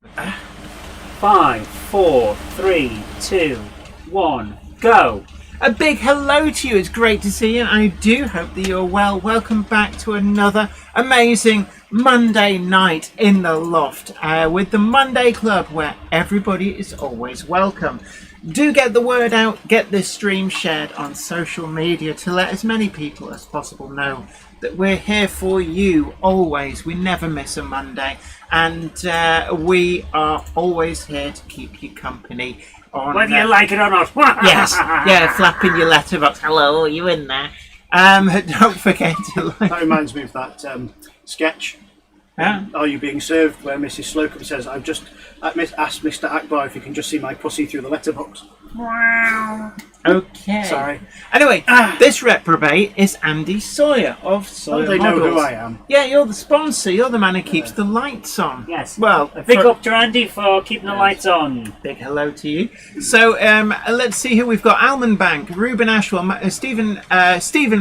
5, 4, 3, 2, 1, go! A big hello to you. It's great to see you, and I do hope that you're well. Welcome back to another amazing Monday night in the loft with the Monday Club, where everybody is always welcome. Do get the word out, get this stream shared on social media to let as many people as possible know that we're here for you always. We never miss a Monday, and we are always here to keep you company. Whether you like it or not. Yes, yeah, flapping your letterbox. Hello, are you in there? Don't forget to like. That reminds me of that sketch. Yeah. Are You Being Served? Where Mrs. Slocum says, "I've just asked Mr. Akbar if he can just see my pussy through the letterbox." Wow. Okay. Sorry. Anyway, this reprobate is Andy Sawyer of Sawyer They Models. know who I am. Yeah, you're the sponsor. You're the man who keeps the lights on. Yes. Well, A big up to Andy for keeping the lights on. Big hello to you. So let's see who we've got. Almond Bank, Ruben Ashwell, Stephen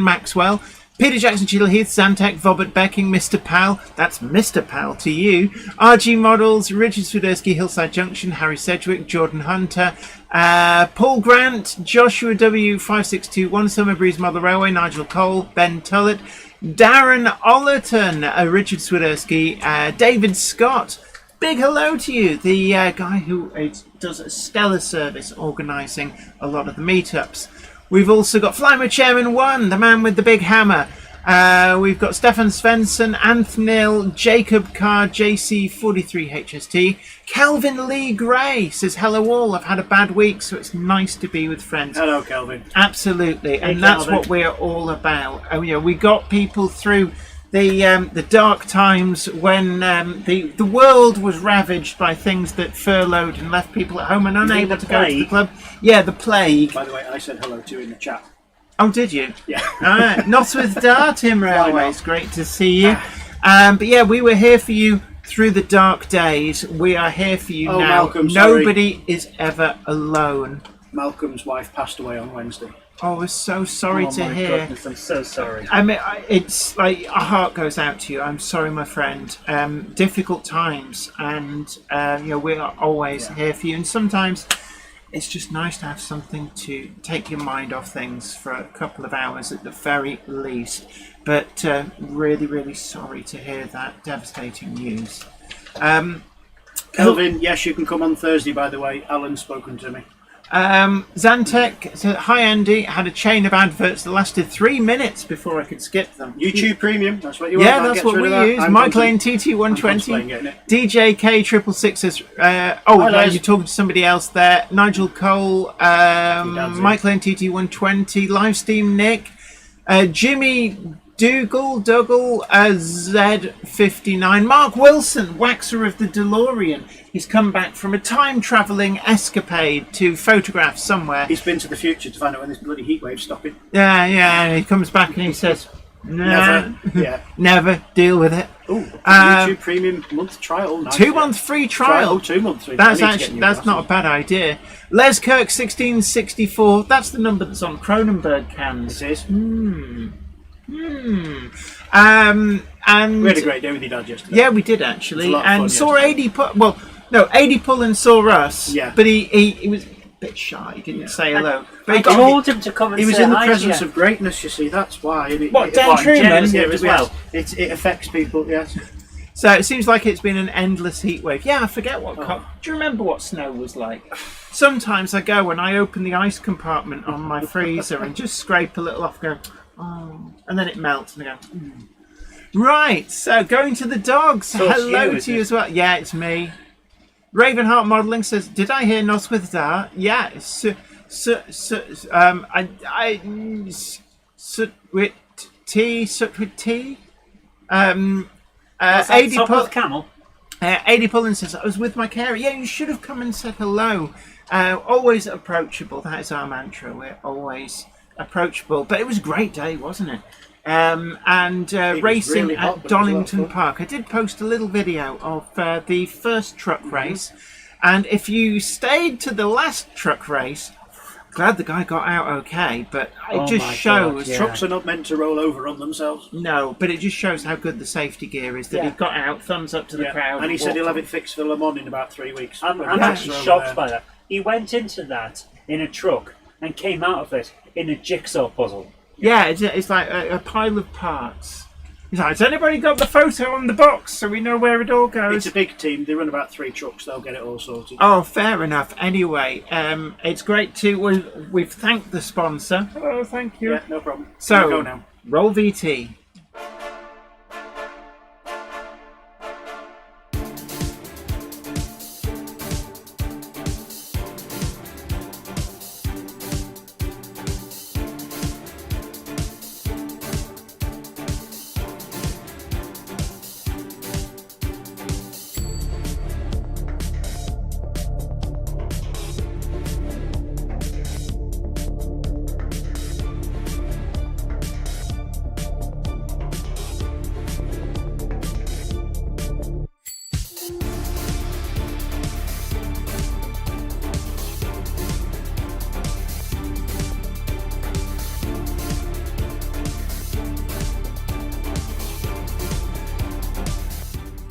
Maxwell, Peter Jackson, Cheadle Heath, Zantec, Vobert Becking, Mr. Pal. That's Mr. Pal to you. RG Models, Richard Swiderski, Hillside Junction, Harry Sedgwick, Jordan Hunter, Paul Grant, Joshua W5621, Summer Breeze Mother Railway, Nigel Cole, Ben Tullett, Darren Ollerton, Richard Swiderski, David Scott. Big hello to you, the guy who does a stellar service organising a lot of the meetups. We've also got Flymer Chairman 1, the man with the big hammer. We've got Stefan Svensson, Anthony, Jacob Carr, JC43HST. Calvin Lee Gray says, hello all, I've had a bad week, so it's nice to be with friends. Hello, Kelvin. Absolutely, Hey, and that's Calvin. what we're all about. We got people through the dark times when the world was ravaged by things that furloughed and left people at home and unable to go to the club. Yeah, the plague. By the way, I said hello to you in the chat. Oh, did you? Yeah. All right. Not with Dar, Tim Railways. Great to see you. Ah. But yeah, we were here for you through the dark days. We are here for you Oh, now. Malcolm, sorry. Nobody is ever alone. Malcolm's wife passed away on Wednesday. Oh, we're so sorry to my hear. goodness, I'm so sorry. I mean, it's like our heart goes out to you. I'm sorry, my friend. Difficult times, and we are always here for you. And sometimes it's just nice to have something to take your mind off things for a couple of hours at the very least. But really, really sorry to hear that devastating news. Kelvin, yes, you can come on Thursday, by the way. Alan's spoken to me. Xantec said, hi Andy, I had a chain of adverts that lasted 3 minutes before I could skip them. YouTube Premium, that's what you want. Yeah, that's what we use. Michael Lane TT120, DJ K666 says, you're talking to somebody else there. Nigel Cole, Michael Lane TT120, Livesteam Nick, Jimmy Dougal, Z59, Mark Wilson, waxer of the DeLorean. He's come back from a time-travelling escapade to photograph somewhere. He's been to the future to find out when this bloody heat wave's stopping. Yeah, he comes back and he says, Never. Yeah. Never deal with it. Oh, YouTube Premium month trial. Nice. 2 month free trial. 2 months free. That's not a bad idea. Les Kirk 1664. That's the number that's on Cronenberg cans. It is. And we had a great day with your dad yesterday. Yeah, we did actually. And saw yesterday. AD Pullen saw us. Yeah. But he was a bit shy. He didn't say hello. I told him to come and He was say in the hi presence to you. of greatness, you see, that's why. What, Dan Truman? Jen was here as well. It affects people, yes. So it seems like it's been an endless heat wave. Yeah, I forget what. Do you remember what snow was like? Sometimes I go and I open the ice compartment on my freezer and just scrape a little off, go, oh, and then it melts and I go, Right, so going to the dogs. So hello to you as well. Yeah, it's me. Ravenheart Modelling says, did I hear Nos with Da? Yeah, with tea. Camel. AD Pullen says, I was with my carer. Yeah, you should have come and said hello. Always approachable. That is our mantra. We're always approachable. But it was a great day, wasn't it? Racing really hot, at but it was Donington a lot of fun. Park. I did post a little video of the first truck race. And if you stayed to the last truck race, Glad the guy got out okay, but it Oh just my shows. God, yeah. Trucks are not meant to roll over on themselves. No, but it just shows how good the safety gear is that he got out, thumbs up to the crowd. And he said he'll have walked it fixed for Le Mans in about 3 weeks. I'm When actually trucks are shocked over by that. He went into that in a truck and came out of it in a jigsaw puzzle. Yeah, it's like a pile of parts. He's like, has anybody got the photo on the box so we know where it all goes? It's a big team. They run about 3 trucks. They'll get it all sorted. Oh, fair enough. Anyway, it's great to... We've thanked the sponsor. Oh, thank you. Yeah, no problem. So, Go now. roll VT.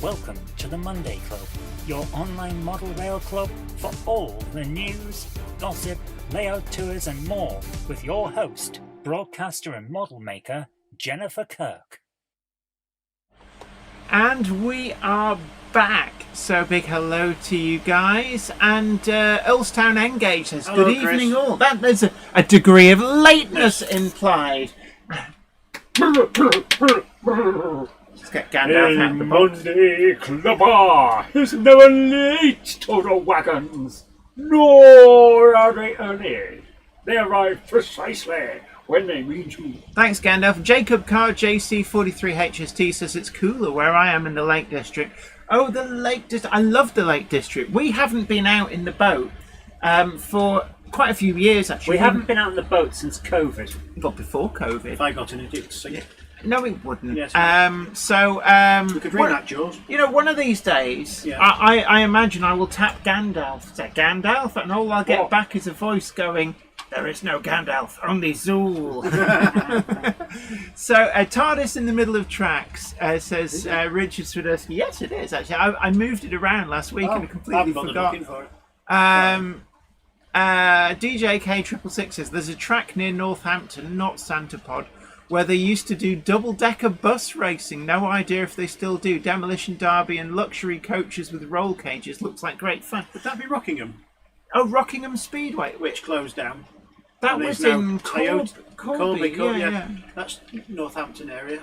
Welcome to the Monday Club, your online model rail club for all the news, gossip, layout tours and more with your host, broadcaster and model maker, Jennifer Kirk. And we are back. So big hello to you guys. And Earlstown Engage says, Hello, good Chris. evening all. There's a degree of lateness implied. Let's get Gandalf out of the box. Monday Clubber is never late to the wagons, nor are they early. They arrive precisely when they mean to. Thanks, Gandalf. Jacob Carr JC43HST says it's cooler where I am in the Lake District. Oh, the Lake District. I love the Lake District. We haven't been out in the boat for quite a few years, actually. We haven't been out on the boat since COVID. But before COVID. If I got in it, it'd sink. No, it wouldn't. Yes. We We could bring that, Jaws. You know, one of these days, Yeah. I imagine I will tap Gandalf. Say Gandalf, and all I'll get What? back is a voice going, "There is no Gandalf, only Zool." So, TARDIS in the middle of tracks says Richard Swiderski. Yes, it is actually. I moved it around last week and I I completely haven't bothered forgot. looking for it. DJ K666 says there's a track near Northampton, not Santapod, where they used to do double-decker bus racing. No idea if they still do. Demolition Derby and luxury coaches with roll cages. Looks like great fun. Would that be Rockingham, Oh, Rockingham Speedway. which closed down? That And was is now in Corby. Yeah. That's Northampton area.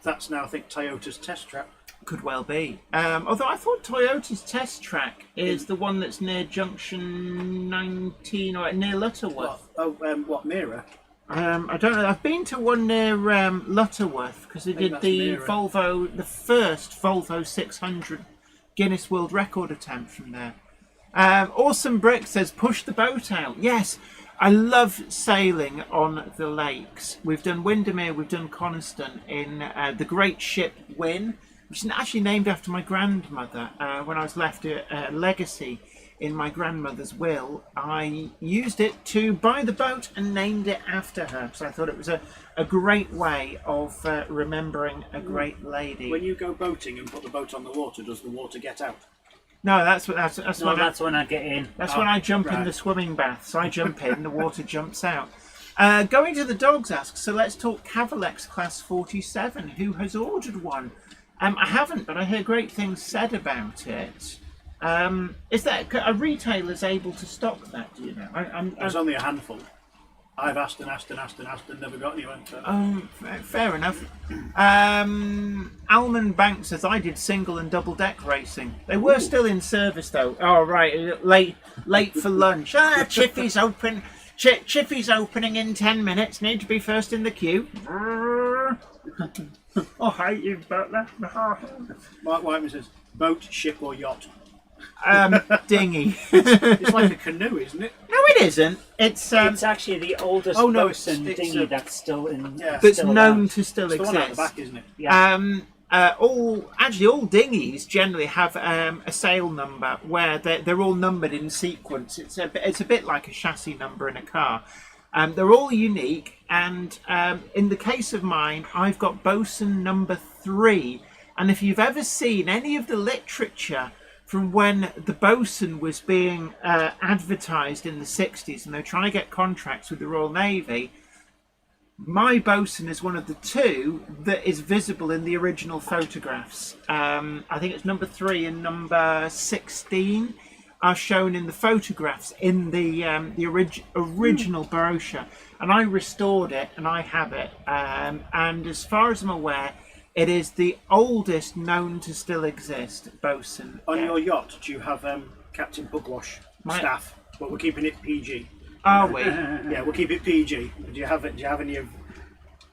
That's now, I think, Toyota's test track. Could well be. Although I thought Toyota's test track is the one that's near Junction 19 or near Lutterworth. What Mira? I don't know. I've been to one near Lutterworth because they think did that's the nearer. the first Volvo 600 Guinness World Record attempt from there. Awesome Brick says, push the boat out. Yes, I love sailing on the lakes. We've done Windermere, we've done Coniston in the great ship Win, which is actually named after my grandmother. When I was left a legacy in my grandmother's will, I used it to buy the boat and named it after her. So I thought it was a great way of remembering a great lady. When you go boating and put the boat on the water, does the water get out? No, that's No, when that's when I get in. that's when I jump in right. the swimming bath. So I jump in, the water jumps out. Going to the dogs asks, so let's talk Cavalex Class 47. Who has ordered one? I haven't, but I hear great things said about it. Is that a retailer's able to stock that? Do you know? There's only a handful. I've asked and never got anyone. So. Fair enough. Almond Bank says I did single and double deck racing. They were still in service though. Oh right, late for lunch. Chiffy's open. Chiffy's opening in 10 minutes. Need to be first in the queue. Oh, hi, you butler. Mark Whiteman says, boat, ship or yacht? Dinghy. It's like a canoe, isn't it? No, it isn't. It's It's actually the oldest Oh, no, boat and it's, dinghy that's still in. Yeah. that's still known around. to still It's the one out the exist. back, isn't it? Yeah. all dinghies generally have a sail number where they're all numbered in sequence. It's a bit like a chassis number in a car. They're all unique, and in the case of mine, I've got bosun number 3. And if you've ever seen any of the literature from when the bosun was being advertised in the 60s, and they're trying to get contracts with the Royal Navy, my bosun is one of the 2 that is visible in the original photographs. I think it's number 3 and number 16 are shown in the photographs in the original brochure, and I restored it and I have it. And as far as I'm aware, it is the oldest known to still exist bosun. On your yacht, do you have Captain Pugwash staff? But we're keeping it PG. Are we? Yeah, we'll keep it PG. Do you have any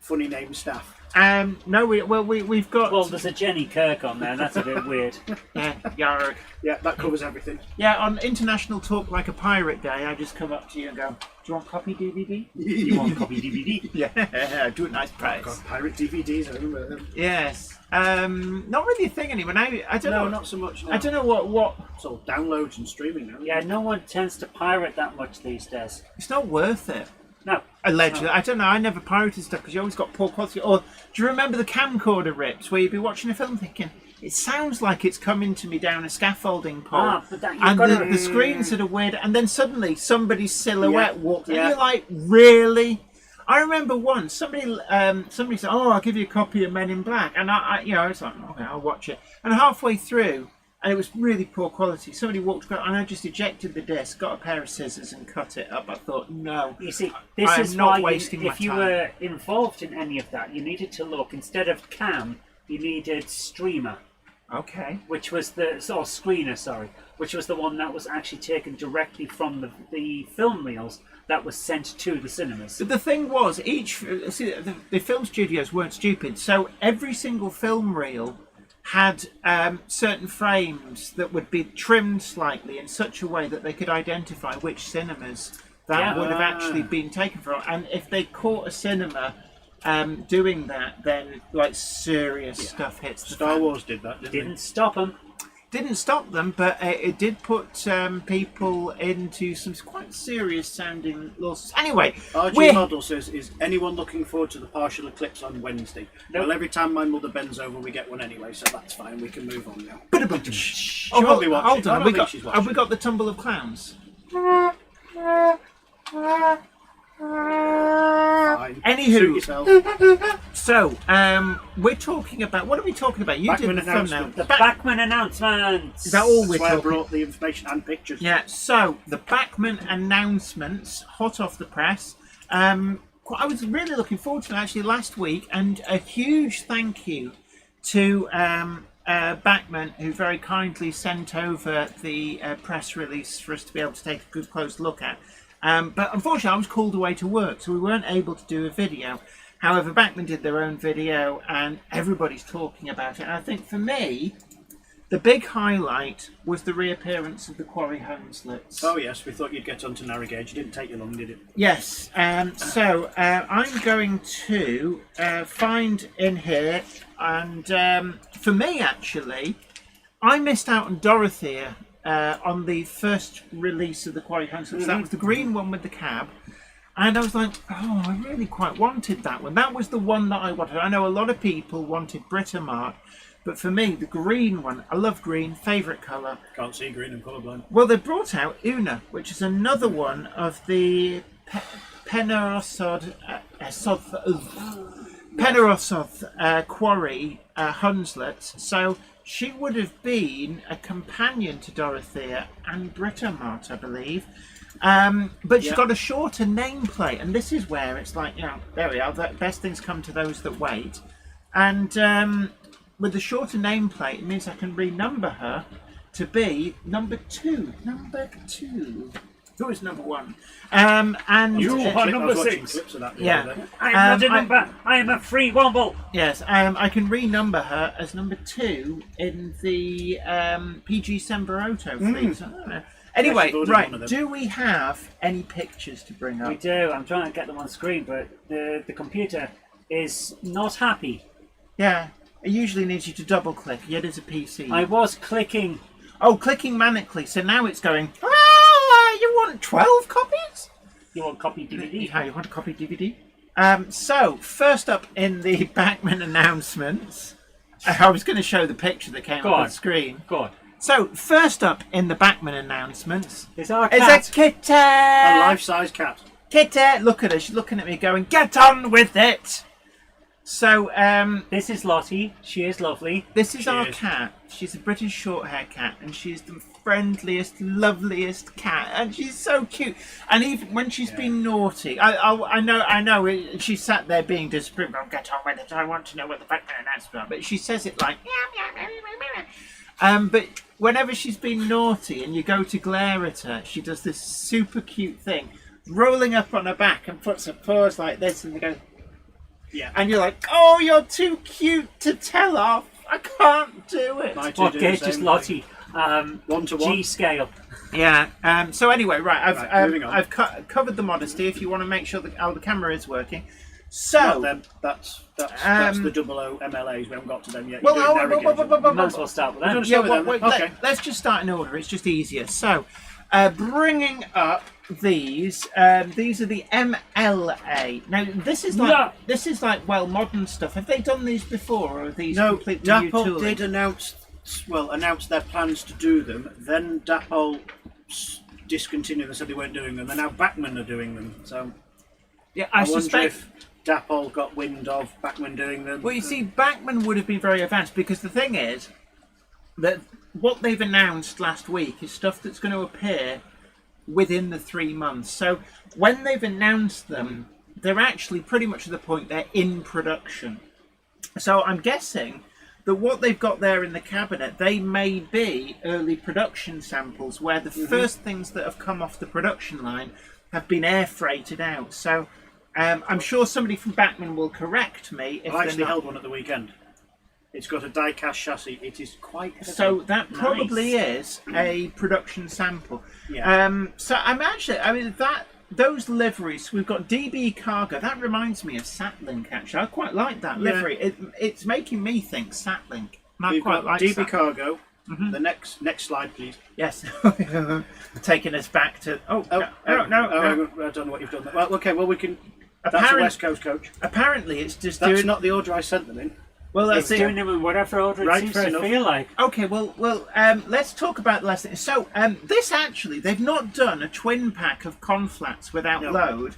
funny name staff? No, we've got. Well, there's a Jenny Kirk on there. That's a bit weird. Yeah, yarg. Yeah, that covers everything. Yeah, on International Talk Like a Pirate Day, I just come up to you and go, "Do you want copy DVD? You want copy DVD? Yeah, do a nice price." God, pirate DVDs, I remember them. Yes. Not really a thing anymore. Now, I don't know. No, not so much now. I don't know what. It's all downloads and streaming now. Yeah, no one tends to pirate that much these days. It's not worth it. No. Allegedly, I don't know. I never pirated stuff because you always got poor quality. Or do you remember the camcorder rips where you'd be watching a film thinking it sounds like it's coming to me down a scaffolding pole, But that, and got the screen's sort of weird, and then suddenly somebody's silhouette walked, and Yeah. you're like, really? I remember once somebody said, "Oh, I'll give you a copy of Men in Black," and I was like, "Okay, I'll watch it." And halfway through, and it was really poor quality. Somebody walked across, and I just ejected the disc, got a pair of scissors, and cut it up. I thought, no. You see, this I is am not why wasting my if you time. were involved in any of that, you needed to look, instead of cam, you needed streamer, Okay. which was screener, sorry, which was the one that was actually taken directly from the film reels that was sent to the cinemas. But the thing was, the film studios weren't stupid, so every single film reel had certain frames that would be trimmed slightly in such a way that they could identify which cinemas that would have actually been taken from. And if they caught a cinema doing that, then like serious stuff hits the Star fan. Wars did that, didn't Didn't stop them. Didn't stop them, but it did put people into some quite serious sounding losses. Anyway, RG Model says, is anyone looking forward to the partial eclipse on Wednesday? Nope. Well, every time my mother bends over, we get one anyway, so that's fine. We can move on now. Oh, won't be watching. hold I on. don't We think got, she's have watching. we got the Tumble of Clowns? Fine. Suit Anywho, yourself. so we're talking about, what are we talking about? You Bachmann did the thumbnail. announcement. The Bachmann announcements. Is that all That's we're why I talking? brought the information and pictures. Yeah. So the Bachmann announcements, hot off the press. I was really looking forward to it actually last week, and a huge thank you to Bachmann, who very kindly sent over the press release for us to be able to take a good close look at. But unfortunately, I was called away to work, so we weren't able to do a video. However, Bachmann did their own video, and everybody's talking about it. And I think for me, the big highlight was the reappearance of the Quarry Homeslets. Oh yes, we thought you'd get onto narrow gauge. It didn't take you long, did it? Yes. So I'm going to find in here, and for me actually, I missed out on Dorothea on the first release of the Quarry Homeslets. That was the green one with the cab. And I was like, oh, I really quite wanted that one. That was the one that I wanted. I know a lot of people wanted Britomart, but for me, the green one, I love green, favourite colour. Can't see green, I'm colourblind. Well, they brought out Una, which is another one of the Penarosod Quarry Hunslets. So she would have been a companion to Dorothea and Britomart, I believe. But she's got a shorter nameplate, and this is where it's like, there we are, the best things come to those that wait. And with the shorter nameplate, it means I can renumber her to be number 2. Number 2. Who is number 1? And You are I number was watching 6. clips of that the Yeah. other day. I am not a number. I am a free womble. Yes, I can renumber her as number 2 in the PG Sembrotto fleet. So, I don't know. Anyway, she's ordered one of right, them. do we have any pictures to bring We up? do. I'm trying to get them on screen, but the computer is not happy. Yeah. It usually needs you to double click. Yet it's a PC. I was clicking. Oh, clicking manically. So now it's going. Ah, you want 12 copies? You want copy DVD? Yeah, you want a copy DVD? So first up in the Bachmann announcements, I was going to show the picture that came up on the screen. Go on. So first up in the Bachmann announcements It's our is cat. a kitten. A life-size cat. Kitty, look at her. She's looking at me going, get on with it. So, This is Lottie. She is lovely. this is our Cheers. cat. She's a British short-hair cat, and she's the friendliest, loveliest cat, and she's so cute. And even when she's been naughty, I know, she sat there being disapproved. Oh, get on with it. I want to know what the Bachmann announcement are. But she says it like, but whenever she's been naughty and you go to glare at her, she does this super cute thing, rolling up on her back and puts her paws like this, and they go. Yeah. And you're like, oh, you're too cute to tell off. I can't do it. My two What do gauge the is same Lottie? One-to-one. G scale. Yeah. So anyway, right. Moving on. I've covered the modesty. If you want to make sure that the camera is working. So. Then that's the double O MLAs. We haven't got to them yet. Well, You're doing narrowgauge. Might as well start with that. Yeah. Well, okay. Let's just start in order. It's just easier. So, bringing up these are the MLA. Now this is like modern stuff. Have they done these before, or are these No, completely new Dapol tooling? did announce their plans to do them. Then Dapol discontinued and said they weren't doing them. And now Bachmann are doing them. So Yeah, I I wonder suspect. if Dapol got wind of Bachmann doing them. Well, you see, Bachmann would have been very advanced because the thing is that what they've announced last week is stuff that's going to appear within the 3 months. So when they've announced them, they're actually pretty much to the point they're in production. So I'm guessing that what they've got there in the cabinet, they may be early production samples where the first things that have come off the production line have been air freighted out. So I'm sure somebody from Bachmann will correct me if I they're actually not. held one at the weekend. It's got a die-cast chassis. It is quite heavy. So that probably Nice. is a production sample. Yeah. So I mean those liveries, we've got DB Cargo. That reminds me of Satlink, actually. I quite like that livery. It's making me think Satlink. And I We've quite got like DB Satlink. Cargo. The next slide, please. Yes. Taking us back to... No. I don't know what you've done there. Well, okay, well, we can... That's a Apparent- West Coast coach. Apparently it's just That's doing... not the order I sent them in. Well, that's It's it. doing them in whatever order it Right, seems fair to enough. feel like. Okay, well, let's talk about the last thing. So, this actually, they've not done a twin pack of conflats without No. load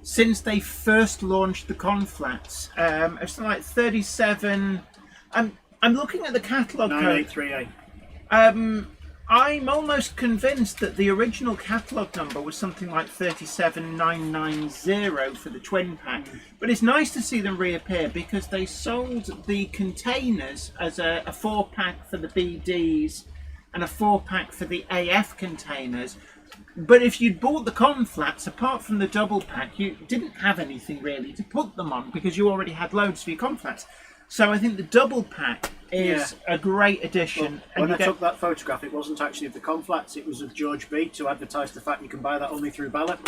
since they first launched the conflats. It's like 37. I'm looking at the catalogue code. 983A. I'm almost convinced that the original catalogue number was something like 37990 for the twin pack. But it's nice to see them reappear because they sold the containers as a 4-pack for the BDs and a 4-pack for the AF containers. But if you'd bought the conflats, apart from the double pack, you didn't have anything really to put them on because you already had loads for your conflats. So I think the double pack is a great addition. When I took that photograph, it wasn't actually of the conflats, it was of George B to advertise the fact you can buy that only through Bala.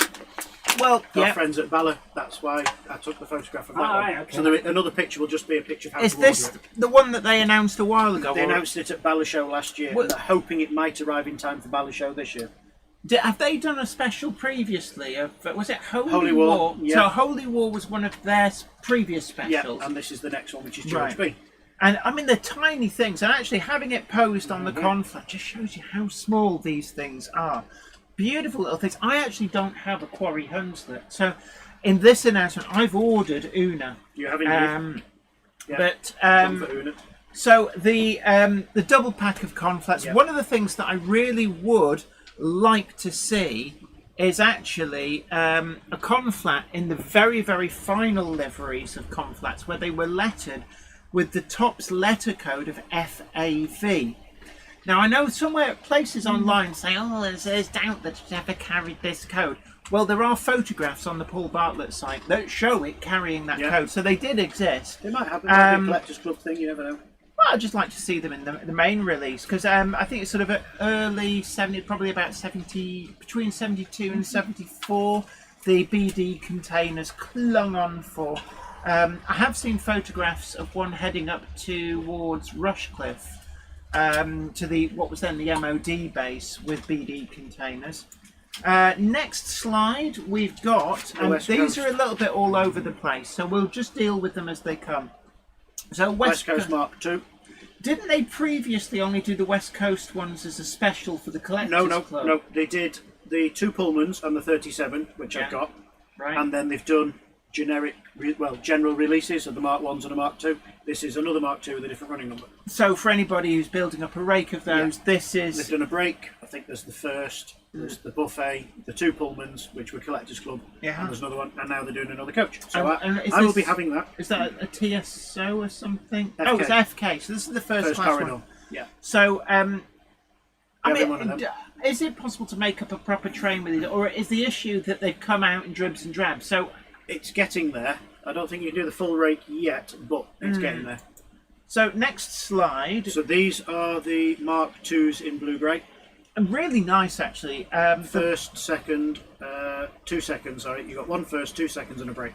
Well, Got friends at Bala, that's why I took the photograph of that one. Right, okay. So another picture will just be a picture of how Is to order this it. the one that they announced a while ago? They or- announced it at Bala Show last year, Well- and they're hoping it might arrive in time for Bala Show this year. Have they done a special previously of, was it Holy War, War? yeah. So Holy War was one of their previous specials. Yeah, and this is the next one, which is George Right. B. And I mean, they're tiny things, and actually having it posed on the conflat just shows you how small these things are. Beautiful little things. I actually don't have a Quarry Hunslet, so in this announcement, I've ordered Una. You have indeed. Yeah. But One for Una. so the double pack of conflats. Yep. One of the things that I really would like to see is actually a conflat in the very, very final liveries of conflats where they were lettered with the top's letter code of FAV. Now I know places online say, oh, there's doubt that it's ever carried this code. Well, there are photographs on the Paul Bartlett site that show it carrying that code, so they did exist. They might happen. Might be a collector's club thing. You never know. Well, I'd just like to see them in the main release because I think it's sort of early 70, probably about 70, between 72 and 74. The BD containers clung on for. I have seen photographs of one heading up towards Rushcliffe, to the what was then the MOD base with BD containers. Next slide, we've got, and West these Coast. are a little bit all over the place, so we'll just deal with them as they come. So West Coast Mark II. Didn't they previously only do the West Coast ones as a special for the collectors No. club? They did the 2 Pullmans and the 37, which Yeah. I've got. Right. And then they've done general releases of the Mark 1s and the Mark II. This is another Mark II with a different running number. So for anybody who's building up a rake of those, this They've is done a break. I think there's the first, there's the buffet, the 2 Pullmans, which were Collectors Club, Yeah. and there's another one, and now they're doing another coach. So And is I will this- be having that. is that a TSO or something? FK. Oh, it's FK. So this is the first class corridor. one. Yeah. So I Having one of mean, them. is it possible to make up a proper train with it, or is the issue that they've come out in dribs and drabs? So It's getting there. I don't think you can do the full rake yet, but it's getting there. so next slide. So these are the Mark IIs in blue-grey. Really nice, actually. First, second, 2 seconds, sorry. You got 1 first, 2 seconds, and a break.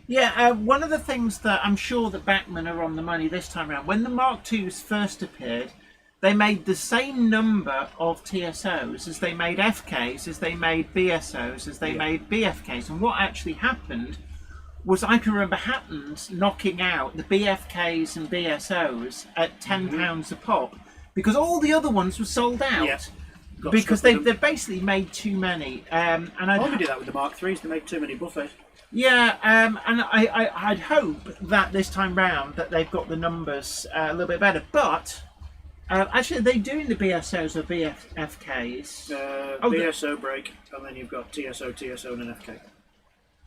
Yeah, one of the things that I'm sure that Bachmann are on the money this time around, when the Mark IIs first appeared, they made the same number of TSOs as they made FKs, as they made BSOs, as they made BFKs. And what actually happened was, I can remember Hatton's knocking out the BFKs and BSOs at £10 a pop, because all the other ones were sold out. Yeah. Got Because stuck with they've basically made too many. And I'd Oh, we did that with the Mark IIIs. They made too many buffets. Yeah, and I'd hope that this time round that they've got the numbers a little bit better. But actually, they're doing the BSOs or BFKs. BSO break, and then you've got TSO, and an FK.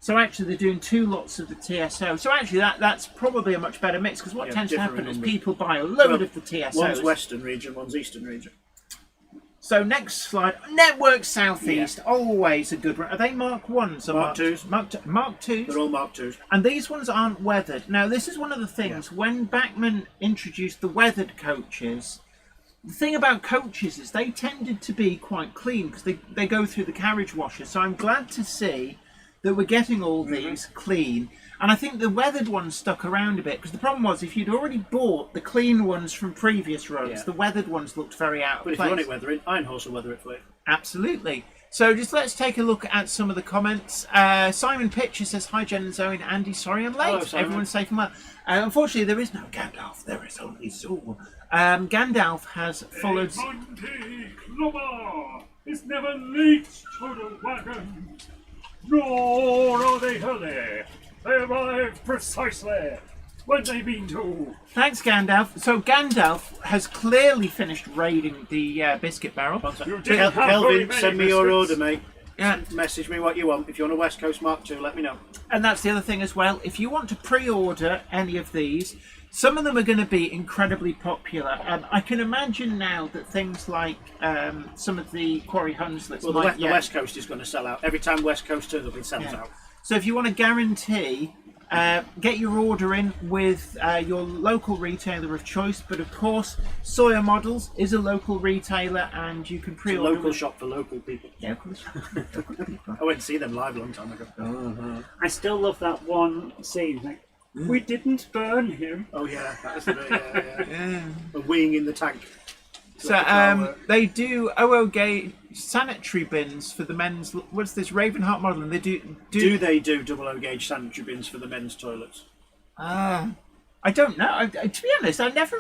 So actually, they're doing 2 lots of the TSO. So actually, that's probably a much better mix, because what Yeah, tends to different happen is numbers. people buy a load Well, of the TSOs. One's Western region, one's Eastern region. So next slide, Network Southeast, always a good one. Are they Mark 1s or Mark IIs. Mark 2s? They're all Mark IIs. And these ones aren't weathered. Now, this is one of the things, when Bachmann introduced the weathered coaches, the thing about coaches is they tended to be quite clean, because they go through the carriage washer. So I'm glad to see that we're getting all these clean. And I think the weathered ones stuck around a bit, because the problem was, if you'd already bought the clean ones from previous runs, Yeah. the weathered ones looked very out But of if you want place. it weathering, Iron Horse will weather it for you. Absolutely. So just let's take a look at some of the comments. Simon Pitcher says, "Hi Jen and Zoe and Andy, sorry I'm late. Hello, Simon. Everyone's safe and well." Unfortunately, there is no Gandalf. There is only Zool. Gandalf has followed. Monty Clubber is never late to the wagon, nor are they early. They arrive precisely when they mean to. Thanks, Gandalf. So Gandalf has clearly finished raiding the biscuit barrel. You didn't have very Kelvin, many send me your biscuits. order, mate. Yeah. Message me what you want. If you want a West Coast Mark II, let me know. And that's the other thing as well. If you want to pre-order any of these, some of them are going to be incredibly popular. I can imagine now that things like some of the Quarry Hunslets Well, might the West Coast is going to sell out. Every time West Coast turns up, it sells Yeah. out. So if you want to guarantee, get your order in with your local retailer of choice. But of course, Sawyer Models is a local retailer, and you can It's a pre-order. local shop for local people. Yeah, of course. I went to see them live a long time ago. I still love that one scene. Like, we didn't burn him. Oh yeah, that was the bit, yeah. A wing in the tank. So they do OO gauge sanitary bins for the men's. What's this Ravenheart model? And they Do they do double O gauge sanitary bins for the men's toilets? I don't know. To be honest, I've never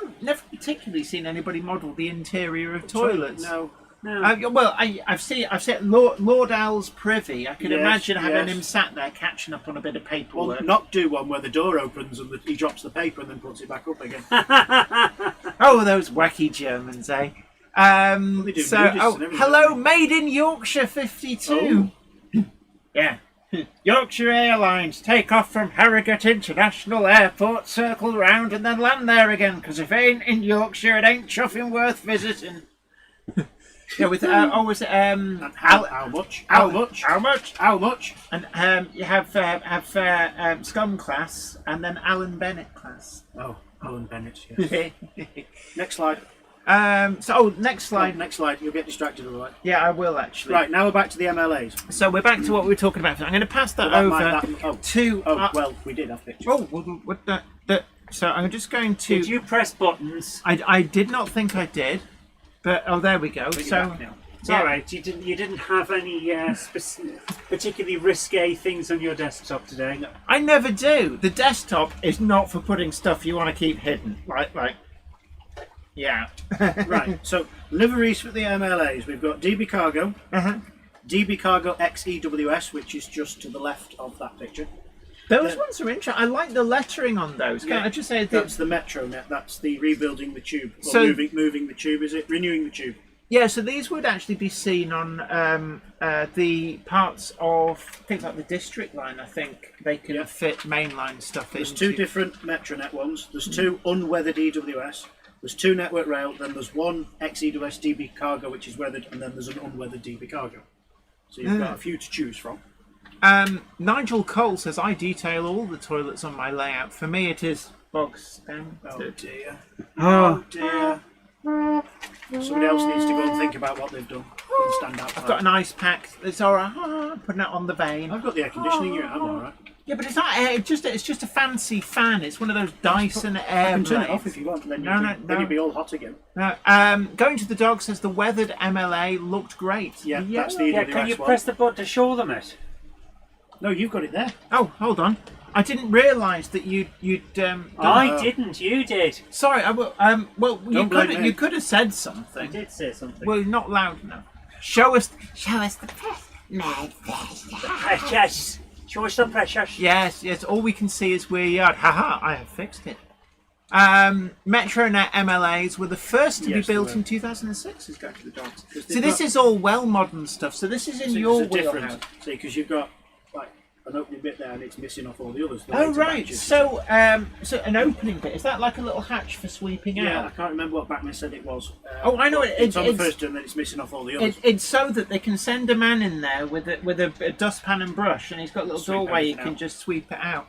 particularly seen anybody model the interior of toilets. No. Well, I've seen Lord Al's privy. I can Yes, imagine having yes. him sat there catching up on a bit of Well, paperwork. not do one where the door opens and he drops the paper and then puts it back up again. Oh, those wacky Germans, eh? They do So, nudists and everything, hello, don't Made in Yorkshire 52. Yeah. Yorkshire Airlines take off from Harrogate International Airport, circle round, and then land there again. Because if it ain't in Yorkshire, it ain't chuffing worth visiting. Yeah, with always How much? How much? How much? How much? And you have Scum class and then Alan Bennett class. Oh, Alan Bennett. Yes. Next slide. Next slide. Next slide. You'll get distracted otherwise. Yeah, I will actually. Right, now we're back to the MLAs. So we're back to what we were talking about. I'm going to pass that over to. Well, we did have pictures. Oh, what the? So I'm just going to. Did you press buttons? I did not think I did, but there we go. But you're So back now. It's all right. You didn't have any particularly risque things on your desktop today. No. I never do. The desktop is not for putting stuff you want to keep hidden. Like. Yeah. Right, so liveries for the MLAs. We've got DB Cargo, DB Cargo XEWS, which is just to the left of that picture. Those ones are interesting. I like the lettering on those. Can I just say that? That's the Metronet. That's the rebuilding the tube. Or So- moving the tube, is it? Renewing the tube. Yeah, so these would actually be seen on the parts of things like the district line. I think they can fit mainline stuff in. There's two different Metronet ones. There's two unweathered EWS. There's two Network Rail. Then there's one XEWS DB Cargo, which is weathered, and then there's an unweathered DB Cargo. So you've got a few to choose from. Nigel Cole says, I detail all the toilets on my layout. For me, it is bog standard. Oh dear. Oh. Dear. Somebody else needs to go and think about what they've done. Go and stand outside. I've got an ice pack. It's all right. Putting it on the vein. I've got the air conditioning unit. I'm all right. Yeah, but it's not air. It's just a fancy fan. It's one of those Dyson air. I can turn it blades. off if you want. Then No. you'd be all hot again. No, Going to the dog says the weathered MLA looked great. Yeah, that's the Yeah, EWS can you one. press the button to show them it? No, you've got it there. Oh, hold on. I didn't realise that you'd. I didn't. You did. Sorry. I will. Well, Don't blame me. you could have said I something. did say something. Well, not loud enough. Show us the press. Precious. Show us the precious. Yes. All we can see is weird yard. Haha! I have fixed it. Metronet MLAs were the first to be Yes, they built were. in 2006. Is going to the dogs. they've So this got- is all well modern stuff. So this is in See, your there's a wheelhouse. difference. See, because you've got like an opening bit there, and it's missing off all the others. the Oh later right. batches. So an opening bit. Is that like a little hatch for sweeping Yeah, I out? can't remember what Bachmann said it was. Oh, I know it. It's on the It's- first turn, then it's missing off all the others. It's so that they can send a man in there with a dustpan and brush, and he's got a little Sweep doorway. You everything can out. just sweep it out.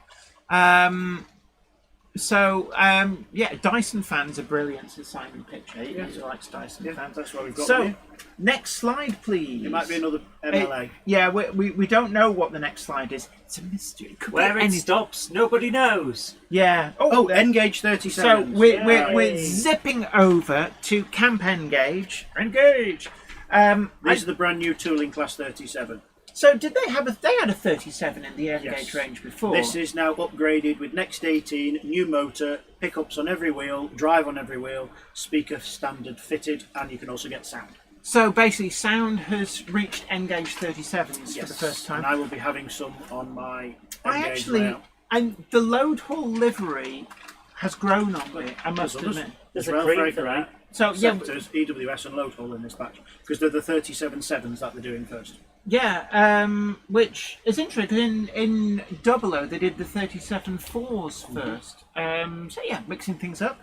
Dyson fans are brilliant. Says Simon Pitcher. He likes Dyson Yeah, fans. that's what we've got. So here. next slide, please. It might be another MLA. Yeah, we don't know what the next slide is. It's a mystery. It could be Where it any- stops, nobody knows. Yeah. Oh, Engage So 37. we're Yay. zipping over to Camp Engage. Engage. These are the brand new tooling class 37. So did they have they had a 37 in the Engage Yes. range before? This is now upgraded with Next 18, new motor, pickups on every wheel, drive on every wheel, speaker standard fitted, and you can also get sound. So basically, sound has reached Engage 37s for the first time. And I will be having some on my I Engage actually, layout. and the load hall livery has grown on me. I must There's others. admit. There's As a well, cream very for that. So yeah, Sectors, EWS and load hole in this batch because they're the 37.7s that they're doing first. which is interesting. In Double O, they did the 37.4s first. So yeah, mixing things up.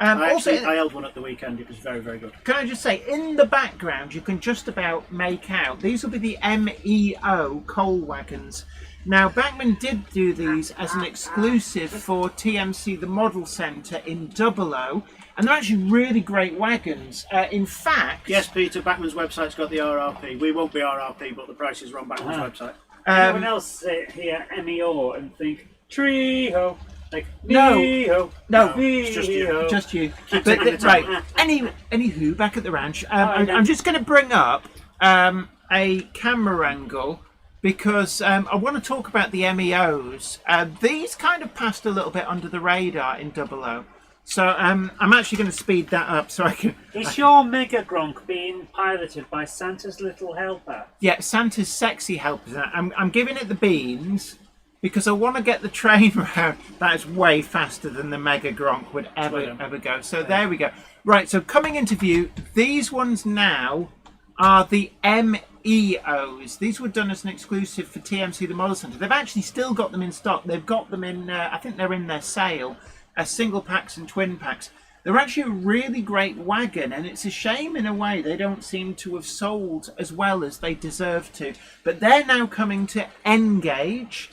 I held one at the weekend. It was very, very good. Can I just say, in the background, you can just about make out, these will be the MEO coal wagons. Now, Bachmann did do these as an exclusive for TMC, the Model Centre in Double O, and they're actually really great wagons. In fact... Yes, Peter, Bachmann's website's got the RRP. We won't be RRP, but the prices are on Bachmann's website. Anyone else hear MEO and think Treeho? Like No. Meho, No, it's just you. Meho. Just you. taking the time. Right. Anywho, back at the ranch, Alright, I'm just going to bring up a camera angle because I want to talk about the MEOs. These kind of passed a little bit under the radar in Double O. So I'm actually going to speed that up so I can... Is your Mega Gronk being piloted by Santa's little helper? Yeah, Santa's sexy helpers. I'm giving it the beans because I want to get the train round. That is way faster than the Mega Gronk would ever go. So there we go. Right, so coming into view, these ones now are the MEOs. These were done as an exclusive for TMC, the Model Centre. They've actually still got them in stock. They've got them in, I think they're in their sale, single packs and twin packs. They're actually a really great wagon, and it's a shame in a way they don't seem to have sold as well as they deserve to. But they're now coming to Engage.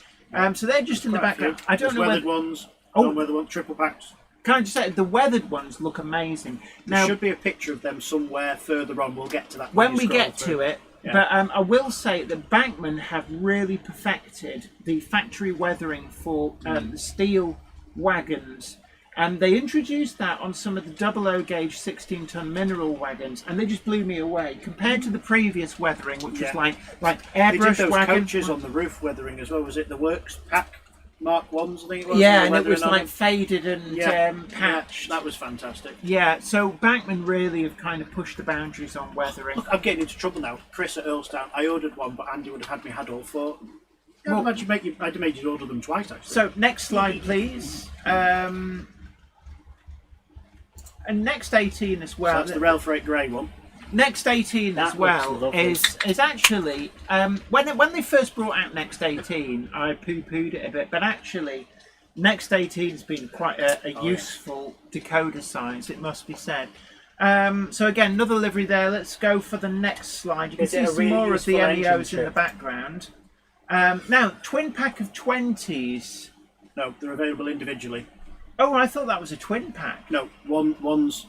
So they're just in the Quite a few. background. I don't There's know weathered whether... ones, Oh. non-weathered ones, triple packs. can I just say, the weathered ones look amazing. There Now, should be a picture of them somewhere further on. We'll get to that when you we scroll get through. to it, Yeah. but I will say that Bachmann have really perfected the factory weathering for the steel wagons. And they introduced that on some of the 00 gauge 16-ton mineral wagons, and they just blew me away compared to the previous weathering, which was like They did airbrush those wagons. coaches on the roof weathering as well. Was it the Works Pack Mark 1s, I think it was? Yeah, They were and it was weathering on like them? faded and patched. That was fantastic. Yeah, so Bachmann really have kind of pushed the boundaries on weathering. Look, I'm getting into trouble now. Chris at Earlstown, I ordered one, but Andy would have had me had all four. Well- I'd have made you order them twice, actually. So next slide, please. And next 18 as So well. that's the Rail Freight Grey one. Next 18 That as well looks lovely. is actually when they first brought out Next 18, I poo-pooed it a bit, but actually Next 18 has been quite a useful decoder size, it must be said. So again, another livery there. Let's go for the next slide. You can Is it see a some really more of the useful engine MEOs in the chip? background. Now, twin pack of 20s. No, they're available individually. Oh, I thought that was a twin pack. No, one's...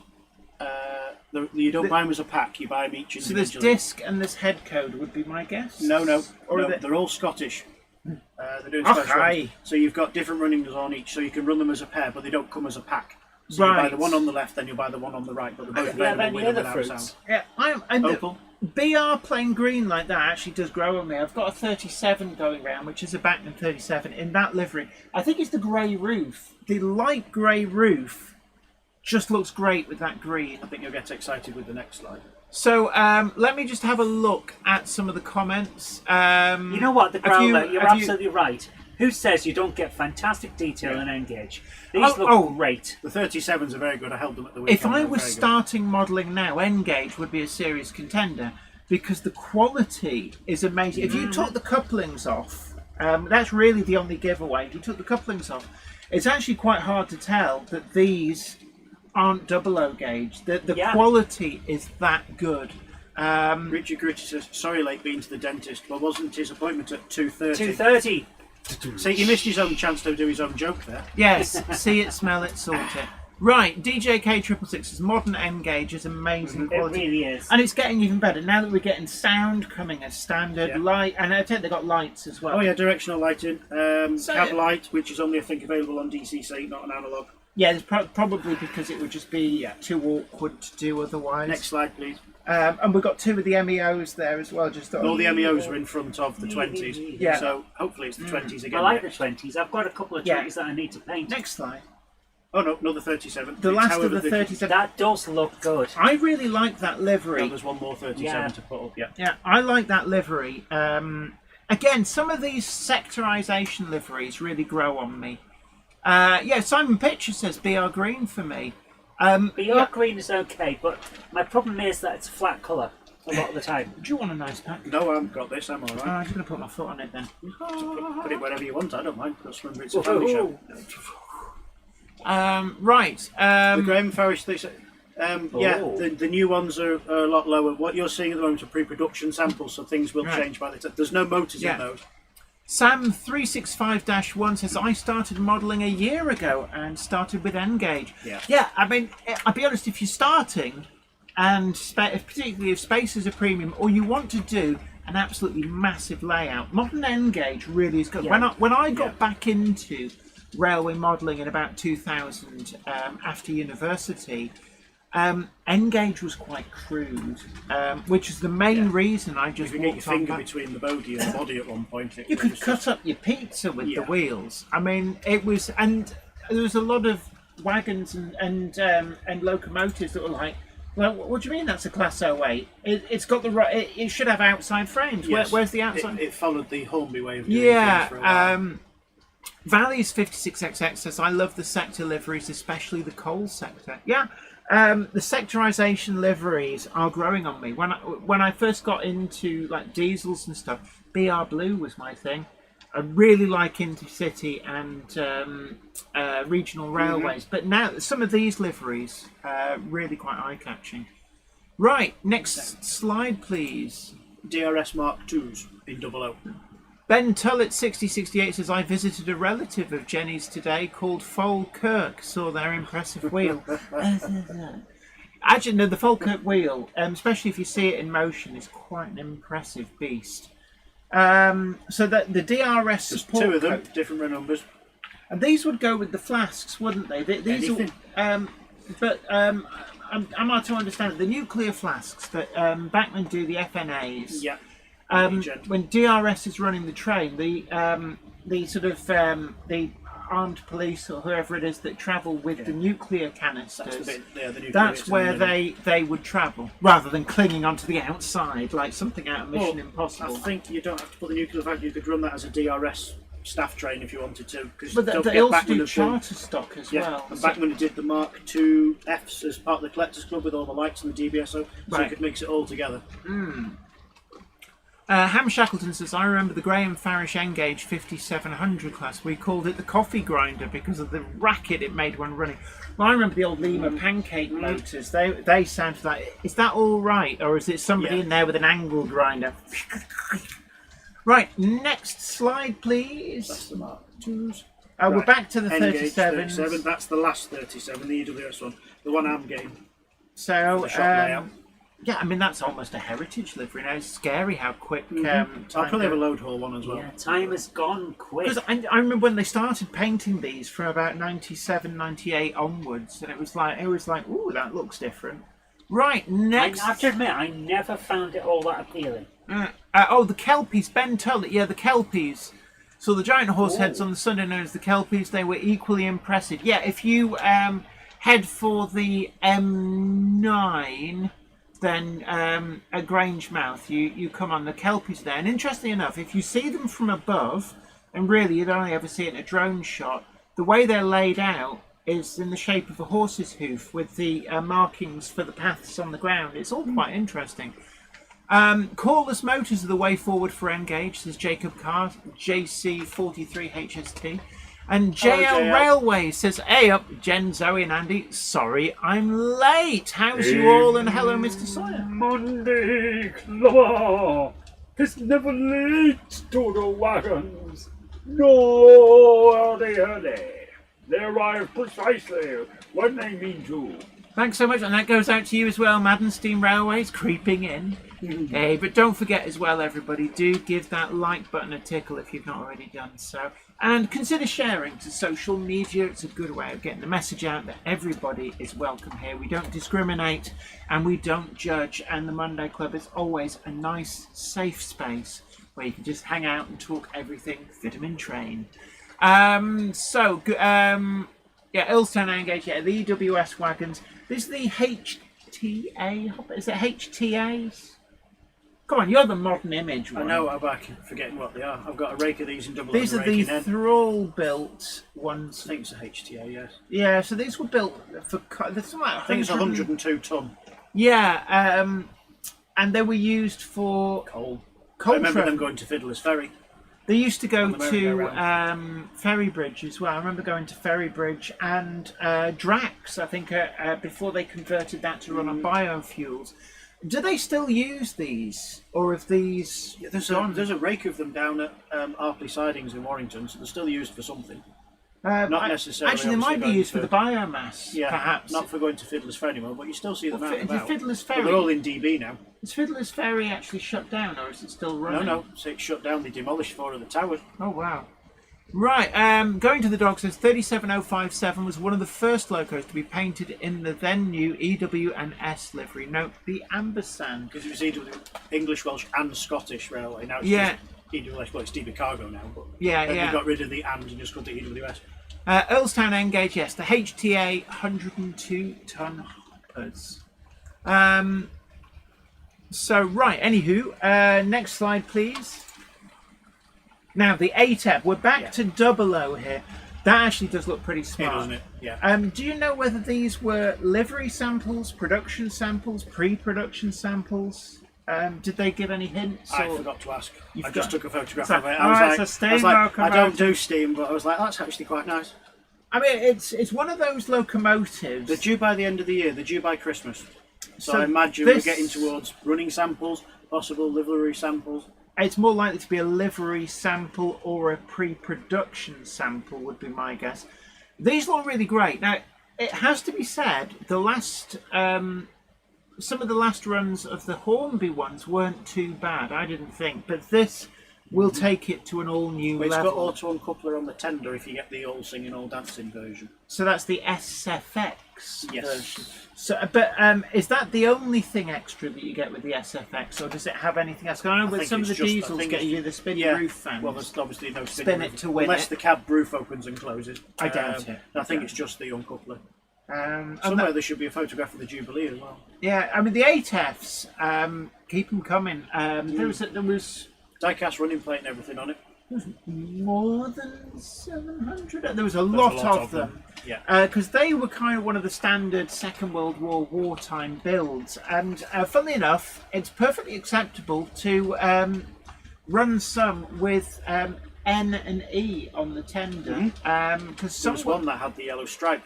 you don't buy them as a pack, you buy them each So there's individually. disc and there's head code would be my guess. No, Or are they- they're all Scottish. They're doing Okay. special ones. So you've got different runnings on each, so you can run them as a pair, but they don't come as a pack. So you buy Right. the one on the left, then you buy the one on the right, but they're both Do you have available any with and other without fruits? sound. Yeah, I'm Opal? BR plain green like that actually does grow on me. I've got a 37 going round, which is a Bachmann 37 in that livery. I think it's the grey roof. The light grey roof just looks great with that green. I think you'll get excited with the next slide. So let me just have a look at some of the comments. You know what, the have you- Growler, you're have you- absolutely right. Who says you don't get fantastic detail in Engage? These Oh, look oh. great. The 37s are very good. I held them at the weekend. If I They're was very good. starting modelling now, N-Gauge would be a serious contender because the quality is amazing. If you took the couplings off, that's really the only giveaway. If you took the couplings off, it's actually quite hard to tell that these aren't 00 gauge. The Yeah. quality is that good. Richard Gritty says, sorry late being to the dentist, but wasn't his appointment at 2:30? 230. See, he missed his own chance to do his own joke there. Yes, see it, smell it, sort it. Right, DJK 666's modern N-Gauge is amazing It quality. really is. And it's getting even better now that we're getting sound coming as standard, Yeah. light, and I think they've got lights as well. Oh yeah, directional lighting. So- Cab light, which is only I think available on DCC, not on analog. Yeah, it's probably because it would just be too awkward to do otherwise. Next slide, please. And we've got two of the MEOs there as well. Just All the MEOs are in front of the 20s. Yeah. So hopefully it's the 20s again. I like the next. 20s. I've got a couple of Yeah. 20s that I need to paint. Next slide. Oh no, another 37. The It's last however of the they- 37. That does look good. I really like that No, livery. there's one more 37 Yeah. to put up. Yeah. Yeah, I like that livery. Again, some of these sectorization liveries really grow on me. Yeah, Simon Pitcher says BR green for me. BR green is okay, but my problem is that it's a flat colour a lot of the time. Do you want a nice pack? No, I haven't got this. I'm alright. I'm just going to put my foot on it then. Put it wherever you want. I don't mind. Just remember it's a family show. Right. The Graham Farish, they say, yeah, Oh. the new ones are a lot lower. What you're seeing at the moment are pre-production samples, so things will Right. change by the time. There's no motors Yeah. in those. Sam365-1 says, I started modelling a year ago and started with N-Gauge. Yeah. I mean, I'll be honest, if you're starting, and particularly if space is a premium, or you want to do an absolutely massive layout, modern N-Gauge really is good. Yeah. When I got back into railway modelling in about 2000 after university, N-Gauge was quite crude, which is the main reason I If just you get your walked on finger back. between the body and the body at one point, You could cut up your pizza with the Yeah. wheels. I mean, it was, and there was a lot of wagons and locomotives that were like, well, what do you mean that's a Class 08? It's got the right. It should have outside frames. Yes. Where's the outside? It followed the Hornby way of doing things for a while. Yeah. Valley's 56XX says, I love the sector liveries, especially the coal sector. Yeah. The sectorization liveries are growing on me. When I first got into like diesels and stuff, BR Blue was my thing. I really like intercity and regional railways, but now some of these liveries are really quite eye-catching. Right, next slide, please. DRS Mark IIs in 00. Ben Tullett 6068 says, I visited a relative of Jenny's today called Foal Kirk. Saw their impressive wheel. Actually, no, the Falkirk wheel, especially if you see it in motion, is quite an impressive beast. So that the DRS support two of them, code, different numbers. and these would go with the flasks, wouldn't they? These Anything. am I to understand the nuclear flasks that Bachmann do the FNAs? Yeah. When DRS is running the train, the sort of the armed police or whoever it is that travel with the nuclear canisters, That's the bit, the nuclear that's bits in where the middle. they would travel, rather than clinging onto the outside like something out of Mission Impossible. I think you don't have to put the nuclear vac. You could run that as a DRS staff train if you wanted to. But they also do charter stock as well. And So- Bachmann did the Mark II Fs as part of the Collectors Club with all the lights and the DBSO, so Right. you could mix it all together. Ham Shackleton says, I remember the Graham Farish N-Gage 5700 class. We called it the coffee grinder because of the racket it made when running. Well, I remember the old Lima pancake motors. They sounded like, is that all right? Or is it somebody Yeah. in there with an angle grinder? Right, next slide, please. That's the Mark IIs. We're back to the N-Gage 37s. 37. That's the last 37, the EWS one, the one I'm getting. So, The shop layout. yeah, I mean, that's almost a heritage livery now. It's scary how quick time I'll probably have a goes. load haul one as well. Yeah, time has gone quick. Because I remember when they started painting these from about 97, 98 onwards, and it was like, ooh, that looks different. Right, I next. have to admit, I never found it all that appealing. The Kelpies, Ben Tullett, yeah, the Kelpies. So the giant horse heads on the Sunday known as the Kelpies, they were equally impressive. Yeah, if you head for the M9, then at Grangemouth, you come on the Kelpies there. And interestingly enough, if you see them from above, and really you'd only ever see it in a drone shot, the way they're laid out is in the shape of a horse's hoof with the markings for the paths on the ground. It's all quite interesting. Cordless motors are the way forward for N-Gage, says Jacob Carr, JC43HST. And JL JL. Railway says, hey up, Jen, Zoe and Andy, sorry I'm late. How's you all? And hello, Mr. Sawyer. Monday Clubber is never late to the wagons. No, early. They arrive precisely when they mean to. Thanks so much, and that goes out to you as well, Madden Steam Railways, creeping in. Hey, but don't forget as well, everybody, do give that like button a tickle if you've not already done so. And consider sharing to social media. It's a good way of getting the message out that everybody is welcome here. We don't discriminate and we don't judge. And the Monday Club is always a nice, safe space where you can just hang out and talk everything Vitamin Train. Yeah, Earlstown N-Gage, yeah, the EWS wagons. This is the HTA. Is it HTAs? Come on, you're the modern image I one. know, I'm back forgetting what they are. I've got a rake of these in double. These are the Thrall-built I ones. think it's a HTA, yes. Yeah, so these were built for. There's something like I think it's 102 ton Yeah, and they were used for coal. coal I remember traffic. them going to Fiddler's Ferry. They used to go On the to merry-go-round. Ferrybridge as well. I remember going to Ferrybridge and Drax, I think, before they converted that to run on biofuels. Do they still use these? Or have these Yeah, there's gone? a rake of them down at Arpley Sidings in Warrington, so they're still used for something. Not necessarily. Actually, they might obviously be used for going the biomass, Yeah, perhaps. not for going to Fiddler's Ferry anymore, but you still see them Well, out and the about. Fiddler's But Ferry. they're all in DB now. Is Fiddler's Ferry actually shut down, or is it still No, running? no, so it's shut down. They demolished 4 of the towers. Oh, wow. Right, going to the dog says 37057 was one of the first locos to be painted in the then new EW and S livery. Note the ampersand. Because it was EW, English, Welsh, and Scottish Railway. Now it's Yeah. just EWS. Well, it's DB Cargo now, but Yeah, then yeah. they got rid of the and just got the EWS. Earlstown N-Gage, yes, the HTA 102-ton hoppers. So, right, anywho, next slide, please. Now, the ATEP, we're back to 00 here. That actually does look pretty Yeah, smart. doesn't it? Yeah. Do you know whether these were livery samples, production samples, pre-production samples? Did they give any hints? I or- forgot to ask. You've I just got- took a photograph So- of it. oh, I it's a was steam like, I locomotive. don't do steam, but I was like, that's actually quite nice. I mean, it's one of those locomotives. They're due by the end of the year. They're due by Christmas. So So I imagine this- we're getting towards running samples, possible livery samples. it's more likely to be a livery sample or a pre-production sample, would be my guess. These look really great. Now, it has to be said, the last, some of the last runs of the Hornby ones weren't too bad, I didn't think. But this will take it to an all-new It's level. got auto uncoupler on the tender if you get the all singing, all dancing version. So that's the SFX Yes. version. So, but is that the only thing extra that you get with the SFX, or does it have anything else? 'Cause I know with think some of the it's just- I diesels think get it's- you the spin yeah. roof fans. Well, there's obviously no Spin it to win unless it. the cab roof opens and closes. I doubt it. I think it's just the uncoupler. and Somewhere that- there should be a photograph of the Jubilee as well. yeah, I mean the 8Fs, keep them coming. There was Diecast running plate and everything on it. more than 700. There was a lot of them. Yeah. Because they were kind of one of the standard Second World War wartime builds. And funnily enough, it's perfectly acceptable to run some with N and E on the tender. Because There was one that had the yellow stripe.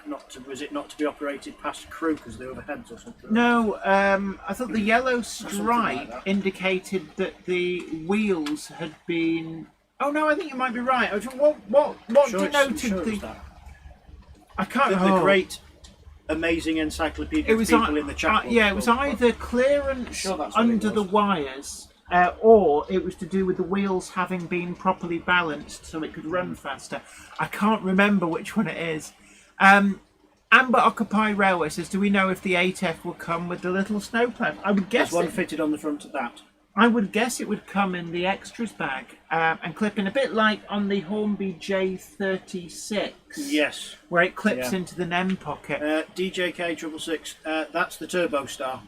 Was it not to be operated past crew because the overheads or something? No, I thought the yellow something like stripe that. indicated that the wheels had been. Oh no, I think you might be right. What denoted the? that. I can't. The great, amazing encyclopedia It was of people in the chat. yeah, it was either clearance Sure, that's what it under the was. wires, or it was to do with the wheels having been properly balanced so it could run faster. I can't remember which one it is. Amber Occupy Railway says, "Do we know if the 8F will come with the little snowplow?" I would guess There's one it. fitted on the front of that. I would guess it would come in the extras bag and clip in a bit like on the Hornby J36. Yes. Where it clips Yeah. into the NEM pocket. DJK 666. That's the Turbo Star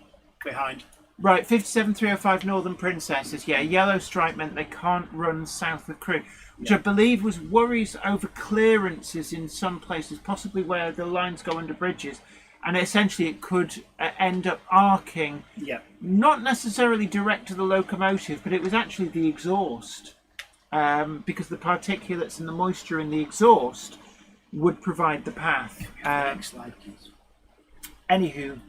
behind. Right, 57305 Northern Princesses. Yeah, yellow stripe meant they can't run south of Crewe, which I believe was worries over clearances in some places, possibly where the lines go under bridges. And essentially it could end up arcing, Yeah. not necessarily direct to the locomotive, but it was actually the exhaust. Because the particulates and the moisture in the exhaust would provide the path. Next slide, please. Anywho,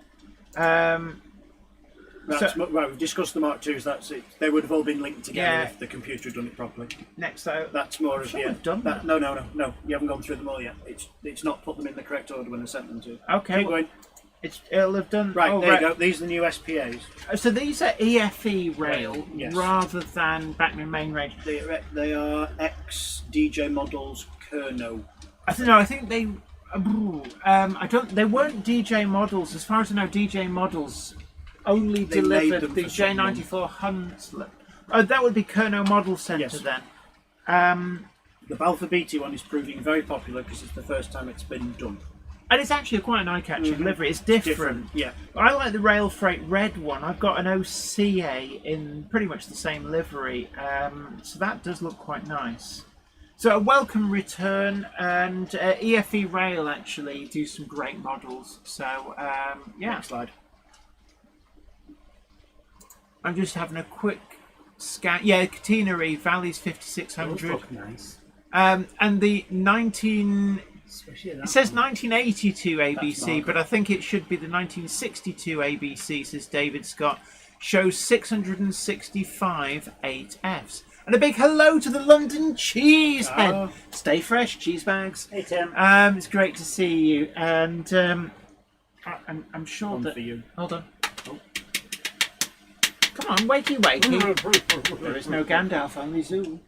Right, we've discussed the Mark IIs. That's it. They would have all been linked together Yeah. if the computer had done it properly. next though. That's more of sure yeah. we've done that. No. You haven't gone through them all yet. It's not put them in the correct order when I sent them to you. Okay, Keep going. it'll have done. Right, oh, there you go. These are the new SPAs. So these are EFE rail Yes. rather than Bachmann main range. They are ex DJ models Kerno. I think they. I don't. They weren't DJ models. As far as I know, DJ models only They made delivered them the for someone. J94 Hunslet. Oh, that would be Kerno Model Centre Yes. then. The Balfour Beatty one is proving very popular because it's the first time it's been done. And it's actually quite an eye-catching livery. It's different. Yeah. I like the Rail Freight red one. I've got an OCA in pretty much the same livery, so that does look quite nice. So a welcome return, and EFE Rail actually do some great models. So yeah, Next slide. I'm just having a quick scan. Yeah, catenary Valley's 5600, Look nice. and the 19. Especially that It says one. 1982 ABC, market. but I think it should be the 1962 ABC, says David Scott. Shows 665 8Fs. And a big hello to the London Cheesehead. Oh. Stay fresh, cheese bags. Hey Tim. It's great to see you. And I'm sure One that... for you. Hold on. Oh. Come on, wakey wakey. There is no Gandalf, only Zool.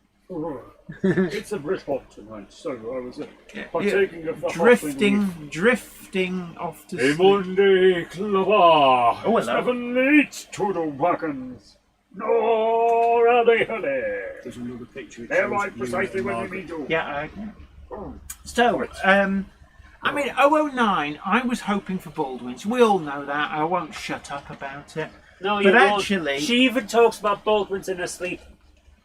It's a bit hot tonight, so I was partaking of the Drifting off to Hey, sleep. Monday Clover! Oh, hello. It's never late to the wagons, nor are they early. There's another picture. It They're shows right you precisely and when we Margaret. need to. Yeah, Oh. So, I mean, 009, I was hoping for Baldwin's. We all know that. I won't shut up about it. No, but you won't. actually- She even talks about Baldwin's in her sleep.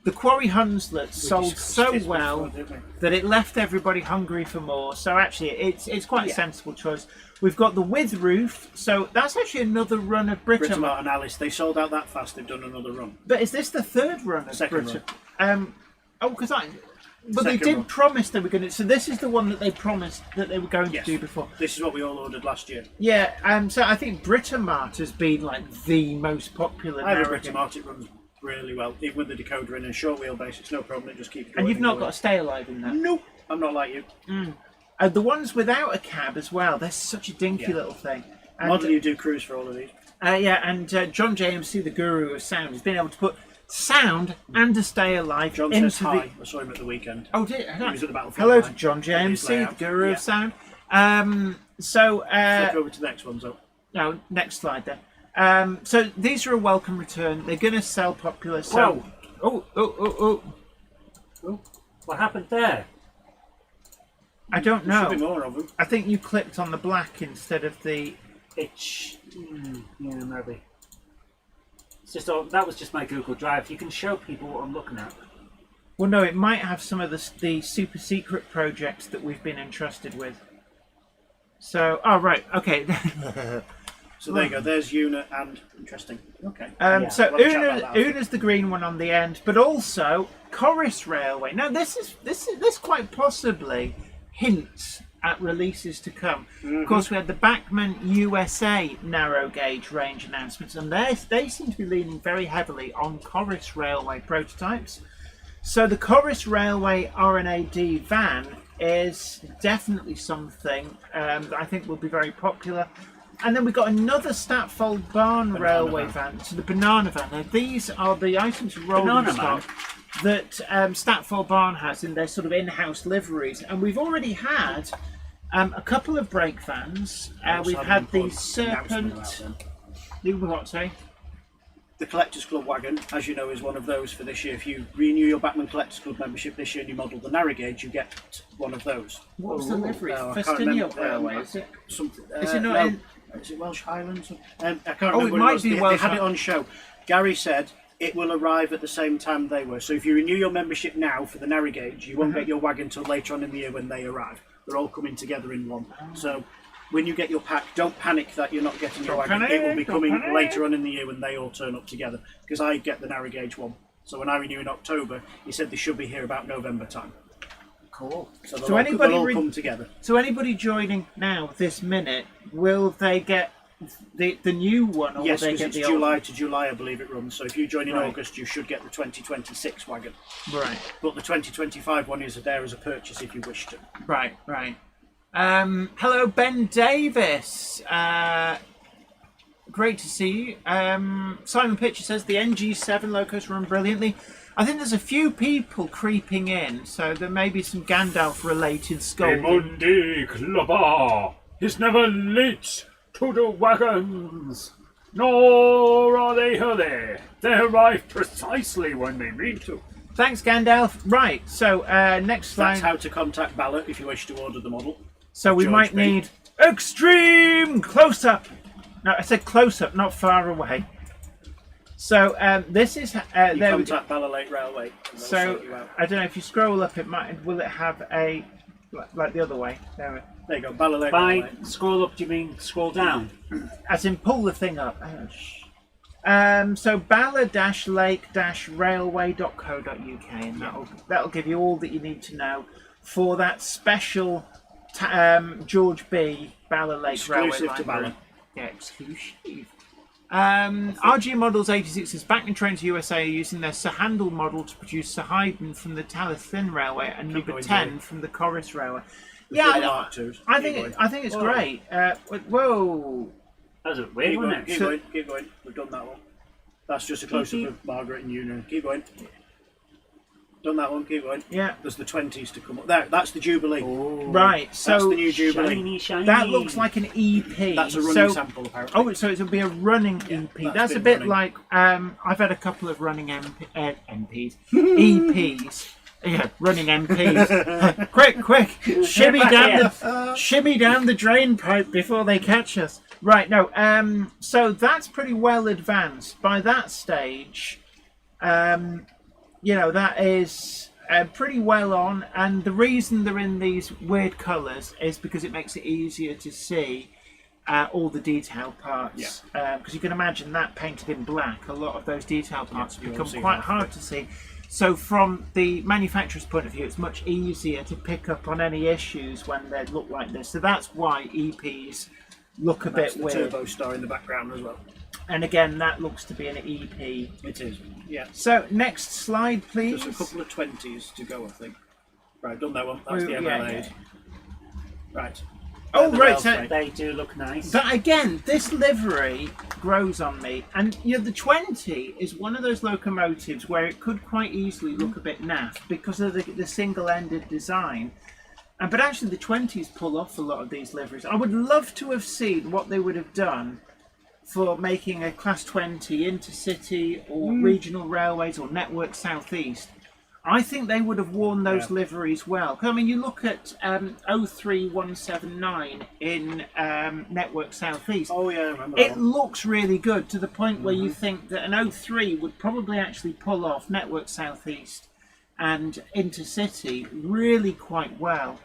The Quarry Hunslet sold discussed so this well before, didn't we? that it left everybody hungry for more. So actually, it's quite a Yeah. sensible choice. We've got the with roof. So that's actually another run of Britomart. Britomart and Alice, they sold out that fast. They've done another run. But is this the third run of Second Britomart? Because I... But they Second did run. promise they were going to... So this is the one that they promised that they were going Yes. to do before. This is what we all ordered last year. Yeah, so I think Britomart has been like the most popular I have a narrative. Britomart. It runs really well. Even with the decoder in a short wheelbase, it's no problem. It just keeps going. And you've not going. got to stay alive in that. Nope. I'm not like you. The ones without a cab as well, they're such a dinky little thing. And, Model you do cruise for all of these. and John JMC, the guru of sound, has been able to put sound and a stay alive John into says hi. I saw him at the weekend. Oh, did He was at the battlefield. hello to line. John His JMC, the layout. guru Yeah. of sound. Flip over to the next one, so. No, next slide then. So these are a welcome return. They're going to sell popular. So, oh. What happened there? I don't There should be know. more of them. I think you clicked on the black instead of the. Yeah, maybe. It's just that was just my Google Drive. You can show people what I'm looking at. Well, no, it might have some of the super secret projects that we've been entrusted with. So, right, okay. So there you go. There's Una and interesting. Okay. So we'll have a chat about that. Una's the green one on the end, but also Corris Railway. Now this quite possibly hints at releases to come. Of course, we had the Bachmann USA narrow gauge range announcements, and they seem to be leaning very heavily on Corris Railway prototypes. So the Corris Railway RNAD van is definitely something that I think will be very popular. And then we've got another Statfold Barn Railway van, so the Banana van. Now these are the items of rolling Banana stock that Statfold Barn has in their sort of in-house liveries. And we've already had a couple of brake vans. We've had the Serpent. What, sorry? The Collectors Club wagon, as you know, is one of those for this year. If you renew your Bachmann Collectors Club membership this year and you model the narrow gauge, you get one of those. What was the livery? I can't Festiniog remember, Railway, is it? Something. Is it not no. in- Is it Welsh Highlands? I can't remember. Oh, it what might was. be They Welsh had it Hi- on show. Gary said it will arrive at the same time they were. So if you renew your membership now for the narrow gauge, you won't get your wagon until later on in the year when they arrive. They're all coming together in one. So when you get your pack, don't panic that you're not getting your wagon. It will be coming later on in the year when they all turn up together. Because I get the narrow gauge one. So when I renew in October, he said they should be here about November time. Cool. So So they'll anybody all re- come together. So anybody joining now this minute, will they get the new one, or Yes, will they because get it's the July to July, I believe it runs. So if you join in Right. August, you should get the 2026 wagon. old? Right, But the 2025 one is there as a purchase if you wish to. right. Hello, Ben Davis. Great to see you. Simon Pitcher says the NG7 locos run brilliantly. I think there's a few people creeping in, so there may be some Gandalf-related scolding. Mundi Clubber is never late to the wagons, nor are they early. They arrive precisely when they mean to. Thanks, Gandalf. Right, so next slide. That's how to contact Ballot if you wish to order the model. So we George might B. need extreme close-up. No, I said close-up, not far away. So this is You there. We go. contact Ballot Railway. And they'll So sort you out. I don't know if you scroll up, will it have a like the other way? There, There you go, Ballot By Railway. scroll up, do you mean scroll down? as in pull the thing up. So balla-lake-railway.co.uk, and that'll give you all that you need to know for that special George B. Balla Lake Railway Exclusive to Library. Ballot. Yeah, exclusive. RG Models 86 says Bachmann Trains USA are using their Sir Handel model to produce Sir Haydn from the Talyllyn Railway and number going, 10 Joey. from the Corris Railway. Doing Yeah, Mark twos. I Keep think going. I think it's Whoa. great. Whoa. That was a weird, Keep wasn't going, it? keep So- going, keep going. We've done that one. That's just a close-up keep- of Margaret and Una. Keep going. Done that one, keep going. Yeah. There's the 20s to come up. There, that's the Jubilee. Right. That's So the new Jubilee. Shiny, shiny. that looks like an EP. That's a running so, sample, apparently. Oh, so it'll be a running EP. that's That's a been bit running. like I've had a couple of running MPs, EPs. Yeah, running MPs. quick, shimmy down the drain pipe before they catch us. Right, no. So that's pretty well advanced by that stage. That is pretty well on, and the reason they're in these weird colours is because it makes it easier to see all the detail parts. Because you can imagine that painted in black, a lot of those detail parts you'll become see quite that. hard to see. So from the manufacturer's point of view, it's much easier to pick up on any issues when they look like this. So that's why EPs look a That's bit the weird. Turbo Star in the background as well. And again, that looks to be an EP. It is. Yeah. So next slide, please. There's a couple of 20s to go, I think. Right, done that one. That's the Yeah, MLAs. yeah. Right. Oh, The right. rails So, rate. They do look nice. but again, this livery grows on me. And the 20 is one of those locomotives where it could quite easily look a bit naff because of the single-ended design. But actually, the 20s pull off a lot of these liveries. I would love to have seen what they would have done for making a Class 20 intercity or regional railways or Network Southeast. I think they would have worn those liveries well. I mean, you look at 03179 in Network Southeast. Oh, yeah, I remember It that one. looks really good to the point where you think that an 03 would probably actually pull off Network Southeast and Intercity really quite well.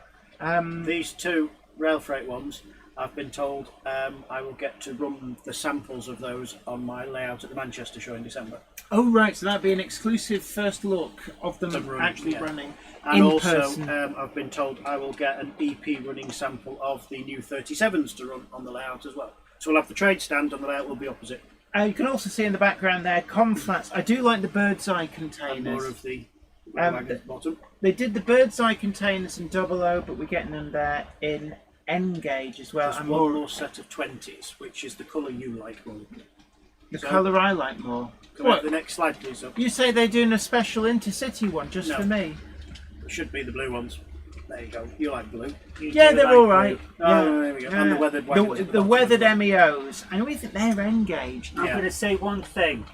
These two rail freight ones, I've been told I will get to run the samples of those on my layout at the Manchester show in December. Oh, right, so that'd be an exclusive first look of them Them running, actually yeah. running And in also, person. I've been told I will get an EP running sample of the new 37s to run on the layout as well. So we'll have the trade stand and the layout will be opposite. You can also see in the background there, conflats. I do like the bird's eye And containers. more of the wagon at the bottom. They did the bird's eye containers in 00, but we're getting them there in N gauge as well. There's And one more set of 20s, which is the colour you like more. the so- colour I like more. Can we have the next slide, please? Up? You say they're doing a special intercity one just No. for me? It should be the blue ones. There you go. You like blue. You Yeah, do they're like all right. blue. Oh, there we go. And the weathered wagons at the the bottom. weathered MEOs, and we think they're N gauge. I'm Yeah. going to say one thing.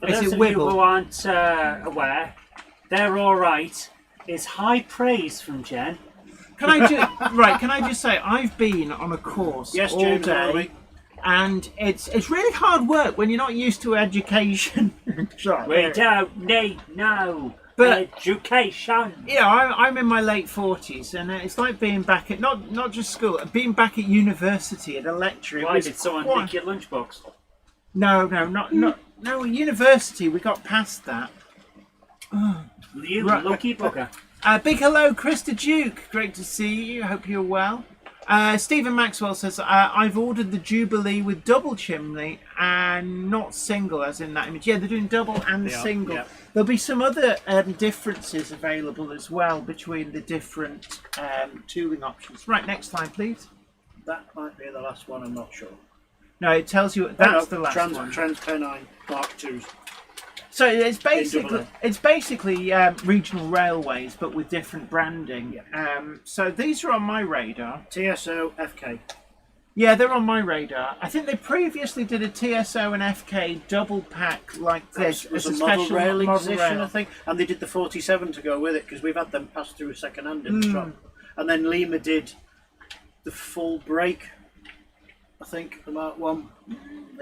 For Is those it of you Wibble? who aren't aware, they're all right. Is high praise from Jen. Can I just say I've been on a course Yes, all James, day, are we? and it's really hard work when you're not used to education. We don't need no But- education. Yeah, I'm in my late 40s, and it's like being back at not just school, being back at university at a lecture. It Why was did someone quite- nick your lunchbox? No, at university we got past that. You Right. lucky bugger. Big hello, Krista Duke. Great to see you. Hope you're well. Stephen Maxwell says, I've ordered the Jubilee with double chimney and not single, as in that image. Yeah, they're doing double and They are, single. yeah. There'll be some other differences available as well between the different tooling options. Right, next slide, please. That might be the last one, I'm not sure. No, it tells you Oh, that's no, the last one. Trans Pennine Mark IIs. So it's double basically regional railways, but with different branding. So these are on my radar. TSO FK. Yeah, they're on my radar. I think they previously did a TSO and FK double pack like this. It was as a model special rail model exhibition, rail. I think. And they did the 47 to go with it, because we've had them pass through second hand in the shop. And then Lima did the full break, I think, the Mark 1.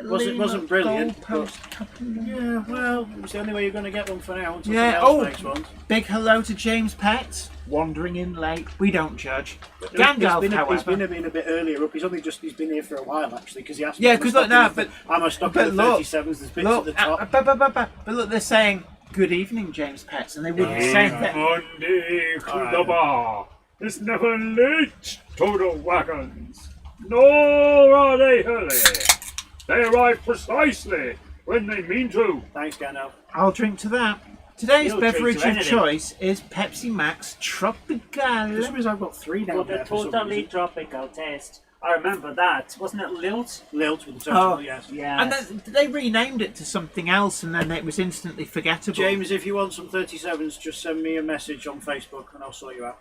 Wasn't brilliant, Goalpost coupling. Yeah, well, it was the only way you're going to get one for now until Yeah, someone else makes one. Big hello to James Pett, wandering in late. We don't judge. He's Gandalf, been however. a bit earlier up. He's been here for a while actually, because he asked me. Yeah, am I 'cause like stocking that, the- am I stocking but the look, 37s? There's bits Look, at the top. but look, they're saying good evening, James Pett, and they wouldn't say that. Monday to the bar. It's never late to the wagons, nor are they early. They arrive precisely when they mean to. Thanks, Gandalf. I'll drink to that. Today's You'll drink beverage to of anything. choice is Pepsi Max For Tropical. some reason, I've got 3 down But there. the For some totally reason. tropical taste. I remember that. Wasn't it Lilt? Lilt with the total, Oh. yes. Yeah. And then they renamed it to something else, and then it was instantly forgettable. James, if you want some 37s, just send me a message on Facebook and I'll sort you out.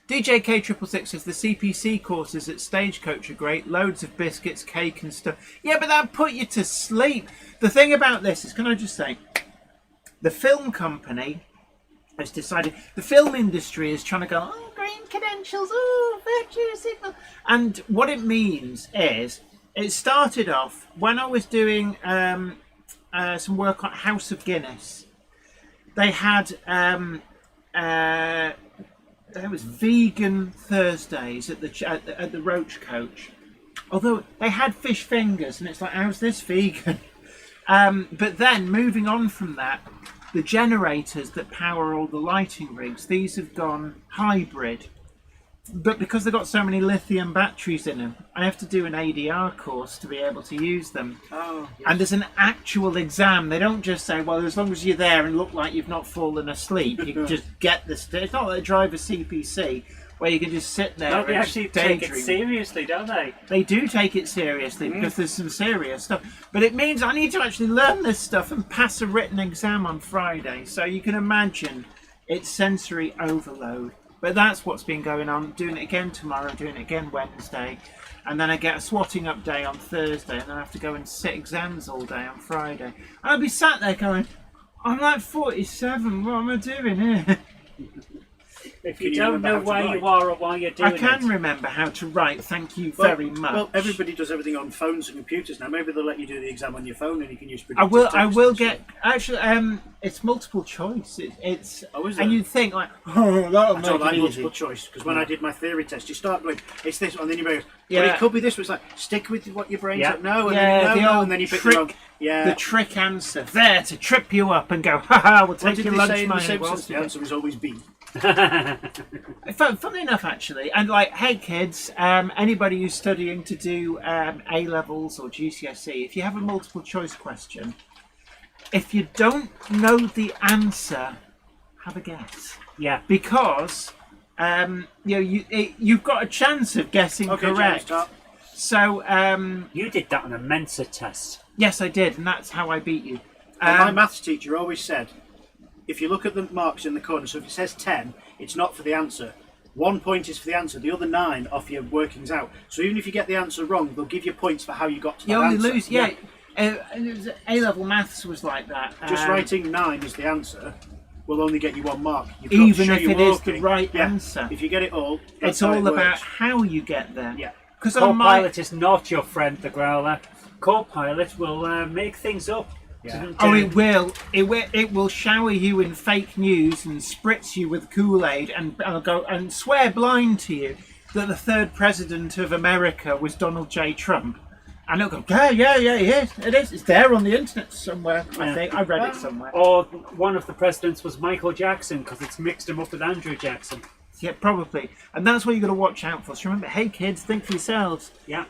DJK666 says the CPC courses at Stagecoach are great. Loads of biscuits, cake, and stuff. Yeah, but that put you to sleep. The thing about this is, can I just say, the film company has decided, the film industry is trying to go, oh, green credentials, oh, virtue signal. And what it means is, it started off when I was doing some work on House of Guinness. They had there was vegan Thursdays at the Roach Coach. Although they had fish fingers, and it's like, how's this vegan? But then moving on from that, the generators that power all the lighting rigs, these have gone hybrid. but because they've got so many lithium batteries in them, I have to do an ADR course to be able to use them. Oh, yes. And there's an actual exam. They don't just say, well, as long as you're there and look like you've not fallen asleep, you can just get this. It's not like a driver CPC where you can just sit there. No, they and actually take it daydream. seriously, don't they? They do take it seriously because there's some serious stuff. But it means I need to actually learn this stuff and pass a written exam on Friday. So you can imagine it's sensory overload. But that's what's been going on. Doing it again tomorrow, doing it again Wednesday. And then I get a swatting up day on Thursday. And then I have to go and sit exams all day on Friday. And I'll be sat there going, I'm like 47, what am I doing here? If Can you you don't remember know how to where write? you are or why you're doing I can it. remember how to write, thank you very much. Well, everybody does everything on phones and computers now. Maybe they'll let you do the exam on your phone and you can use I predictive will. text I will and get. stuff. Actually, it's multiple choice. It's. Oh, is and it? you'd think like, oh, that'll I make don't like it easy. multiple choice because when I did my theory test, you start going, it's this one, and then you go, but Yeah. it could be this one. It's like, stick with what your brain's Yeah. like, no, and Yeah, then the no, old and then you pick trick. the wrong. Yeah. The trick answer there to trip you up and go, haha, we'll What take did your they lunch say in The money. Simpsons? The answer was always B. Funnily enough, actually, and like, hey kids, anybody who's studying to do A levels or GCSE, if you have a multiple choice question, if you don't know the answer, have a guess, Yeah. because you've got a chance of guessing Okay, James, correct. start. So You did that on a Mensa test. yes, I did, and that's how I beat you. And my maths teacher always said, if you look at the marks in the corner, so if it says 10, it's not for the answer. 1 point is for the answer. The other 9 are for your workings out. So even if you get the answer wrong, they'll give you points for how you got to You that only answer. lose, yeah. And it was A-level maths was like that. Just writing 9 is the answer will only get you 1 mark. You've got Even to show if your it is the working. right Yeah. answer. If you get it all, It's that's how all it about works. how you get there. Yeah. Because on my Copilot is not your friend, the Growler. Copilot will make things up. Yeah. oh, it will shower you in fake news and spritz you with Kool-Aid and go and swear blind to you that the third president of America was Donald J. Trump. And it'll go, yeah, he is. It is. It's there on the internet somewhere. I Yeah. think I read it somewhere. Or one of the presidents was Michael Jackson because it's mixed him up with Andrew Jackson. Yeah, probably. And that's what you've got to watch out for. So remember, hey kids, think for yourselves. Yeah.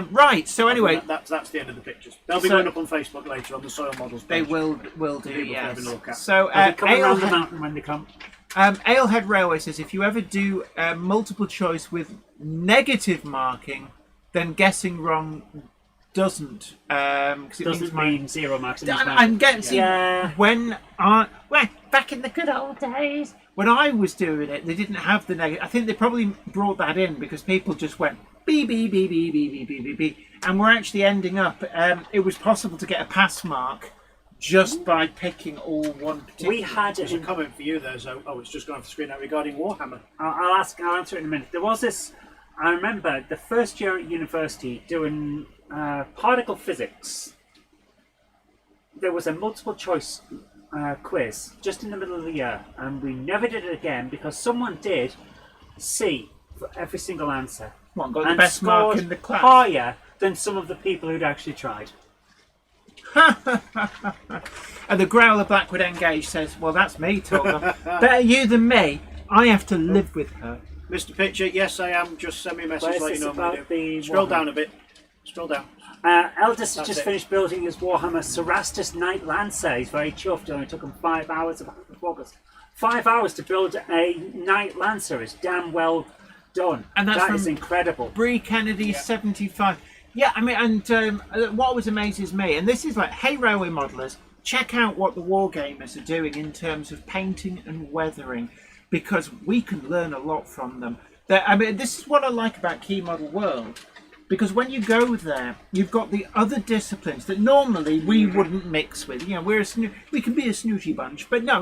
Right. So anyway, That's the end of the pictures. They'll be So- going up on Facebook later on the soil models they page. will do. People can Yes. have a look at. So They'll be coming around the Alehead, mountain when they come. Alehead Railway says if you ever do multiple choice with negative marking, then guessing wrong doesn't. Because it Doesn't mean 0 marks in his mouth. I'm guessing Yeah. well, back in the good old days when I was doing it, they didn't have the negative. I think they probably brought that in because people just went beep beep beep beep beep beep beep beep beep, and we're actually ending up. It was possible to get a pass mark just by picking all one particular. We had There's a in comment for you there, so it's just gone off the screen now regarding Warhammer. I'll answer it in a minute. There was this. I remember the first year at university doing particle physics. There was a multiple choice quiz just in the middle of the year, and we never did it again because someone did C for every single answer What, got the and best mark scored in the class. higher than some of the people who'd actually tried. And the Growler Blackwood Engage says, "Well, that's me, Torgo. Better you than me. I have to live with her." Mr. Pitcher, yes, I am. Just send me a message, Where's let you this know what I about do. the Scroll Warhammer? down a bit. Scroll down. Eldest has That's just it. finished building his Warhammer Cerastus Knight Lancer. He's very chuffed. It only took him 5 hours of focus. 5 hours to build a Knight Lancer is damn well done. And that's that from is incredible. Bree Kennedy, 75. Yeah, I mean, and what always amazes me, and this is like, hey, railway modelers, check out what the Wargamers are doing in terms of painting and weathering, because we can learn a lot from them. I mean, this is what I like about Key Model World, because when you go there, you've got the other disciplines that normally we wouldn't mix with. You know, we can be a snooty bunch, but no,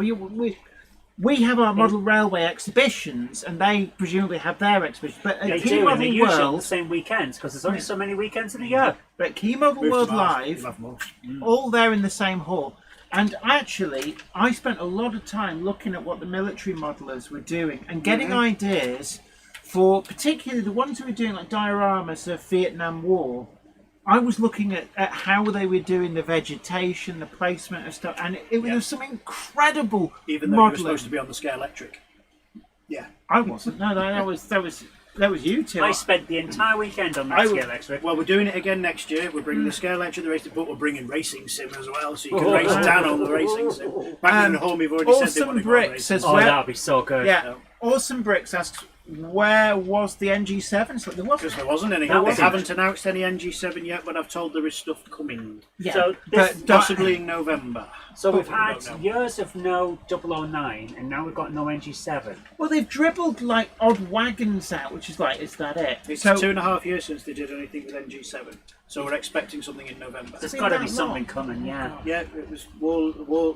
we have our model railway exhibitions, and they presumably have their exhibitions. But at They Key do, and Model they usually on the World, same weekends because there's only so many weekends in a year. but Key Model Move to World Mars, Live, you'll have more. all there in the same hall. And actually, I spent a lot of time looking at what the military modelers were doing and getting ideas for particularly the ones who were doing like dioramas of Vietnam War. I was looking at how they were doing the vegetation, the placement of stuff, and it was some incredible Even though you were modelling. supposed to be on the Scalelectric. Yeah. I wasn't. No, that was That was you two. I spent the entire weekend on that I would- scale extra. Well, we're doing it again next year. We're bringing the scale lecture, the racing, but we're bringing racing sim as well, so you can race down on the racing sim. Back in the home, you've already said they want Awesome to go Bricks racing. says, Oh, where, that'd be so good. yeah, Awesome Bricks asks, where was the NG7? So there wasn't. Because there wasn't any. That They wasn't. haven't announced any NG7 yet, but I've told there is stuff coming. Yeah. So this, But Possibly in November. so we've But we had don't know. years of no 009, and now we've got no NG7. Well, they've dribbled like odd wagons out, which is like, is that it? It's so 2.5 years since they did anything with NG7, so we're expecting something in November. There's been got to that be something long? coming, yeah. Yeah, it was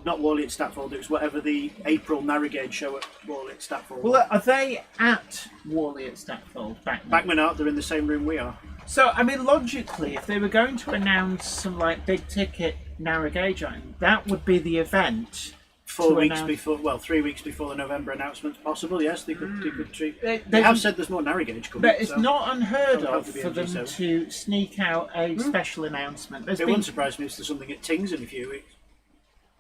not Wally at Statfold. It was whatever the April Narrogate show at Wally at Statfold. well, are they at Wally at Stackfold? Bachmann Art, they're in the same room we are. So, I mean, logically, if they were going to announce some like big ticket narrow gauge item, that would be the event. 4 to weeks announce- before, well, 3 weeks before the November announcement. Possible, yes, they could treat. They- They have said there's more narrow gauge coming. But it's so not unheard That would have of to be for them NG7. to sneak out a special announcement. There's It been, wouldn't surprise me if there's something at Tings in a few weeks.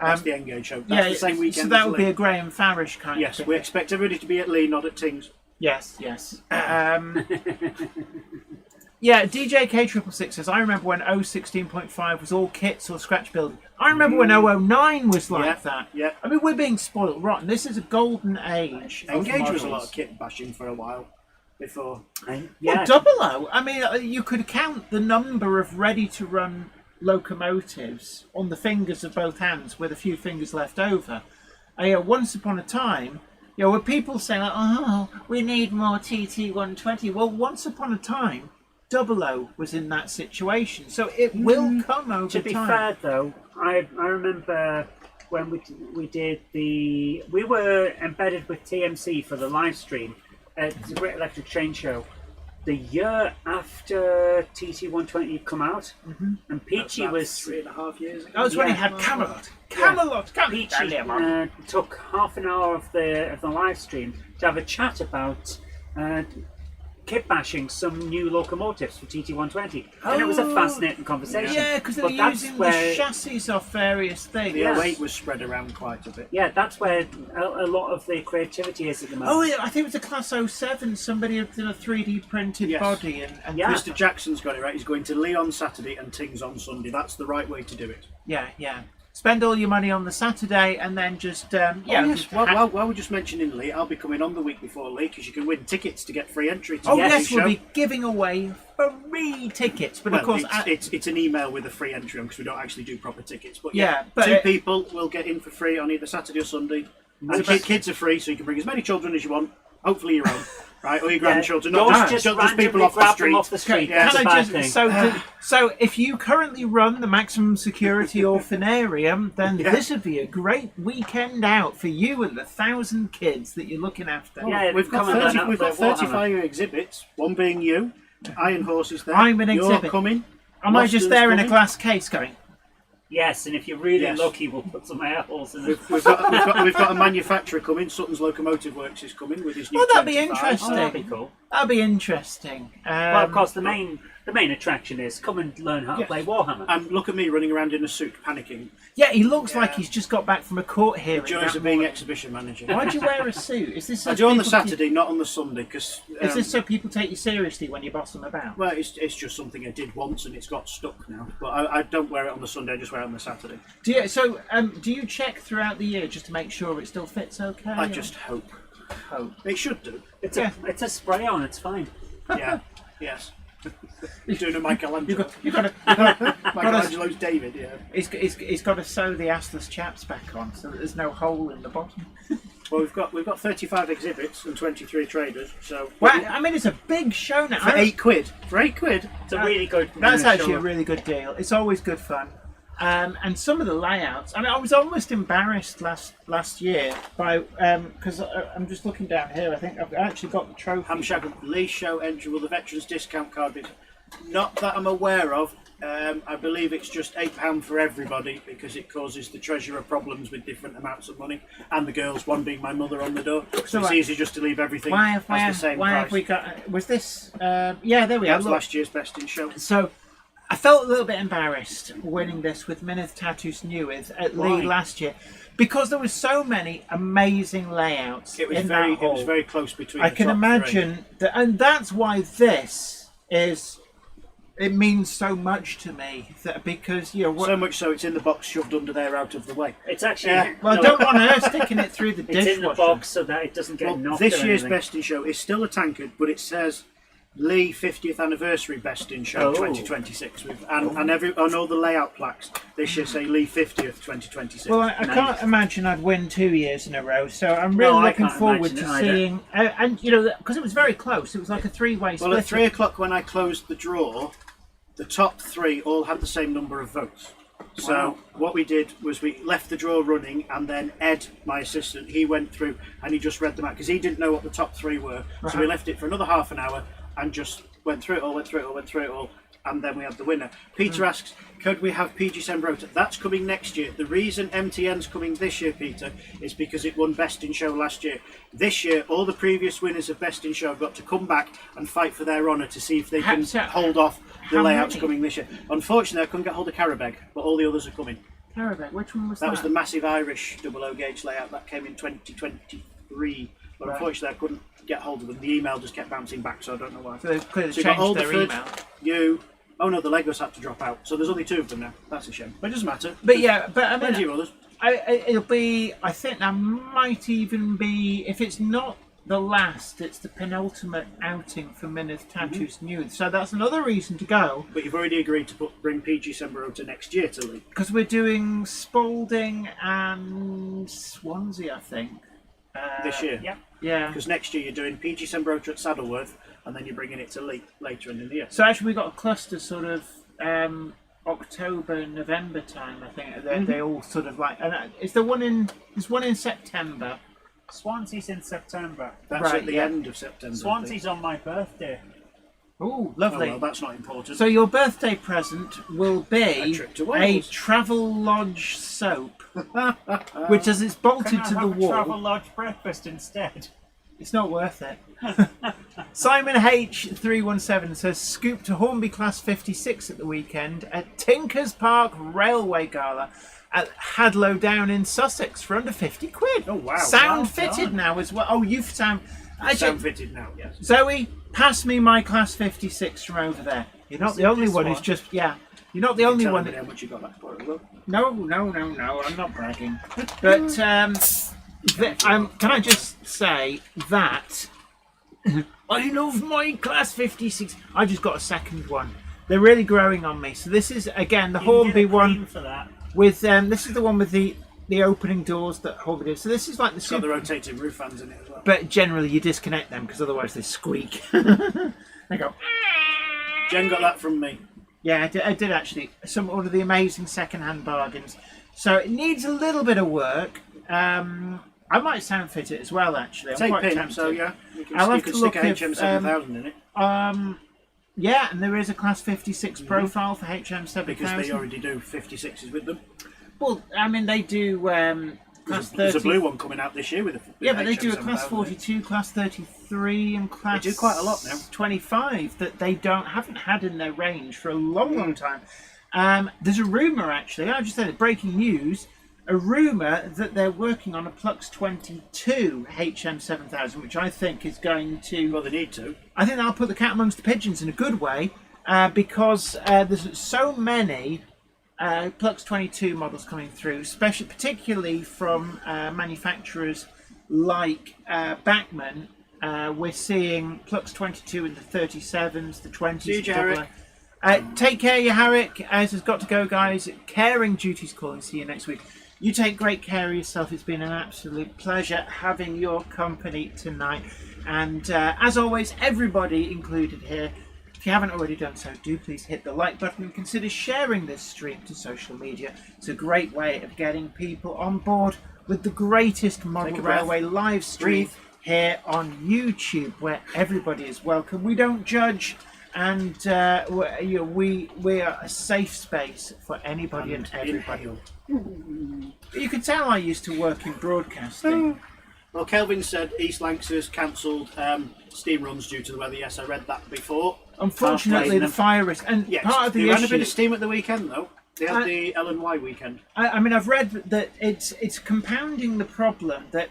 That's the Engage show. That's yeah, the same weekend. so as that would be Lee. a Graham Farish kind Yes, of we thing. expect everybody to be at Lee, not at Tings. Yes, yes. Yeah, DJ K666 says, I remember when 016.5 was all kits or scratch building. I remember when 009 was like Yeah, that. yeah. I mean, we're being spoiled rotten. This is a golden age. of Engage was a lot models. of kit bashing for a while before. Well, Yeah. 00, I mean, you could count the number of ready-to-run locomotives on the fingers of both hands with a few fingers left over. Once upon a time, were people saying, like, oh, we need more TT120. Well, once upon a time, 00 was in that situation. So it will come over To be time. fair, though, I remember when we were embedded with TMC for the live stream at the Great Electric Train Show the year after TT120 had come out, and Peachy About was 3.5 years ago. That was when he Yeah. had Camelot. Camelot, Camelot. Peachy took half an hour of the live stream to have a chat about kit bashing some new locomotives for TT120, and it was a fascinating conversation. Yeah, because they're But that's using where- the chassis off various things. The Yes. 08 was spread around quite a bit. Yeah, that's where a lot of the creativity is at the moment. Oh, yeah, I think it was a Class 07. Somebody had done a 3D printed Yes. body. And Yeah. Mr. Jackson's got it right. He's going to Lee on Saturday and Tings on Sunday. That's the right way to do it. yeah. Spend all your money on the Saturday and then just, yes. just While we're just mentioning Lee, I'll be coming on the week before Lee because you can win tickets to get free entry to Oh, the yes, we'll show. be giving away free tickets. But Well, of course, it's an email with a free entry on because we don't actually do proper tickets. But Yeah, but two it- people will get in for free on either Saturday or Sunday. And the best- kids are free, so you can bring as many children as you want. Hopefully your own, right? Or your Yeah, grandchildren, don't not just just randomly people off the grab them street. off the street. Yeah. That's a Can I bad just thing. so if you currently run the maximum security orphanarium, then Yeah. this would be a great weekend out for you and the 1,000 kids that you're looking after. Yeah, We've got come and 30, learn we've about got the Warhammer. 35 exhibits. One being you, Iron Horses there. I'm an You're exhibit. coming. Am I just Boston's there in a coming. glass case going? Yes, and if you're really Yes. lucky, we'll put some air holes in it. We've got a manufacturer coming. Sutton's Locomotive Works is coming with his new. Oh, that'd be 25. interesting. Oh, that'd be cool. That'd be interesting. Well, of course, the main attraction is come and learn how to Yes. play Warhammer. And look at me running around in a suit, panicking. Yeah, he looks Yeah. like he's just got back from a court hearing. Joys that of being morning. exhibition manager. Why'd you wear a suit? Is this so I do on the people- Saturday, not on the Sunday, because Is this so people take you seriously when you boss them about? well, it's just something I did once and it's got stuck now. But I don't wear it on the Sunday. I just wear it on the Saturday. Do you check throughout the year just to make sure it still fits okay? I just hope it should do. It's Yeah. a spray on. It's fine. Yeah. Yes. Doing a Michelangelo. You've got to. Michelangelo's David. Yeah. He's got to sew the assless chaps back on so that there's no hole in the bottom. Well, we've got 35 exhibits and 23 traders. So Well, I mean, it's a big show now. for £8. For £8. It's a really good. That's actually a show. really good deal. It's always good fun. And some of the layouts. I mean, I was almost embarrassed last year by because I'm just looking down here. I think I've actually got the trophy. Hamshag Lee Show entry with the Veterans Discount Card. Not that I'm aware of. I believe it's just £8 for everybody because it causes the treasurer problems with different amounts of money, and the girls, one being my mother on the door. So it's easy just to leave everything Why as the same have price. we got? Was this? Yeah, there we That are. was Look. last year's best in show. So I felt a little bit embarrassed winning this with Minith Tattoos Newith at Lee last year because there were so many amazing layouts It was in very, that hall. it was very close between. I the can top imagine that, and that's why this is. It means so much to me that because three. So much so, it's in the box, shoved under there, out of the way. It's actually well, I don't want her sticking it through the dishwasher. it's in the box so that it doesn't get knocked. This or year's anything. Best in Show is still a tankard, but it says Lee 50th Anniversary Best in Show 2026. And all the layout plaques this year say Lee 50th 2026. Well, I can't imagine I'd win 2 years in a row, so I'm really No, I looking can't forward imagine to it either. seeing. And you know, because it was very close, it was like a three-way split. Well, at 3 o'clock when I closed the draw, the top 3 all had the same number of votes. So what we did was we left the draw running, and then Ed, my assistant, he went through and he just read them out because he didn't know what the top 3 were. So we left it for another half an hour and just went through it all, and then we had the winner. Peter asks, could we have PG Sembrota? That's coming next year. The reason MTN's coming this year, Peter, is because it won Best in Show last year. This year, all the previous winners of Best in Show have got to come back and fight for their honour to see if they can hold off the how layouts many? coming this year. Unfortunately, I couldn't get hold of Carabeg, but all the others are coming. Carabek, which one was that? That was the massive Irish 00 gauge layout that came in 2023. But unfortunately, I couldn't get hold of them. The email just kept bouncing back, so I don't know why. So they've clearly So you've got changed their Alderford, email. you. Oh no, the Legos had to drop out. So there's only 2 of them now. That's a shame. But it doesn't matter. But yeah, but I Plenty mean, of others. it'll be. I think that might even be, if it's not the last, it's the penultimate outing for Minith Tattoos Newith. So that's another reason to go. But you've already agreed to bring PG Sembrota next year to Lee. Because we're doing Spalding and Swansea, I think. This year. Yeah. Yeah. Because next year you're doing PG Sembrota at Saddleworth, and then you're bringing it to Lee later in the year. So actually, we got a cluster sort of October, November time. I think they all sort of like. And is there one in? There's one in September. Swansea's in September. That's Right, at the yeah. end of September. Swansea's on my birthday. Oh, Oh, lovely. well, that's not important. So your birthday present will be A trip to a Wales. Travel Lodge soap, which as it's bolted Can I to the have a wall, Travel Lodge breakfast instead? it's not worth it. Simon H317 says, scoop to Hornby Class 56 at the weekend at Tinkers Park Railway Gala at Hadlow Down in Sussex for under 50 quid. Oh, wow. Sound Well fitted done. now as well. Oh, you've sound. Sound fitted now, yes. Zoe, pass me my Class 56 from over there. You're not Is the it only this one who's one? just, yeah. You're not the only Tell one. me how much you got that for as well. No, I'm not bragging. But can I just say that I love my Class 56. I just got a second one. They're really growing on me. So this is again the You can Hornby get a one cream for that. with this is the one with the opening doors that Hornby did. So this is like the It's got the super, rotating roof fans in it as well. but generally you disconnect them because otherwise they squeak. They go. Jen got that from me. Yeah, I did actually. One of the amazing second-hand bargains. So it needs a little bit of work. I might sound fit it as well, actually. I'm Take quite pin, tempted. so yeah. You can, I'll you have can to stick look a if, HM7000 in it. Yeah, and there is a Class 56 profile for HM7000. Because they already do 56s with them. Well, I mean, they do Class 30. There's a blue one coming out this year with a Yeah, but they do a Class HM7000. 42, Class 33, and Class They do quite a lot now. 25 that they haven't had in their range for a long time. There's a rumour, actually, I just said it, breaking news, a rumour that they're working on a Plux 22 HM7000, which I think is going to... Well, they need to. I think that'll put the cat amongst the pigeons in a good way, because there's so many Plux 22 models coming through, particularly from manufacturers like Bachmann. We're seeing Plux 22 in the 37s, the 20s. See you, the Jarek. take care, you Harrick. As has got to go, guys. Caring Duties calling. See you next week. You take great care of yourself. It's been an absolute pleasure having your company tonight. And as always, everybody included here, if you haven't already done so, do please hit the like button and consider sharing this stream to social media. It's a great way of getting people on board with the greatest model Take a breath. railway live stream Breathe. here on YouTube, where everybody is welcome. We don't judge, and we are a safe space for anybody and everybody. Inhale. You can tell I used to work in broadcasting. Well, Kelvin said East Lancs has cancelled steam runs due to the weather. Yes, I read that before. Unfortunately, the fire risk, and Yes, part of the they ran a issue. bit of steam at the weekend though. They had the LNY weekend. I mean, I've read that it's compounding the problem that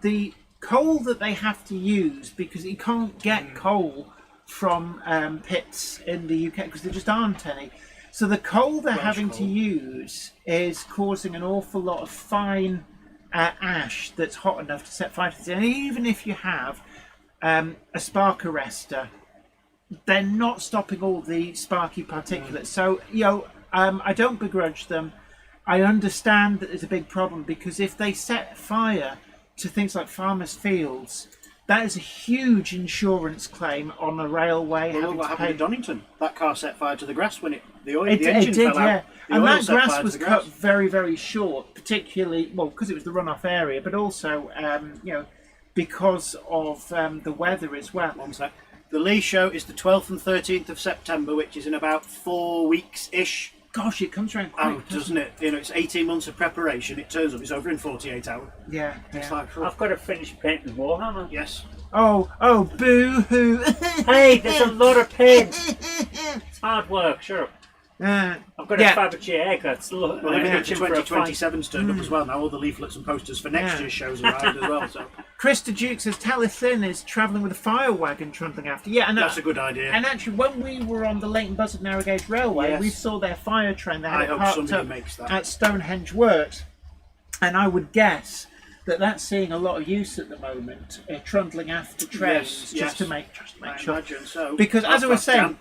the coal that they have to use, because you can't get coal from pits in the UK because there just aren't any. So the coal they're having to use is causing an awful lot of fine ash that's hot enough to set fire to it. And even if you have a spark arrestor, they're not stopping all the sparky particulates. So, I don't begrudge them. I understand that there's a big problem because if they set fire to things like farmers' fields, that is a huge insurance claim on a railway. Well, what happened to Donington? That car set fire to the grass when the engine it did, fell out. yeah. The And oil that set grass fire to was the cut very, very short, particularly, because it was the runoff area, but also, because of the weather as well. One sec. The Lee show is the 12th and 13th of September, which is in about 4 weeks-ish. Gosh, it comes around quick, doesn't it? It's 18 months of preparation. It turns up, it's over in 48 hours. Yeah. It's like, I've got to finish painting Warhammer. yes. Oh, boo-hoo. Hey, there's a lot of paint. It's hard work, sure. I've got to fabricate egglets. Well, everything to 2027's turned up as well. Now all the leaflets and posters for next year's shows arrived as well. So Krista Duke says Talathin is travelling with a fire wagon trundling after. Yeah, and that's a good idea. And actually, when we were on the Leighton Buzzard narrow gauge railway, we saw their fire train. They had I it hope parked somebody up makes that. at Stonehenge Works, and I would guess that that's seeing a lot of use at the moment, trundling after trains just to make sure. Imagine so. Because as I was saying.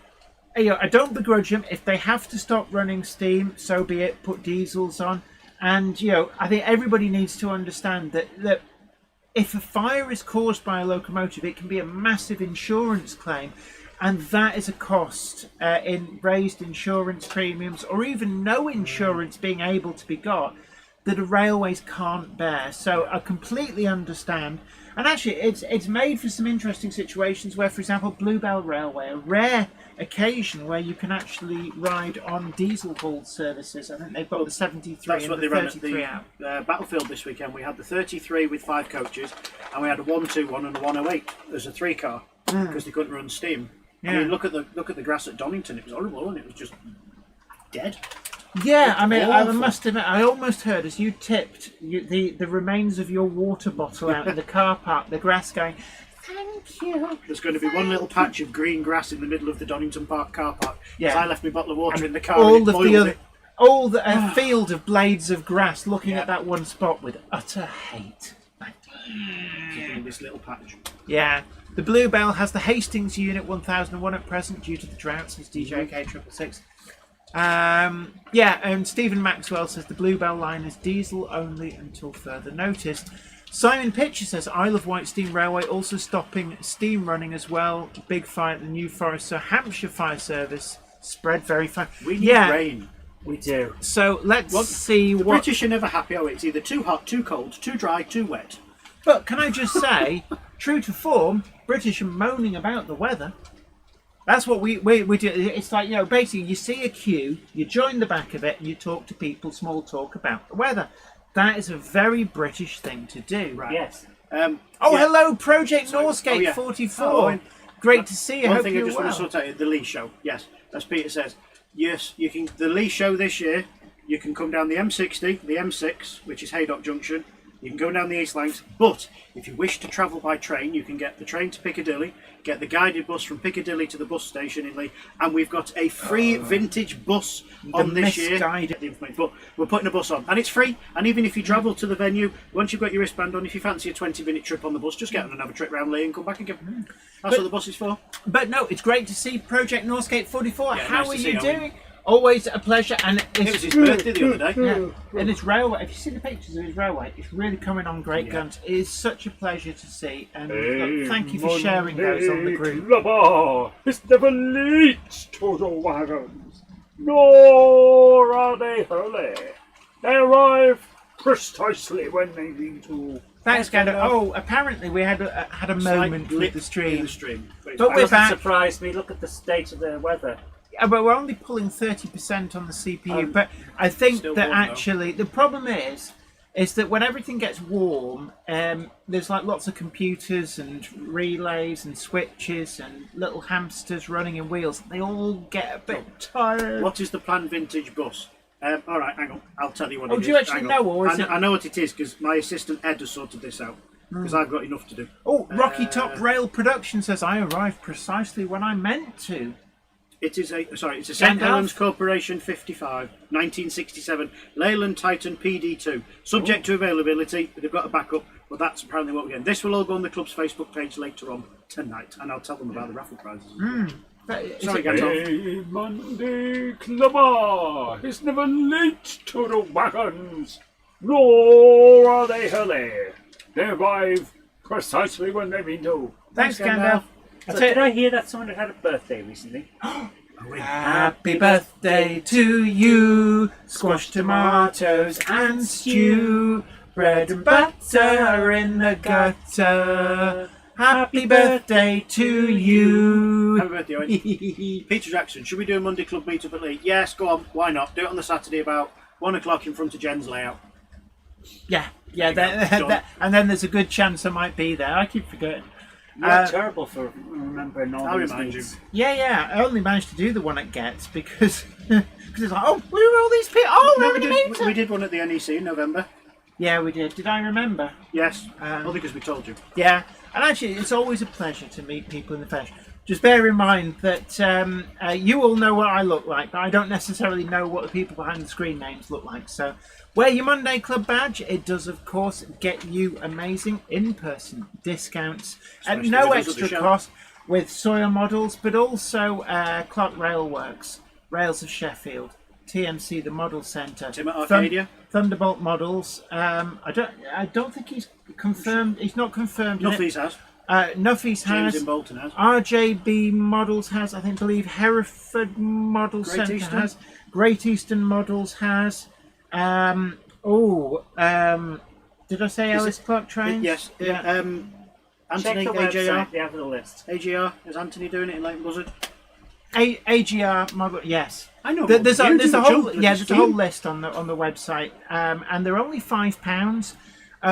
I don't begrudge them. If they have to stop running steam, so be it. Put diesels on. And, I think everybody needs to understand that if a fire is caused by a locomotive, it can be a massive insurance claim. And that is a cost in raised insurance premiums or even no insurance being able to be got that the railways can't bear. So I completely understand. And actually, it's made for some interesting situations where, for example, Bluebell Railway, a rare occasion where you can actually ride on diesel hauled services. I think they've got the 73 That's and what the they ran 33 at out. the Battlefield this weekend. We had the 33 with 5 coaches, and we had a 121 and a 108 as a 3-car because they couldn't run steam. Yeah. I mean, look at the grass at Donington. It was horrible, and it was just dead. Yeah, I mean, I awful. must admit, I almost heard as you tipped the remains of your water bottle out in the car park, the grass going, thank you. There's going to be one little patch of green grass in the middle of the Donington Park car park. Yeah. I left my bottle of water in the car. All and it of boiled the other, it. all the field of blades of grass looking at that one spot with utter hate. In this little patch. Yeah. The Bluebell has the Hastings Unit 1001 at present due to the drought since DJK 666. And Stephen Maxwell says the Bluebell line is diesel only until further notice. Simon Pitcher says Isle of Wight Steam Railway also stopping steam running as well. Big fire at the New Forest. So Hampshire Fire Service spread very fast. We need rain. We do. So let's see The what. British are never happy. Oh, it's either too hot, too cold, too dry, too wet. But can I just say, true to form, British are moaning about the weather. That's what we do. It's like, basically you see a queue, you join the back of it, and you talk to people, small talk about the weather. That is a very British thing to do. Right. Yes. Hello, Project Northgate 44. Great to see you. One Hope thing I you're just well. want to sort out, the Lee show. Yes, as Peter says. Yes, you can. The Lee show this year, you can come down the M60, the M6, which is Haydock Junction. You can go down the East Lancs, but if you wish to travel by train, you can get the train to Piccadilly, get the guided bus from Piccadilly to the bus station in Lee, and we've got a free vintage bus on this year. But we're putting a bus on, and it's free. And even if you travel to the venue, once you've got your wristband on, if you fancy a 20-minute trip on the bus, just get on and have a trip round Lee and come back again. That's what the bus is for. But no, it's great to see Project Northgate 44. Yeah, How nice are to see you Owen. doing? Always a pleasure. And It was his birthday the other day. Yeah. And his railway, if you see the pictures of his railway, it's really coming on great guns. It is such a pleasure to see. And look, thank you for sharing those on the group. Clubber is never late to the wagons, nor are they early. They arrive precisely when they need to. Thanks, Gander. Oh, apparently we had a moment with the stream. But we're Doesn't back. surprise me. Look at the state of the weather. But we're only pulling 30% on the CPU. But I think Still that warm, though. actually the problem is is that when everything gets warm, there's like lots of computers and relays and switches and little hamsters running in wheels. They all get a bit tired. What is the planned vintage bus? All right, hang on. I'll tell you what it is. Do you actually know, or is I know what it is because my assistant Ed has sorted this out because I've got enough to do. Oh, Rocky Top Rail Production says I arrived precisely when I meant to. It's a St. Gandalf? Helens Corporation 55, 1967, Leyland Titan PD2. Subject to availability, they've got a backup, but that's apparently what we're getting. This will all go on the club's Facebook page later on tonight, and I'll tell them about the raffle prizes. Sorry, Gandalf. Hey, Monday Clubber! It's never late to the wagons, nor are they early. They arrive precisely when they mean to. Thanks, Gandalf. So did I hear that someone had a birthday recently? Happy birthday to you, squashed tomatoes and stew, bread and butter in the gutter. Happy birthday to you. Happy birthday, Owen. Peter Jackson, should we do a Monday Club meet-up at Leeds? Yes, go on, why not? Do it on the Saturday about 1 o'clock in front of Jen's layout. Yeah, and then there's a good chance I might be there. I keep forgetting. You're terrible for remembering all I'll these remind you. dates. Yeah, I only managed to do the one at Getz because it's like, oh, where are all these people? Oh, No, we're in a meeting. we did one at the NEC in November. Yeah, we did. Did I remember? Yes, only because we told you. Yeah, and actually, it's always a pleasure to meet people in the flesh. Just bear in mind that you all know what I look like, but I don't necessarily know what the people behind the screen names look like. So, wear your Monday Club badge. It does, of course, get you amazing in-person discounts at Especially no with us at the extra show. cost with Sawyer Models, but also Clark Railworks, Rails of Sheffield, TMC, the Model Centre, Tim at Arcadia. Thunderbolt Models. I don't think he's confirmed. He's not confirmed. yet. Nuffy's has. Nuffy's James has. in Bolton has. RJB Models has. I believe Hereford Model Great Centre Eastern? has. Great Eastern Models has. Did I say Alice Clark Trains? Yes. Yeah. Anthony, Check the AJR. website, they have the list. AJR, is Anthony doing it in Leighton Buzzard? AGR Model. Yes. I know. There's a whole there's there's a whole list on the website, and they're only £5.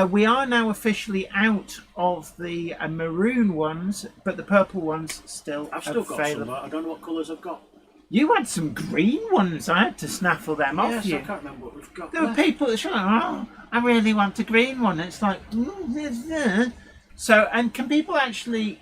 We are now officially out of the maroon ones, but the purple ones still I've still got some. available. I don't know what colours I've got. You had some green ones. I had to snaffle them off Yes, you. I can't remember what we've got. There were people that said, "Oh, I really want a green one." It's like, so. And can people actually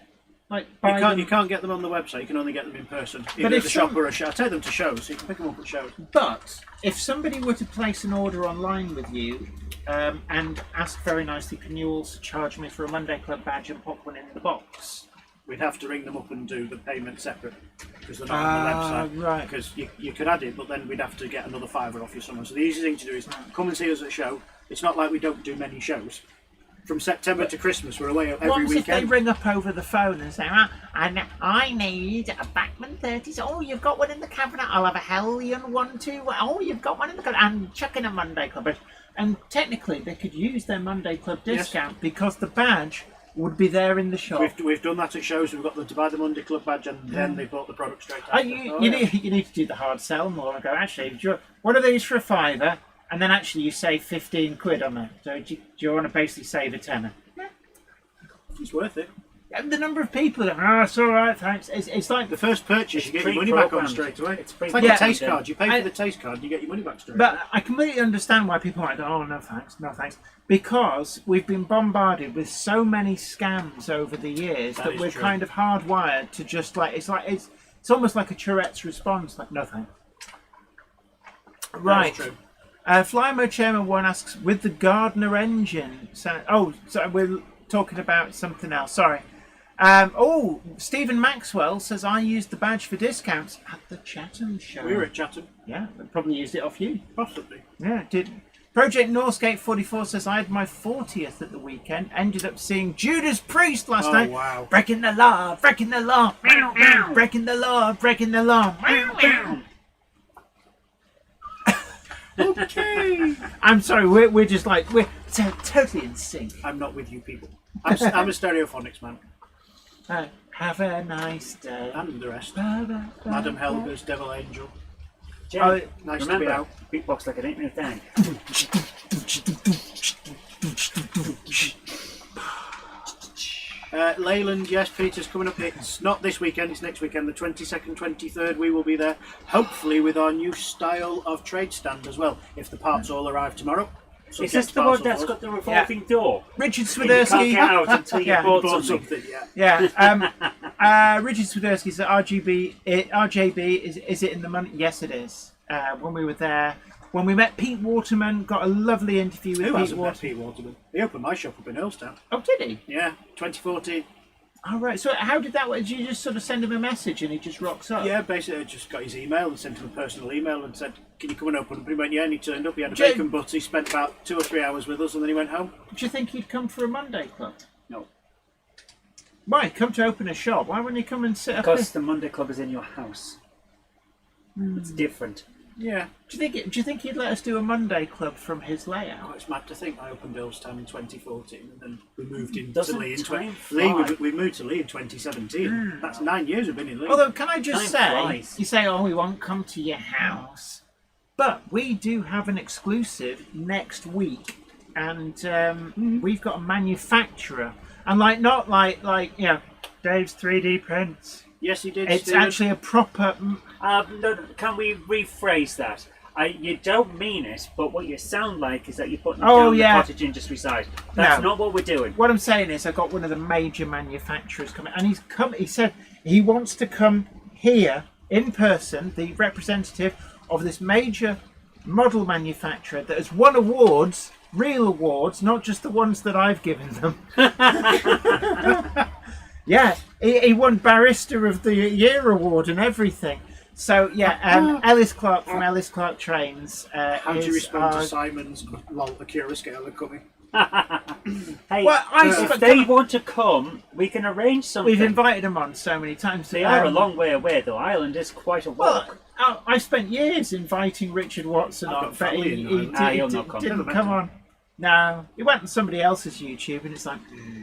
like buy them? You can't get them on the website. You can only get them in person. But Either if at the shop some- or a show. I take them to shows, so you can pick them up at shows. But if somebody were to place an order online with you and ask very nicely, can you also charge me for a Monday Club badge and pop one in the box? We'd have to ring them up and do the payment separate because they're not on the website. Right. Because you could add it, but then we'd have to get another £5 off you somewhere. So the easy thing to do is come and see us at a show. It's not like we don't do many shows. From September to Christmas, we're away every What if they weekend. ring up over the phone and say, I need a Bachmann 30s. Oh, you've got one in the cabinet. I'll have a Hellion one too. Oh, you've got one in the cabinet. And chuck in a Monday Club badge. And technically, they could use their Monday Club discount because the badge would be there in the shop. We've done that at shows. We've got them to buy the Monday Club badge, and then they bought the product straight after. You need to do the hard sell more and go, actually, what are these for a £5? And then actually you save 15 quid on them. So do you want to basically save a tenner? It's worth it. And the number of people that, it's all right, thanks. It's like The first purchase, you get your money back on straight away. It's like Yeah. a taste card. You pay I- for the taste card, you get your money back straight away. But I completely understand why people are like, oh, no thanks, no thanks. Because we've been bombarded with so many scams over the years that is we're true. kind of hardwired to just it's almost like a Tourette's response, like, no thanks. Right. That's true. Flymo Chairman 1 asks, with the Gardner engine. So we're talking about something else. Sorry. Stephen Maxwell says, I used the badge for discounts at the Chatham show. We were at Chatham, Yeah, they probably used it off you. possibly. Yeah, it did. Project Northgate 44 says, I had my 40th at the weekend. Ended up seeing Judas Priest last night. Wow. Breaking the law, breaking the law, meow, meow, breaking the law, breaking the law. Meow, meow. Okay. I'm sorry, we're just like, we're totally in sync. I'm not with you people. I'm a stereophonics man. Have a nice day. And the rest. Ba, ba, ba, Madam ba. Helga's Devil Angel. Jim, Nice to remember, be out. beatbox like it ain't no thing. Leyland, yes, Peter's coming up. It's not this weekend, it's next weekend, the 22nd, 23rd. We will be there, hopefully with our new style of trade stand as well, if the parts all arrive tomorroh. Is this the one that's got the revolving door? Richard And you can't Swiderski. get out until you Yeah. bought Bought something. something, yeah. Yeah. Richard Swiderski's at RJB. Is it in the money? Yes, it is. When we were there, when we met Pete Waterman, got a lovely interview with Who Pete hasn't met Waterman. Pete Waterman? He opened my shop up in Earlstown. Oh, did he? Yeah, 2014. All right. So how did that work? Did you just sort of send him a message and he just rocks up? Yeah, basically I just got his email and sent him a personal email and said, can you come and open? And he went, yeah, and he turned up. He had a Jim- bacon butty, spent about 2 or 3 hours with us, and then he went home. Do you think he'd come for a Monday club? No. Why? Come to open a shop. Why wouldn't he come and sit up Because here? the Monday Club is in your house. It's different. Yeah. Do you think he'd let us do a Monday club from his layout? Oh, it's mad to think I opened Earlstown in 2014 and then we moved in to Doesn't Lee in time 20... Lee, fly? we moved to Lee in 2017. That's 9 years we've been in Lee. Although, can I just Time say, flies. you say, oh, we won't come to your house, but we do have an exclusive next week, and we've got a manufacturer, and not like Dave's 3D prints. Yes, he did. It's Stephen. actually a proper. No, can we rephrase that? You don't mean it, but what you sound like is that you're putting Oh, down yeah. the cottage industry side. That's No. not what we're doing. What I'm saying is, I got one of the major manufacturers coming, and he's come. He said he wants to come here in person, the representative of this major model manufacturer that has won awards, real awards, not just the ones that I've given them. Yeah, he won Barrister of the Year award and everything. So yeah, Ellis Clark from Ellis Clark Trains. How do you is respond our- to Simon's lol Acura scale of coming? Hey, Well, if they want to come, we can arrange something. We've invited him on so many times. They are a long way away, though. Ireland is quite a walk. Well, I spent years inviting Richard Watson I've on, got but family he, in he, Ireland. did, He'll he not come. didn't Never come met on. No, he went on somebody else's YouTube, and it's like,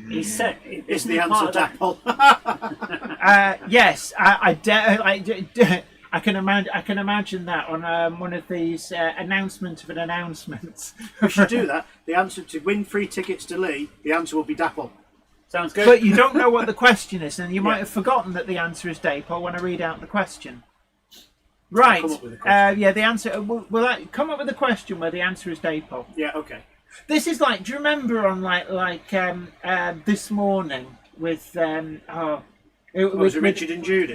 He said, Is isn't the he part answer of that- Dapple? yes, I can imagine that on one of these announcement of an announcement. We should do that. The answer to win free tickets to Lee, the answer will be Dapple. Sounds good. But you don't know what the question is, and you might Yeah. have forgotten that the answer is Dapol when I read out the question. Right. come up with a question. Yeah, the answer. Will I come up with a question where the answer is Dapol? Yeah, okay. This is like. Do you remember on This Morning with Was it Richard and Judy?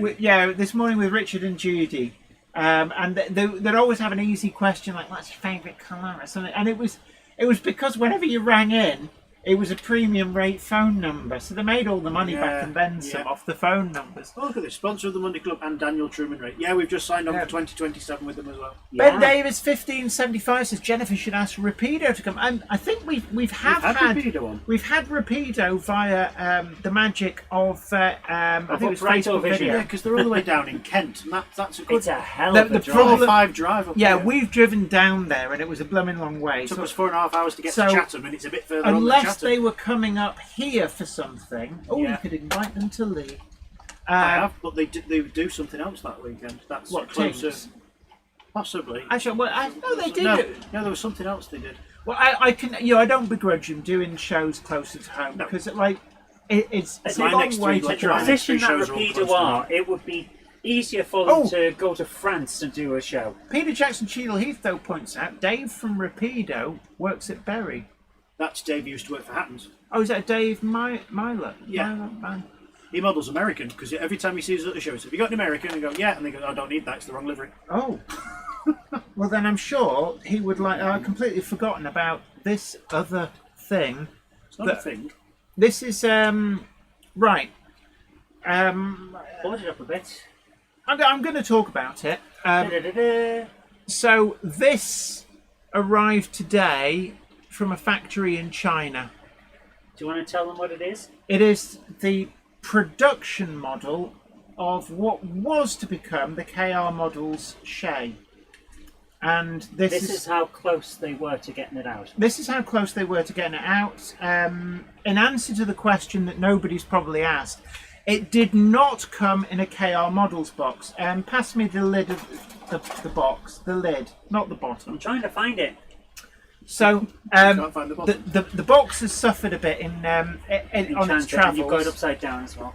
This Morning with Richard and Judy, and they'd always have an easy question like, "What's your favourite colour?" or something, and it was because whenever you rang in, it was a premium rate phone number, so they made all the money back and then some yeah. off the phone numbers. Oh, look at this. Sponsor of the Monday Club and Daniel Truman Rate. Yeah, we've just signed on Yeah. for 2027 with them as well. Ben Davis 1575 says Jennifer should ask Rapido to come, and I think we've had Rapido on. we've had Rapido via the magic of I think it was Brighto Facebook Vision. Yeah, video. because they're all the way down in Kent, and that's a good It's a hell The- of a the drive. problem- 4 or 5 drive up Yeah, here. we've driven down there, and it was a blooming long way. It took So us 4.5 hours to get so to Chatham, and it's a bit further on than unless Chatham. they were coming up here for something, Yeah. you could invite them to Lee. I have, but they do something else that weekend. That's What, closer. Tings? Possibly. Actually, no, they did. No, there was something else they did. Well, I can, I don't begrudge them doing shows closer to home because, it's a my long next way three, to like, The Right. drive. position that Shows are all Rapido close to are, it would be easier for them Oh. to go to France to do a show. Peter Jackson Cheadle Heath, though, points out Dave from Rapido works at Bury. That's Dave used to work for Hattons. Oh, is that Dave Myler? Yeah. Myler? He models American because every time he sees us at the show, he says, "Have you got an American?" And I go, "Yeah," and they go, "I don't need that. It's the wrong livery." Oh. Well, then I'm sure he would like. I've completely forgotten about this other thing. It's not a thing. This is right. Hold it up a bit. I'm going to talk about it. Da-da-da-da. So this arrived today from a factory in China. Do you want to tell them what it is? It is the production model of what was to become the KR Models Shay. And this This is how close they were to getting it out. This is how close they were to getting it out. In answer to the question that nobody's probably asked, It did not come in a KR Models box. Pass me the lid of the box. The lid, not the bottom. I'm trying to find it. So Can't find the bottom. the box has suffered a bit on its travels. You've got it upside down as well.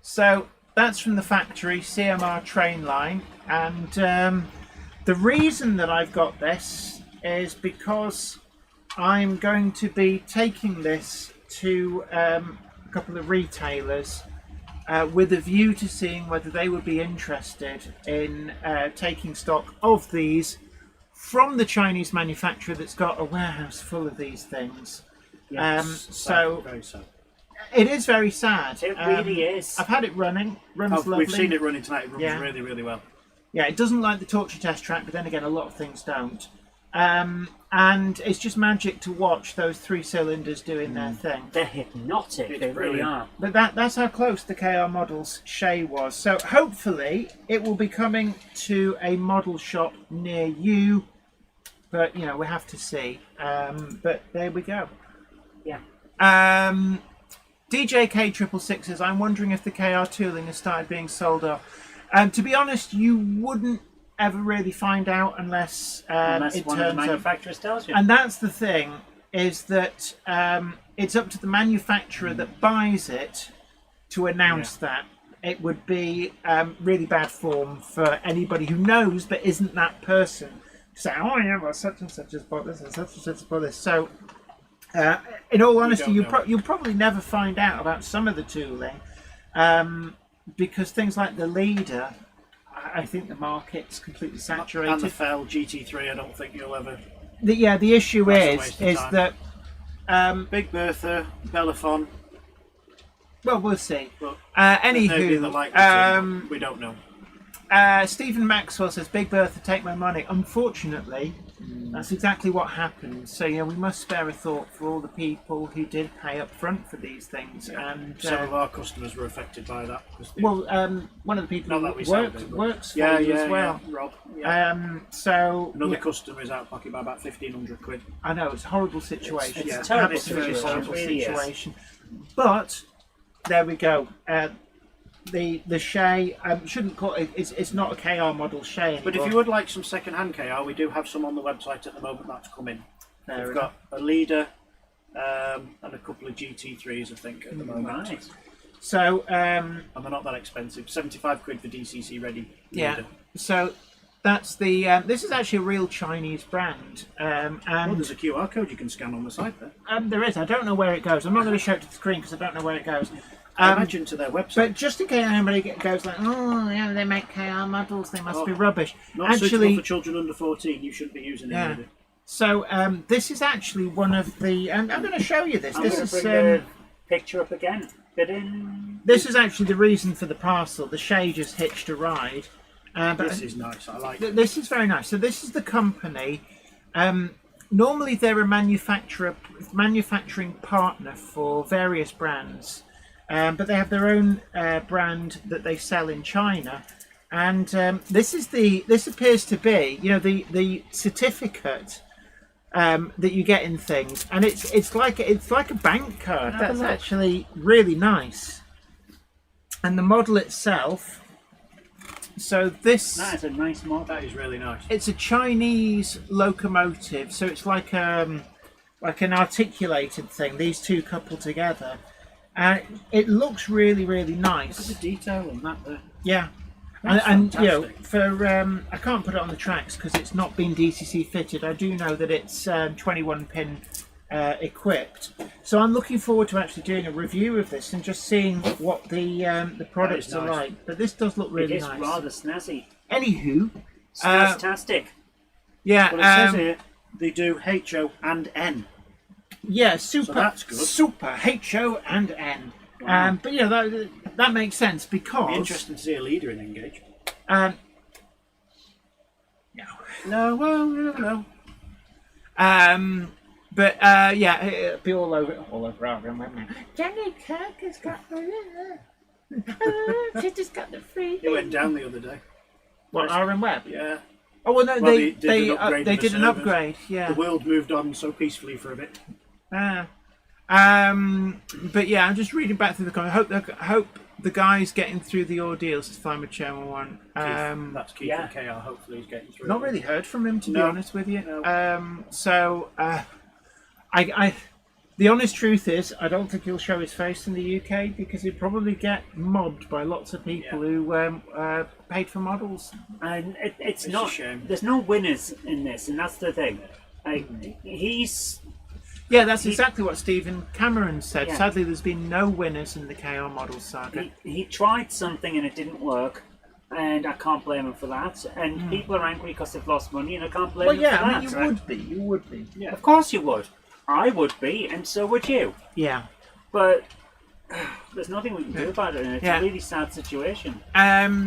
So that's from the factory, CMR train line, and the reason that I've got this is because I'm going to be taking this to a couple of retailers with a view to seeing whether they would be interested in taking stock of these from the Chinese manufacturer that's got a warehouse full of these things. So Very sad. it is very sad. It really is. I've had it running. Runs lovely. We've seen it running tonight. It runs Yeah. really, really well. Yeah, it doesn't like the torture test track, but then again, a lot of things don't. And it's just magic to watch those 3 cylinders doing their thing. They're hypnotic. It's They really brilliant. are. But that's how close the KR Models Shay was. So hopefully it will be coming to a model shop near you. But, you know, we have to see. But there we go. Yeah. DJK 666 says, I'm wondering if the KR tooling has started being sold off. To be honest, you wouldn't ever really find out unless Unless it one of the turns up. manufacturers tells you. And that's the thing, is that it's up to the manufacturer that buys it to announce that. It would be really bad form for anybody who knows but isn't that person to say, oh yeah, well such and such has bought this and such has bought this. So in all honesty, you'll probably never find out about some of the tooling because things like the leader, I think the market's completely saturated. And the Fell GT3, I don't think you'll ever. The issue That's a is waste of that Big Bertha, Bellafon. well, we'll see. But maybe the Anywho, likely we don't know. Stephen Maxwell says, Big Bertha, take my money. Unfortunately, that's exactly what happened. So, we must spare a thought for all the people who did pay up front for these things. And Some of our customers were affected by that. One of the people Not that who we sold it, but- works for you as well. Yeah, Rob. Yeah. So, Another customer is out of pocket by about 1,500 quid. I know, it's a horrible situation. It's a Yeah, terrible it's a very situation. horrible It really is. situation. But, there we go. The Shay, shouldn't call it, it's not a KR model Shay anymore. But if you would like some second-hand KR, we do have some on the website at the moment that's come in. Fair We've enough. got a leader and a couple of GT3s, I think, at the moment. Right. So, And they're not that expensive. 75 quid for DCC ready. yeah. Leader. So, that's the, this is actually a real Chinese brand. Oh, And there's a QR code you can scan on the site there. there is, I don't know where it goes. I'm not going to show it to the screen because I don't know where it goes. I imagine to their website. But just in case anybody goes like, oh, yeah, they make KR models, they must be rubbish. Not suitable Actually, for children under 14. You shouldn't be using it. Yeah. Either. so this is actually one of the. I'm going to show you this. I'm This going is to bring the picture up again. Fit in. this is actually the reason for the parcel. The Shay just hitched a ride. But This is nice. I like it. this is very nice. So this is the company. Normally they're a manufacturing partner for various brands. But they have their own brand that they sell in China, and this appears to be, the certificate that you get in things, and it's like a bank card. Have a That's look. actually really nice, and the model itself. So this That is a nice model. That is really nice. it's a Chinese locomotive, so it's like an articulated thing. These two coupled together. It looks really, really Look at nice. the detail on that there. Yeah, That's and fantastic. for I can't put it on the tracks because it's not been DCC fitted. I do know that it's 21 pin equipped. So I'm looking forward to actually doing a review of this and just seeing what the products are nice. like. But this does look It really is nice. rather snazzy. Anywho, Fantastic. yeah, Well, it says here they do HO and N. yeah, super, So that's good. super HO and N. Wow. But that makes sense because Be interesting to see a leader in Engage. no. No, well, you never know. But it'll be all over our room, won't it? Jenny Kirk has got the she just got the free. It went down the other day. What, RM Web? Yeah. Oh well, no, Well, they they did an upgrade they of the did an servers. upgrade. Yeah. The world moved on so peacefully for a bit. But yeah, I'm just reading back through the comments. I hope the guys getting through the ordeals to find Machomo one. That's Keith yeah. and KR. Hopefully, he's getting through. Not really heard from him, to be No. honest with you. No. I the honest truth is, I don't think he'll show his face in the UK because he'd probably get mobbed by lots of people who paid for models. And it's a not. shame. There's no winners in this, and that's the thing. He's Yeah, that's exactly what Stephen Cameron said. Yeah. Sadly, there's been no winners in the KR model saga. he tried something and it didn't work, and I can't blame him for that. And people are angry because they've lost money, and I can't blame Well, them yeah, for I that. mean, you would be. You would be. Yeah. Of course you would. I would be, and so would you. Yeah. But there's nothing we can do about it, and it's Yeah. a really sad situation.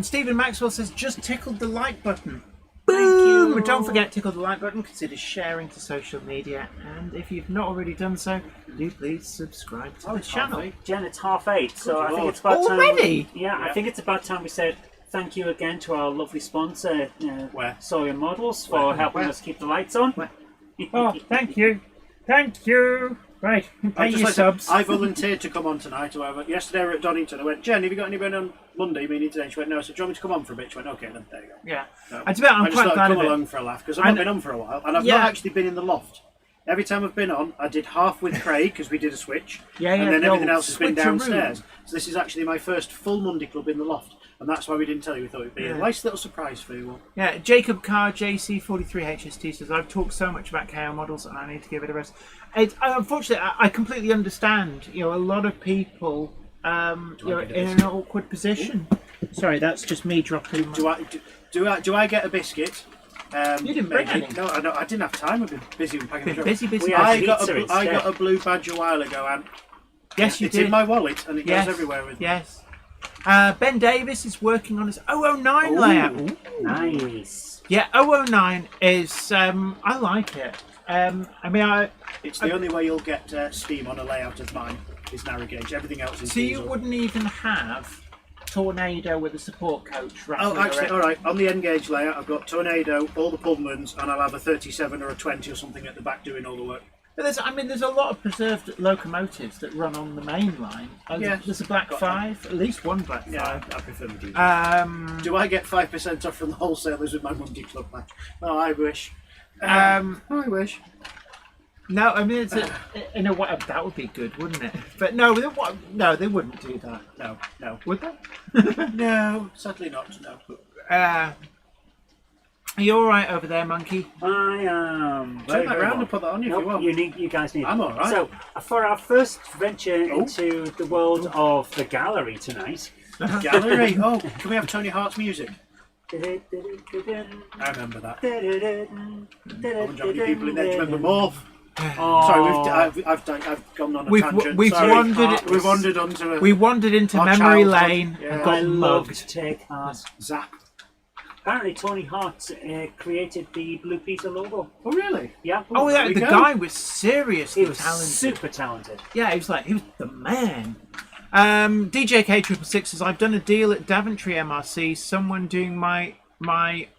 Stephen Maxwell says, just tickled the like button. Thank Boom! you. Don't forget, tickle the like button, consider sharing to social media, and if you've not already done so, do please subscribe to the it's channel. half-eight. Jen, it's 8:30, so Good I think lord. it's about time. Already? I think it's about time we said thank you again to our lovely sponsor, Where? Sawyer Models, for helping us keep the lights on. Oh, thank you. Thank you. Right, pay I'd just your like subs. I volunteered to come on tonight. However, yesterday we were at Donington. I went, Jen, have you got anybody on Monday? Meaning today? She went, no. I said, do you want me to come on for a bit? She went, okay, then there you go. Yeah. No. I bet I'm I just quite thought glad I'd come of it. along for a laugh because I've not been on for a while, and I've Yeah. not actually been in the loft. Every time I've been on, I did half with Craig because we did a switch, Yeah, and then the everything old else has been switcheroo. downstairs. So this is actually my first full Monday club in the loft, and that's why we didn't tell you. We thought it'd be a nice little surprise for you all. Yeah, Jacob Carr, JC43HST says, I've talked so much about KO models and I need to give it a rest. Unfortunately, I completely understand. You know, a lot of people you're in an awkward position. Sorry, that's just me dropping my... Do I get a biscuit? You didn't bring maybe. any. No, I didn't have time. I've been busy with packing the Busy. We had I got pizza a instead. blue badge a while ago, and Yes, you it's did. in my wallet, and it Yes. goes everywhere with me. Yes. Ben Davis is working on his 009 layout. Ooh. Nice. Yeah, 009 is... I like it. It's the only way you'll get steam on a layout of mine is narrow gauge. Everything else is So you diesel. wouldn't even have Tornado with a support coach wrapped Oh, actually, around. all right. On the N-gauge layout, I've got Tornado, all the Pullmans, and I'll have a 37 or a 20 or something at the back doing all the work. But there's a lot of preserved locomotives that run on the main line. Yeah. There's a Black Got 5, at least one Black 5. Yeah, I prefer the diesel. Um, Do I get 5% off from the wholesalers with my Monday Club match? Oh, I wish. I wish. no, I mean it's in a way that would be good, wouldn't it? But no, they wouldn't do that, No. would they? No, sadly not, no. Are you all right over there, Monkey? I am. Turn Very, that very round well. and put that on if Nope, you want. you guys need. I'm all right. So, for our first venture into the world of the gallery tonight. Gallery. Oh, can we have Tony Hart's music? I I remember that. People in there, do you remember Morph? Oh, Sorry, I've gone on a tangent. We've Sorry. wandered. We've wandered onto a We wandered into Our memory childhood. lane Yeah. and I got love mugged. Take Heart. Zap. Apparently, Tony Hart created the Blue Peter logo. Oh, really? Yeah. Oh yeah, there we the go. guy was seriously He was talented. super talented. Yeah, he was the man. DJK666 says, I've done a deal at Daventry MRC, someone doing my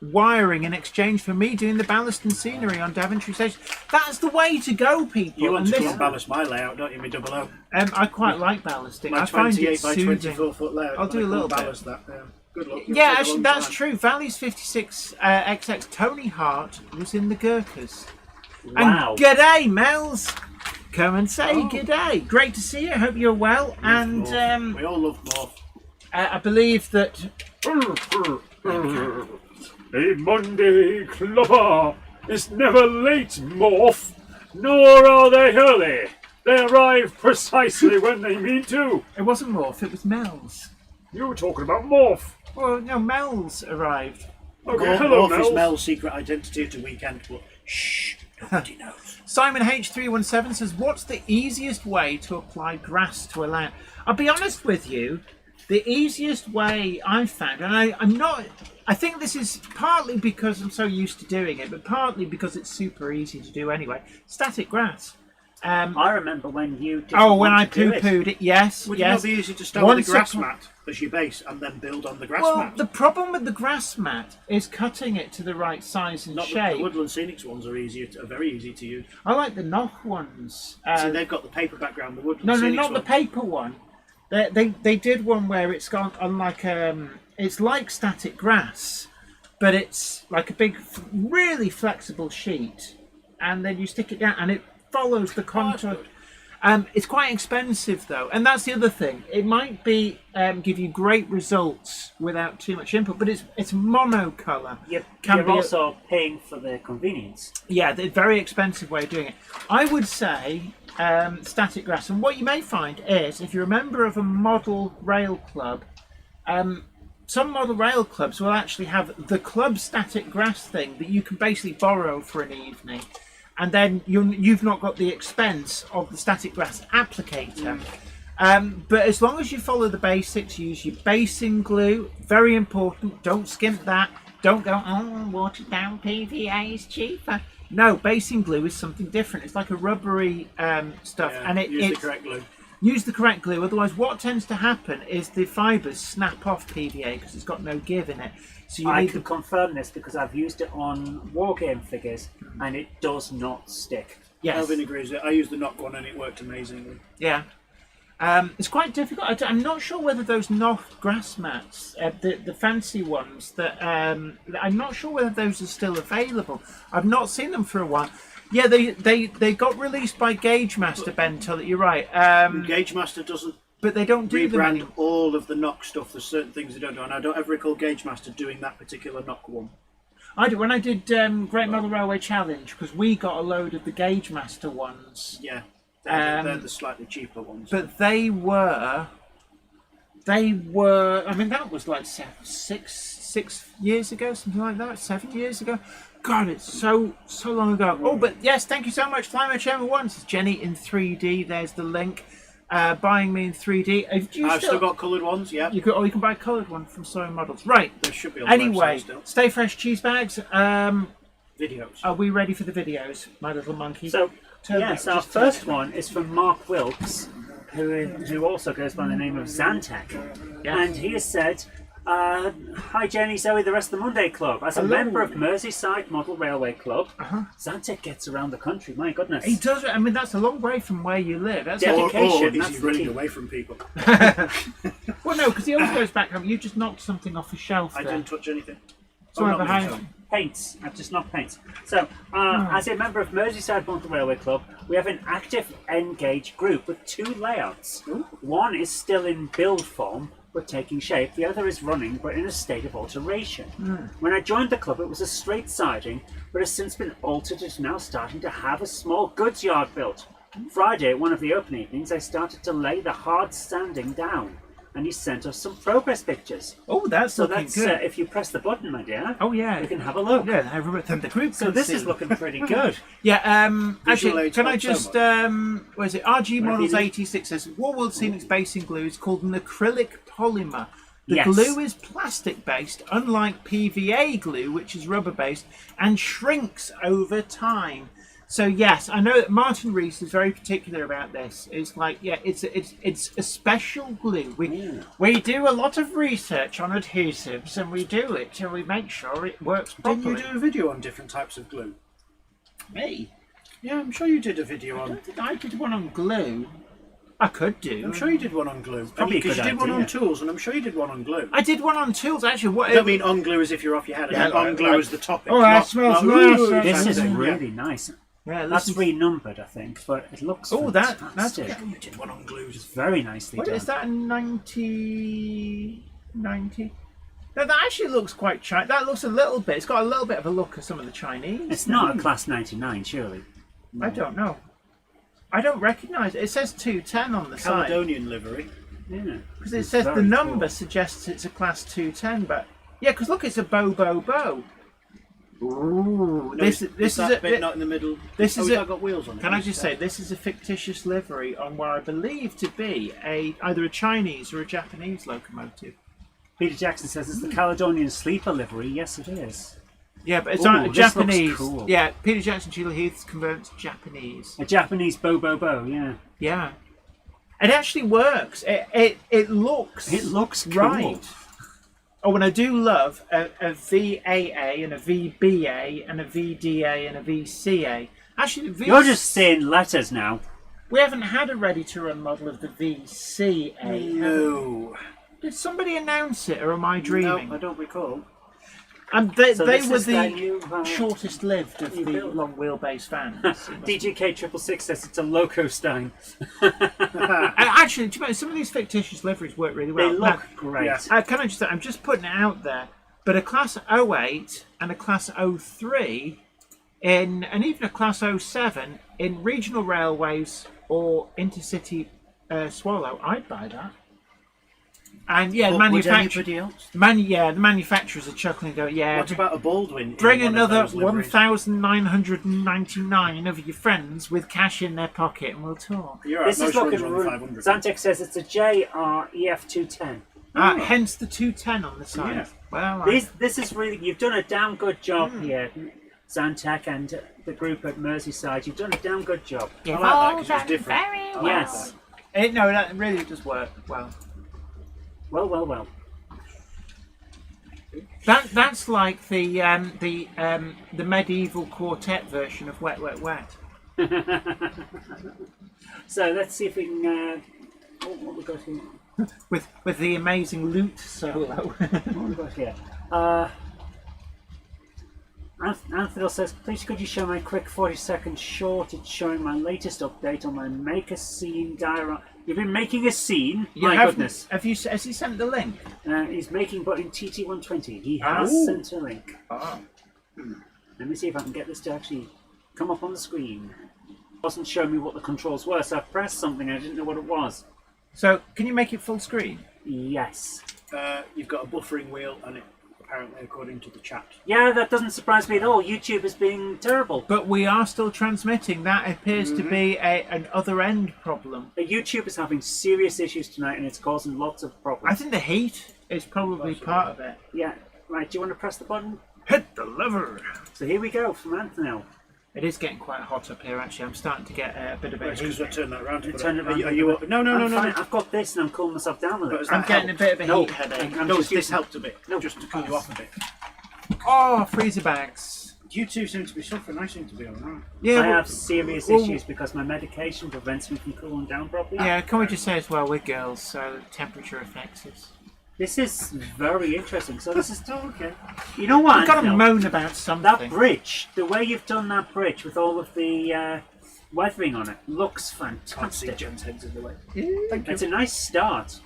wiring in exchange for me doing the ballast and scenery on Daventry Station. That's the way to go, people. You want And to this- come ballast my layout, don't you, me double O? I quite like ballasting. My I find it 28 by soothing. 24 foot layout. I'll do a I little can't bit. ballast that. Good luck. It'll Yeah, take a actually, long that's time. true. Valley's 56 XX Tony Hart was in the Gurkhas. Wow. And g'day, Mels. Come and say Oh. g'day. Great to see you. Hope you're well. And Morph. We all love Morph. I believe that A Monday clubber is never late, Morph, nor are they early. They arrive precisely when they mean to. it wasn't Morph, it was Mels. You were talking about Morph. Well, no, Mels arrived. Okay, hello, Morph is Mel. Mel's secret identity at a weekend, but shh, nobody knows. Simon H317 says, what's the easiest way to apply grass to a layout? I'll be honest with you, the easiest way I've found, and I think this is partly because I'm so used to doing it, but partly because it's super easy to do anyway. Static grass. I remember when you did When I poo-pooed it, yes, Would it yes. not be easy to start Once with a grass upon- mat as your base and then build on the grass Well, mat? the problem with the grass mat is cutting it to the right size and Not shape. the Woodland Scenics ones are very easy to use. I like the Noch ones. See, they've got the paper background. The Woodland No, Scenics not the ones- paper one. They did one where it's gone on like it's like static grass, but it's like a big, really flexible sheet, and then you stick it down, and it follows the contour. It's quite expensive though, and that's the other thing. It might be give you great results without too much input, but it's monocolor. You're also paying for the convenience. Yeah, the very expensive way of doing it. I would say static grass, and what you may find is if you're a member of a model rail club, some model rail clubs will actually have the club static grass thing that you can basically borrow for an evening. And then you've not got the expense of the static grass applicator. But as long as you follow the basics, use your basing glue, very important, don't skimp that. Don't go, oh, watered down PVA is cheaper. No, basing glue is something different. It's like a rubbery stuff. Yeah, and use the correct glue. Use the correct glue, otherwise what tends to happen is the fibres snap off PVA because it's got no give in it. So I can confirm this because I've used it on wargame figures and it does not stick. Yes. Alvin agrees with it. I used the knock one and it worked amazingly. Yeah. It's quite difficult. I'm not sure whether those knock grass mats, the fancy ones, that I'm not sure whether those are still available. I've not seen them for a while. Yeah, they got released by Gauge Master, Ben. Tell it you're right. Gauge Master doesn't. But they don't do them rebrand anymore. all of the knock stuff. There's certain things they don't do, and I don't ever recall Gauge Master doing that particular knock one. I did when I did Great Model Railway Challenge because we got a load of the Gauge Master ones. Yeah, they're the slightly cheaper ones. But they were. I mean, that was like 6 years ago, something like that. 7 years ago. God, it's so long ago. Oh, but yes, thank you so much, Flymo Chairman 1. This is Jenny in 3D. There's the link. Buying me in 3D. I've still got coloured ones, yeah. You can buy a coloured one from Sewing Models. Right. There should be on the anyway, website still. Stay fresh cheese bags. Videos. Are we ready for the videos, my little monkey? So, yes, our first one is from Mark Wilkes, who also goes by the name of Zantac. Yes. And he has said, hi Jenny, Zoe, the rest of the Monday Club. As a Hello. member of Merseyside Model Railway Club, Zantac gets around the country, my goodness. He does. I mean, that's a long way from where you live. That's Yeah. Or Dedication, is that's he the running key. away from people? Well, no, because he always goes back home. You just knocked something off a shelf I there. didn't touch anything. Somewhere not behind. me. Paints. I've just not paints. So, as a member of Merseyside Model Railway Club, we have an active N-gauge group with 2 layouts. One is still in build form, but taking shape. The other is running, but in a state of alteration. When I joined the club, it was a straight siding, but has since been altered. It's now starting to have a small goods yard built. Friday, one of the open evenings, I started to lay the hard standing down, and he sent us some progress pictures. Oh, that's So looking that's good. if you press the button, my dear. Oh yeah. We can have a look. Yeah, the group. So can this see. is looking pretty good. Yeah, Visual actually, aids can I help so just, what is it? RG Models 86 says, Warworld Scenics basing glue is called an acrylic polymer. The Yes. glue is plastic-based, unlike PVA glue, which is rubber-based, and shrinks over time. So yes, I know that Martin Rees is very particular about this. It's like, yeah, it's a special glue. We do a lot of research on adhesives, and we do it till we make sure it works properly. Didn't you do a video on different types of glue? Me? Yeah, I'm sure you did a video I on. don't think I did one on glue. I could do. I'm sure you did one on glue. Probably a Because you good did one on idea. tools, and I'm sure you did one on glue. I did one on tools actually. What? I don't mean on glue as if you're off your head. I Yeah, mean like- on glue like- as the topic. Oh, that not- smells not, nice. "Ooh, This is fancy." really nice. Yeah, That's this is- renumbered, I think, but it looks that's fantastic. good. You did one on glue. It's very nicely What done. is that? A 90? No, that actually looks quite Chinese. That looks a little bit. It's got a little bit of a look of some of the Chinese. It's not a class 99, surely. I don't know. I don't recognise it. It says 210 on the side Caledonian livery. Yeah. because it It's says the very number cool. suggests it's a class 210. But yeah, because look, it's a bow. Ooh, No, this is is that a bit not in the middle. this Oh, is has a- that got wheels on it? Can I just say, this is a fictitious livery on what I believe to be either a Chinese or a Japanese locomotive. Peter Jackson says it's the Caledonian sleeper livery. Yes, it is. Yeah, but it's Ooh, not this Japanese. looks cool. Yeah, Peter Jackson, Sheila Heath converts to Japanese. A Japanese bow, yeah. Yeah, it actually works. It looks. It looks cool. right. Oh, and I do love a VAA and a VBA and a VDA and a VCA. Actually, You're just saying letters now. We haven't had a ready-to-run model of the VCA. No. Did somebody announce it, or am I dreaming? No, I don't recall. And they So they this were is that the new, shortest lived of you the built. long wheelbase fans. DGK666 says it's a Loco Stein. Actually, do you know, some of these fictitious liveries work really well. They Now, look great. yeah. can I just say, I'm just putting it out there, but a Class 08 and a Class 03 and even a Class 07 in regional railways or intercity Swallow, I'd buy that. And yeah, the But would manufacturer, anybody else? the manufacturers are chuckling, go, yeah, What about a Baldwin? bring in one of another those liveries? 1,999 of your friends with cash in their pocket, and we'll talk. You're right, This is most runs looking. are on 500. Xantec says it's a JREF210. Hence the 210 on the side. Yeah. Well, This is really. You've done a damn good job here, Xantec and the group at Merseyside. You've done a damn good job. yeah, I like that because it's different. Yes. no, that really does work well. Well. That's like the medieval quartet version of Wet Wet Wet. So let's see if we can. What we got here? With the amazing lute solo. What we got here? Anthony says, please could you show my quick 40-second short? It's showing my latest update on my make a scene diorama. You've been making a scene? My goodness. Has he sent the link? He's making, but in TT120. He has sent a link. Oh. Let me see if I can get this to actually come up on the screen. It wasn't showing me what the controls were, so I pressed something and I didn't know what it was. So, can you make it full screen? Yes. You've got a buffering wheel, and it apparently, according to the chat. Yeah, that doesn't surprise me at all. YouTube is being terrible. But we are still transmitting. That appears to be an other end problem. YouTube is having serious issues tonight and it's causing lots of problems. I think the heat is probably part of it. Yeah, right, do you want to press the button? Hit the lever! So here we go from Anthony. It is getting quite hot up here, actually. I'm starting to get a bit of a It's because heat. I turned that around. Turn it around. Are you up? No. I'm fine. I've got this and I'm cooling myself down with But it. has I'm that getting a helped? bit of a No, heat headache. I'm No, just this using- helped a bit. No. Just to cool you off a bit. Oh, freezer bags. You two seem to be suffering. I seem to be alright. Yeah, I well- have serious well- issues because my medication prevents me from cooling down properly. Yeah, can we just say as well, we're girls, so temperature affects us. This is very interesting. So this is okay. You know what? I've got to Anthony? moan about That something. bridge, the way you've done that bridge with all of the weathering on it, looks Can't see fantastic. Jen's heads in the way. Thank It's a nice start.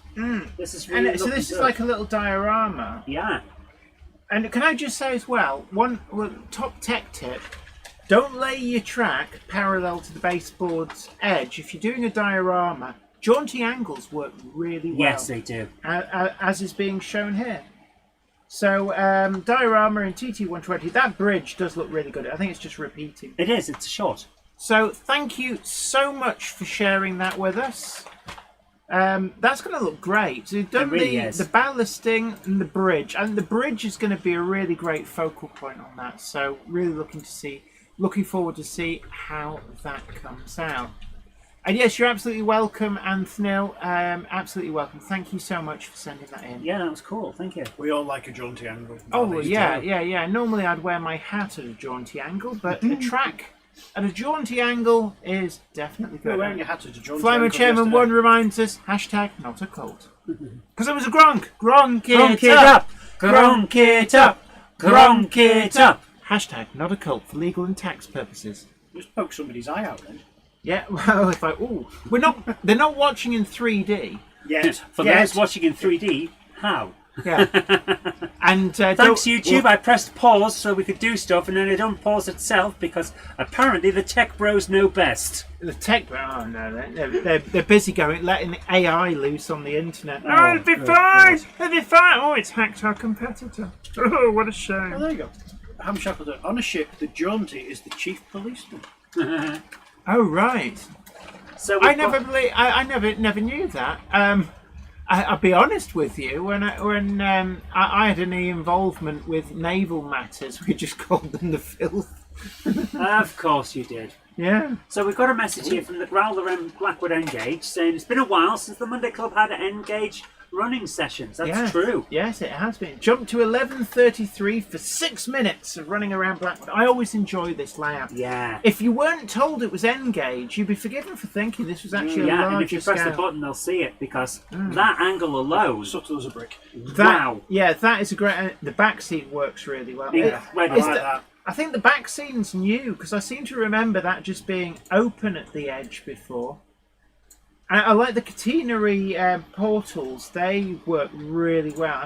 This is really And so looking this is good. like a little diorama. Yeah. And can I just say as well, one top tech tip, don't lay your track parallel to the baseboard's edge. If you're doing a diorama, jaunty angles work really well. Yes, they do. As is being shown here. So, diorama in TT120, that bridge does look really good. I think it's just repeating. It is. It's a shot. So, thank you so much for sharing that with us. That's going to look great. So, you've done really is. the ballasting and the bridge. And the bridge is going to be a really great focal point on that. So, really looking forward to see how that comes out. And yes, you're absolutely welcome, Anthony. Absolutely welcome. Thank you so much for sending that in. Yeah, that was cool. Thank you. We all like a jaunty angle. Oh, yeah. Normally I'd wear my hat at a jaunty angle, but a track at a jaunty angle is definitely You're good. wearing your hat at a jaunty Flyman angle Chairman yesterday. 1 reminds us, hashtag not a cult. Because it was a gronk. Gronk Gronk it it up. up. Gronk it up. Gronk it up. Hashtag not a cult for legal and tax purposes. Just poke somebody's eye out then. Yeah, well, if I... Ooh. They're not watching in 3D. Yes. For those watching in 3D, how? Yeah. And Thanks, YouTube. I pressed pause so we could do stuff, and then it unpaused itself because apparently the tech bros know best. The tech... Oh, no. They're busy letting AI loose on the internet. Oh, it'll be fine. It'll be fine. Oh, it's hacked our competitor. Oh, what a Oh, shame. there you go. Ham Shackleton. On a ship, the jaunty is the chief policeman. Oh, right. So I never knew that. I'll be honest with you. When I had any involvement with naval matters, we just called them the filth. Of course you did. Yeah. So we've got a message here from the Growler M Blackwood Engage saying it's been a while since the Monday Club had an Engage running sessions. That's Yes. true. Yes, it has been. Jumped to 11:33 for 6 minutes of running around Blackwood. I always enjoy this layout. Yeah. If you weren't told it was N-gauge, you'd be forgiven for thinking this was actually a Yeah, and larger if you press scale. the button, they'll see it because that angle alone. Subtle as a brick. Wow. Yeah, that is a great. The back scene works really well. Yeah. Where I does like the- that. I think the back scene's new because I seem to remember that just being open at the edge before. I like the catenary portals; they work really well.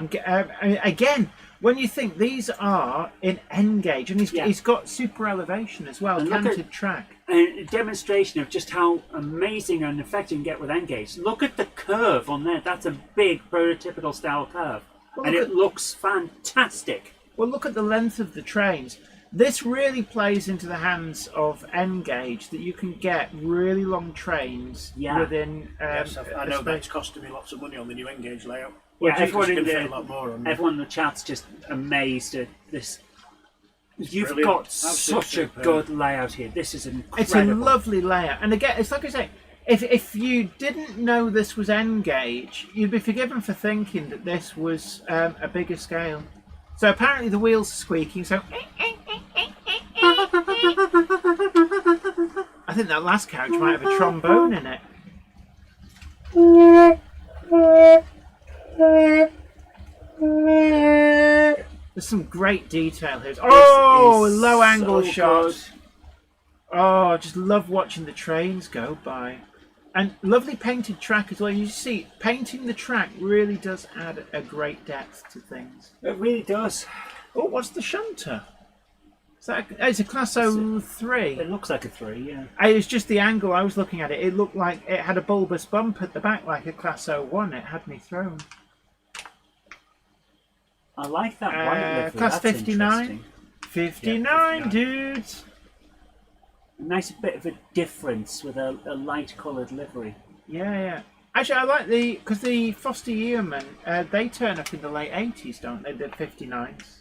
Again, when you think these are in N-gauge, and he's got super elevation as well, And look canted at- track. A demonstration of just how amazing and effective you can get with N-gauge. Look at the curve on there. That's a big prototypical style curve. Well, and look it at- looks fantastic. Well, look at the length of the trains. This really plays into the hands of N-gauge that you can get really long trains Yeah. within. Yes, I know space. that's costing me lots of money on the new N-gauge layout. Yeah, Because everyone you in can fit the a lot more on everyone in the chat's just amazed at this. You've brilliant. got Absolutely such a superb. good layout here. This is incredible. It's a lovely layout, and again, it's like I say, if you didn't know this was N-gauge, you'd be forgiven for thinking that this was a bigger scale. So apparently the wheels are squeaking. So I think that last carriage might have a trombone in it. There's some great detail here. Oh, This is low angle so shots. Oh, I just love watching the trains go by. And lovely painted track as well. You see, painting the track really does add a great depth to things. It really does. Oh, what's the shunter? Is that it's a Class 03. It looks like a 3, yeah. It was just the angle I was looking at it. It looked like it had a bulbous bump at the back like a Class 01. It had me thrown. I like that white livery. Class That's 59. interesting. 59, 59. dudes. A nice bit of a difference with a light coloured livery. Yeah, yeah. Actually, I like because the Foster Yeomen, they turn up in the late 80s, don't they? The 59s.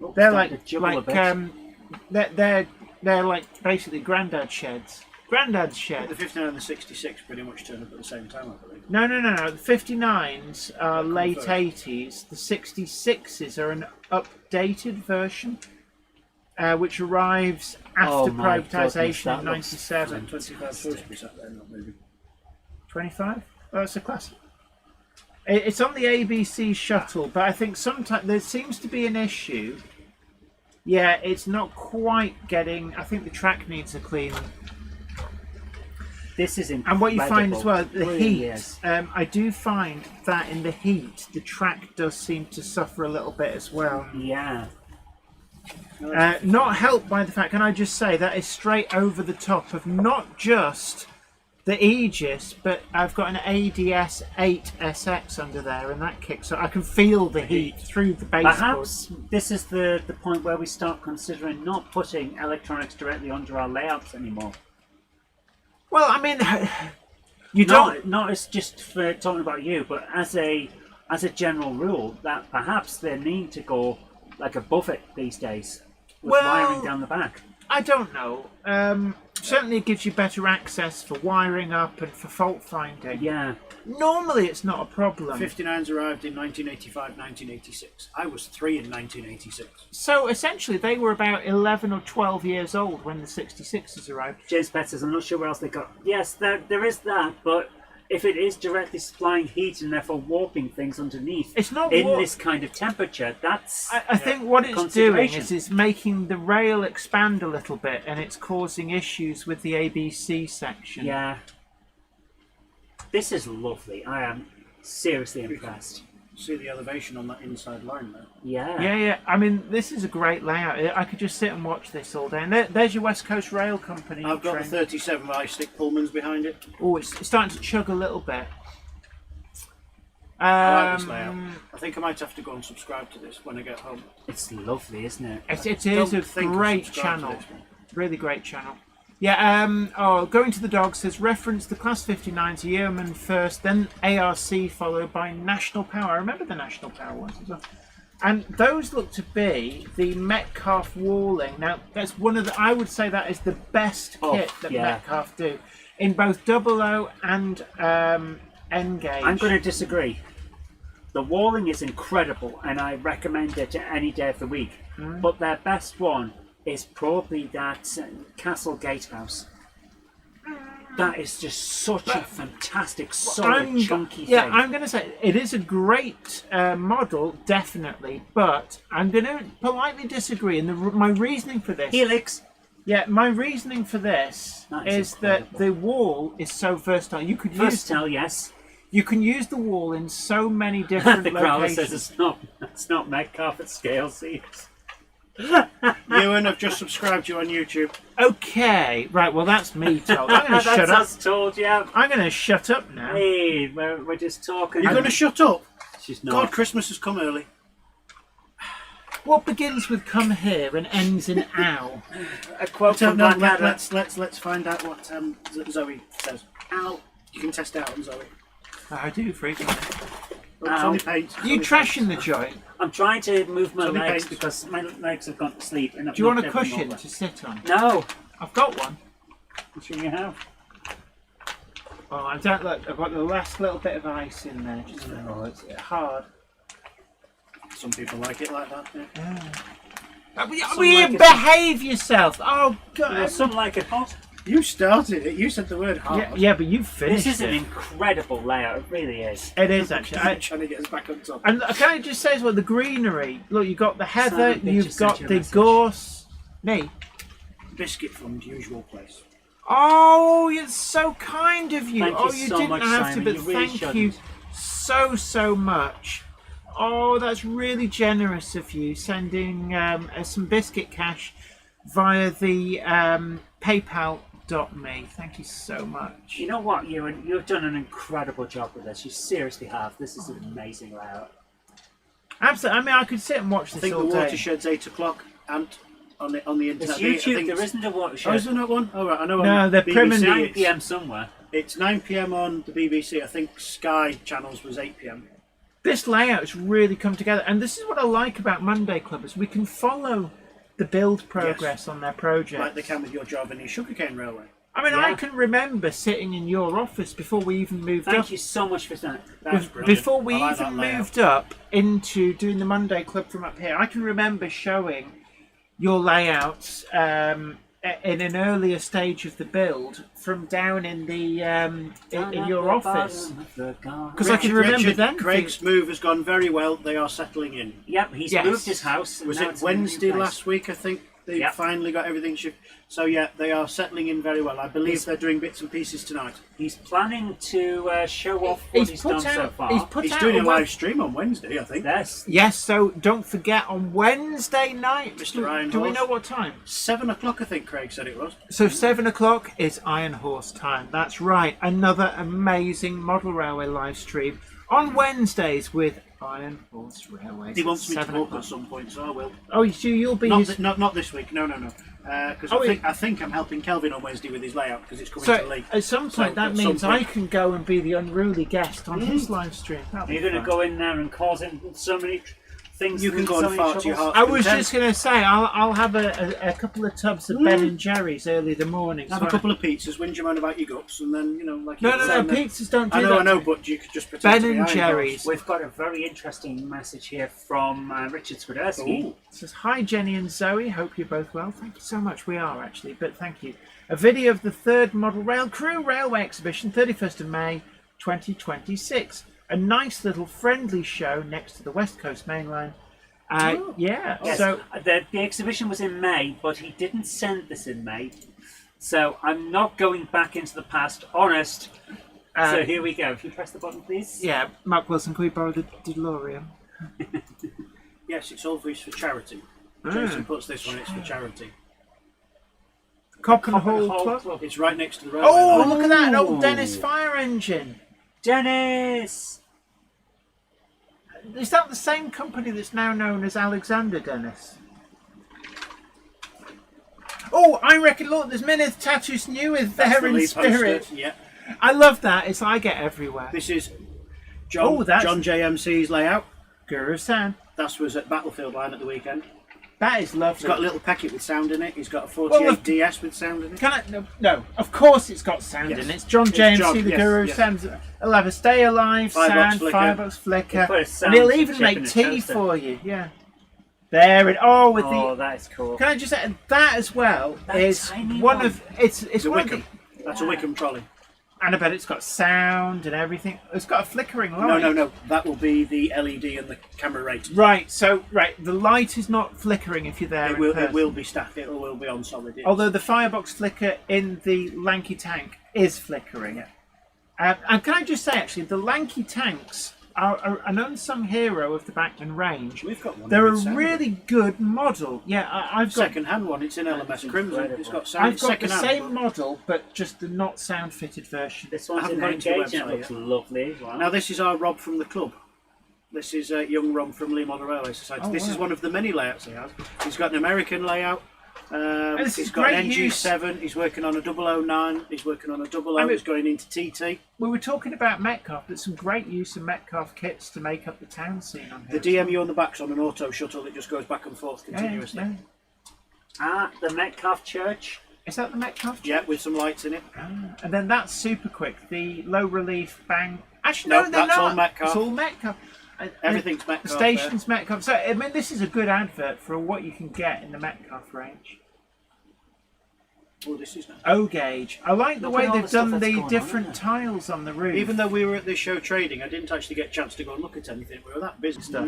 Oh, They're starting to juggle a bit. they're like basically granddad sheds. Granddad's The shed. 59 and the 66 pretty much turn up at the same time, I believe. No. The 59s are Come late first. 80s. The 66s are an updated version, which arrives after Oh my privatisation goodness, in that looks 97. 25 supposed to be sat there, not moving. 25? Oh, it's a classic. It's on the ABC shuttle, but I think sometimes there seems to be an issue. Yeah, it's not quite getting. I think the track needs a clean. This is incredible. And what you find as well, the Really heat. is. I do find that in the heat, the track does seem to suffer a little bit as well. Yeah. Not helped by the fact, can I just say, that is straight over the top of not just the Aegis, but I've got an ADS 8SX under there, and that kicks. So I can feel the heat through the baseboard. Perhaps this is the point where we start considering not putting electronics directly onto our layouts anymore. Well, I mean, you don't. Not as just for talking about you, but as a general rule, that perhaps they need to go like above it these days with Well, wiring down the back. I don't know. Certainly, it gives you better access for wiring up and for fault finding. Yeah. Normally, it's not a problem. 59s arrived in 1985, 1986. I was 3 in 1986. So essentially, they were about 11 or 12 years old when the 66s arrived. James Betts says, I'm not sure where else they got. Yes, there is that, but if it is directly supplying heat and therefore warping things underneath It's not in warp- this kind of temperature, that's I think what it's doing consideration. is making the rail expand a little bit, and it's causing issues with the ABC section. yeah. This is lovely. I am seriously impressed. See the elevation on that inside line there. Yeah. Yeah. I mean, this is a great layout. I could just sit and watch this all day. And there's your West Coast Rail Company. I've got train. the 37 high-stick Pullmans behind it. Oh, it's starting to chug a little bit. I like this layout. I think I might have to go and subscribe to this when I get home. It's lovely, isn't it? It is a Don't think I'll great subscribe to channel. this one. Really great channel. Yeah, Going to the Dog says, reference the Class 59s, Yeoman first, then ARC, followed by National Power. I remember the National Power ones as well. And those look to be the Metcalf walling. Now, that's one of the, I would say that is the best Oh, kit that yeah. Metcalf do. In both 00 and N-gauge. I'm going to disagree. The walling is incredible, and I recommend it any day of the week. But their best one is probably that Castle Gatehouse. That is just such a fantastic, solid, chunky thing. Yeah, I'm going to say it is a great model, definitely, but I'm going to politely disagree. And my reasoning for this... Helix. Yeah, my reasoning for this is that the wall is so versatile. You could yes. You can use the wall in so many different The Growler locations. says it's not Metcalf at scale seats. Ewan have just subscribed you on YouTube. Okay, right. Well, that's me told. I'm going to shut up. That's us told you. I'm going to shut up now. Hey, we're just talking. You're going to shut up? She's not. God, Christmas has come early. What begins with "come here" and ends in "ow"? A quote from Blackadder. Let's find out what Zoe says. Ow! You can test out on Zoe. I do, freak. Oh, it's only paint. It's You only trashing the joint? I'm trying to move my Somebody legs paints. because my legs have gone to sleep. And I've Do you want a knocked everything cushion over. to sit on? No. I've got one. I'm sure you have. Oh, I don't look. I've got the last little bit of ice in there. It's hard. Some people like it like that. Yeah. You behave yourself. Oh God. Well, some like it hot. You started it. You said the word hard. Yeah, but you finished This is an it. incredible layout. It really is. It is actually. I'm trying to get us back on top. And can I just say as well, the greenery. Look, you've got the heather, Simon, you've just got sent you a the message. gorse. Me. Biscuit from usual place. Oh, it's so kind of you. Thank you Oh, you so didn't much, have Simon. to, but You really thank you shouldn't. so much. Oh, that's really generous of you, sending some biscuit cash via the PayPal.me. Thank you so much. You know what, Ewan? You've done an incredible job with this. You seriously have. This is an amazing layout. Absolutely. I mean, I could sit and watch I this think all the day. watershed's 8 o'clock and on the internet. It's I YouTube. think There isn't a watershed. Oh, is there not one? Oh, right. I know. No, on they're BBC, permanent. 9 it's- p.m. somewhere. It's 9 p.m. on the BBC. I think Sky channels was 8 p.m. This layout's really come together, and this is what I like about Monday Club, is we can follow the build progress on their projects. Like they can with your job in the sugarcane railway. I mean, Yeah. I can remember sitting in your office before we even moved Thank up. you so much for that. That's brilliant. Before we I like even that layout. moved up into doing the Monday Club from up here, I can remember showing your layouts in an earlier stage of the build from down in the in your office. Because I can remember Richard, then. Craig's move has gone very well. They are settling in. Yep, he's Yes. moved his house. and Was now it it's in a new Wednesday place. last week? I think they Yep. finally got everything shifted. So yeah, they are settling in very well. I believe they're doing bits and pieces tonight. He's planning to show off what he's done so far. He's He's doing a web- live stream on Wednesday, I think. Yes. Yes, so don't forget on Wednesday night. Mr. Iron Do we Horse. know what time? 7 o'clock, I think Craig said it was. So 7 o'clock is Iron Horse time. That's right. Another amazing model railway live stream on Wednesdays with Iron Horse Railways. He wants me to 7 talk o'clock. at some point, so I will. Oh, so you'll be Not, his... not this week. No. Because Oh, I think I'm helping Kelvin on Wednesday with his layout because it's coming So to late. at some point So, that at some means I point- can go and be the unruly guest on his live stream. That'll be You're going to fun. go in there and cause him so many things. You can go so and many fart to your troubles. heart's I was content. just going to say, I'll have a couple of tubs of Ben and Jerry's early the morning. Have so a couple of pizzas, whinge on about your guts, and then like. No, you no, said, then- pizzas don't do I that. know, but you could just pretend Ben to be and Iron Jerry's. We've got a very interesting message here from Richard Swiderski. Horse. It says, hi Jenny and Zoe, hope you're both well. Thank you so much. We are actually, but thank you. A video of the 3rd Model Rail Crew Railway Exhibition, 31st of May 2026. A nice little friendly show next to the West Coast Main Line. Yeah, Yes, so the exhibition was in May, but he didn't send this in May. So I'm not going back into the past, honest. So here we go. If you press the button, please. yeah, Mark Wilson, can we borrow the DeLorean? Yes, it's always for charity. Jason puts this one, it's for charity. Cop and Copper Hall Hall Club. Club. It's right next to the railway Oh, line. look at that, an old Ooh. Dennis fire engine. Dennis! Is that the same company that's now known as Alexander Dennis? Oh, I reckon, look, there's Minith Tatus New is That's there the in lead spirit. poster, yeah. I love that. It's I get everywhere. This is John, Oh, that's- John JMC's layout. Guru San. That was at Battlefield Line at the weekend. That is lovely. He's got a little packet with sound in it. He's got a 48 DS with sound in it. Can I? No. Of course, it's got sound Yes. in it. It's John It's JMC, John, the yes, Guru. yes. Sounds. It'll have a Stay Alive Firebox sound, flicker. Firebox flicker, Put a and sound it'll even chip make in the tea toaster. for you. Yeah. There it. Oh, with Oh, the. that is cool. Can I just say that as well That is tiny one one. of it's The one of Wickham. the, That's a Wickham trolley. and I bet it's got sound and everything. It's got a flickering light. No. That will be the LED and the camera rate. Right. So the light is not flickering if you're there. It in will person. be stacked. It will be on solid. Yes. Although the firebox flicker in the lanky tank is flickering. And can I just say, actually, the lanky tanks are an unsung hero of the Bachmann range. We've got one. They're a with sound. really good model. Yeah, I've got. Second-hand one. It's in LMS Crimson. incredible. It's got sound. I've got the second-hand. same model, but just the not sound-fitted version. This one's I in haven't got into the engagement. website Looks yet. lovely as well. Now this is our Rob from the club. This is young Rob from Lee Model Railway Society. Oh, This is wow. one of the many layouts he has. He's got an American layout. this He's is got an great use. NG7. He's working on a 009. He's working on a 00. He's going into TT. We were talking about Metcalf. There's some great use of Metcalf kits to make up the town scene on The here. DMU on the back's on an auto shuttle. It just goes back and forth continuously. Yeah. The Metcalf Church. Is that the Metcalf? Yeah, with some lights in it. And then that's super quick. The low relief bang. Actually, No, no, they're that's not. all Metcalf. It's all Metcalf. Everything's The Metcalf station's Metcalf. So I mean, this is a good advert for what you can get in the Metcalf range. Oh, this is nice. O gauge. I like the Look at way all they've the stuff done that's the going on, different isn't it? tiles on the roof. Even though we were at this show trading, I didn't actually get a chance to go and look at anything. We were that busy. stuff.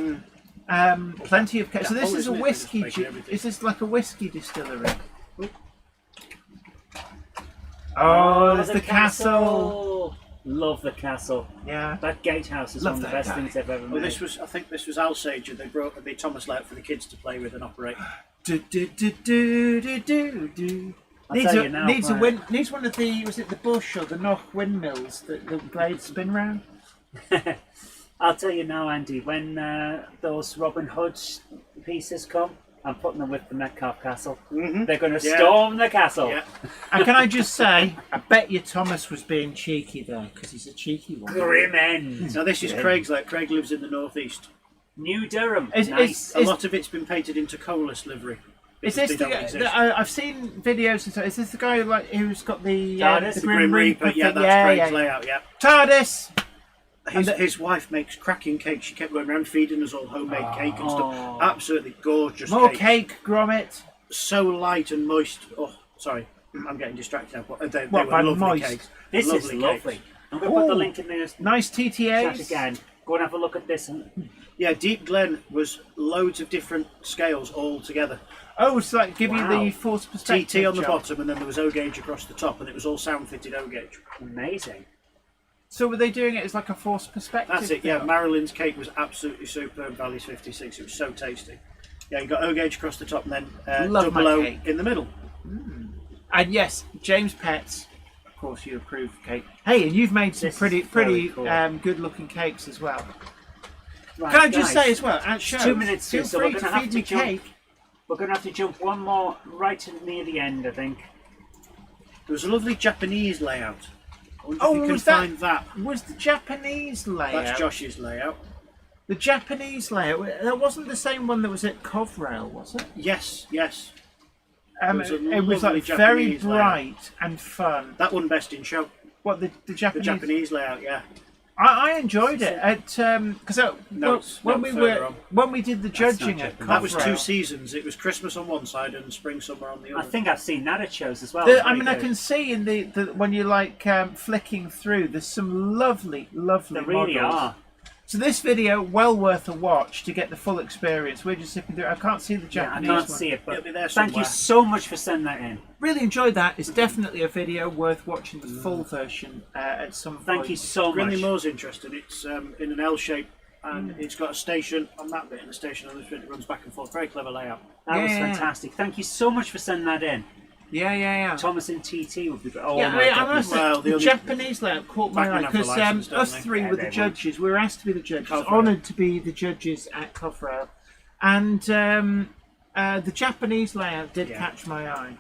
Plenty of. So this Oh, is a isn't it? whiskey. They're just making everything. Is this like a whiskey distillery? Oh, there's the castle. Love the castle. Yeah. That gatehouse is Love one of the that best guy. things I've ever Well, made. I think this was Alsager. They brought the Thomas layout for the kids to play with and operate. Do do do do do do do. I'll Needs tell a, you now, needs a Brian. win. Needs one of the. Was it the Bush or the Knock windmills that the blades spin round? I'll tell you now, Andy, when those Robin Hood pieces come, I'm putting them with the Metcalf Castle. They're going to Yeah. storm the castle. Yeah. And can I just say, I bet you Thomas was being cheeky there because he's a cheeky one. Grim end. Now this is Craig's layout. Craig lives in the northeast. New Durham. Is- nice. A lot of it's been painted into coaless livery. Is because this they the don't guy? exist. I've seen videos. And so, is this the guy like who's got the TARDIS? the The Grim Reaper, yeah, that's Craig's layout, yeah. TARDIS. His wife makes cracking cake. She kept going around feeding us all homemade cake and stuff. Absolutely gorgeous More cake. cake, grommet. So light and moist. Oh, sorry, I'm getting distracted now. But they What, were by lovely moist? cakes. This is Lovely lovely. cakes. I'm going to put the Ooh. link in the Nice chat TTAs. again. Go and have a look at this. Yeah, Deep Glen was loads of different scales all together. Oh, it's like give you Wow. the force perspective. TT on the job. bottom, and then there was O gauge across the top, and it was all sound fitted O gauge. Amazing. So were they doing it as like a force perspective? That's it. Yeah, thing? Marilyn's cake was absolutely superb. Valley's 56. It was so tasty. Yeah, you got O gauge across the top, and then Love my double O cake. in the middle. And yes, James Pets. Of course, you approve of cake. Hey, and you've made some This pretty is very pretty cool. good-looking cakes as well. Right, Can I just guys, say as well, at shows, 2 minutes feel to, so free we're to going to have feed to me jump. cake. We're going to have to jump one more right near the end, I think. There was a lovely Japanese layout. I wonder Oh, if you can was that- find that. Was the Japanese layout? That's Josh's layout. The Japanese layout. That wasn't the same one that was at Covrail, was it? Yes, yes. It was a was lovely like very Japanese layout. bright and fun. That one best in show. What the The Japanese? Japanese layout, yeah. I enjoyed it at because No, it's when not we further were on. when we did the judging not at Japanese. That was Covrail, 2 seasons. It was Christmas on one side and spring summer on the I other. think I've seen that at shows as well. I Very mean, I good. can see in the when you're like flicking through, there's some lovely They really models. are. So this video, well worth a watch to get the full experience. We're just sipping through. I can't see the Yeah, I Japanese can't one. see it, but It'll be there thank you somewhere. so much for sending that in. Really enjoyed that. It's definitely a video worth watching the full version at some point. Thank you so much. Grinley Moore's interesting. It's in an L shape and it's got a station on that bit and a station on this bit. It runs back and forth. Very clever layout. That was Yeah. fantastic. Thank you so much for sending that in. Yeah. Thomas and TT would be great. Oh Yeah, my I goodness. must say, Well, the the only- Japanese layout caught my eye Bachmann have the because license, don't us they? three Yeah, were they the will. judges. We were asked to be the judges, Covrail. honoured to be the judges at Covrail, and the Japanese layout did Yeah. catch my eye.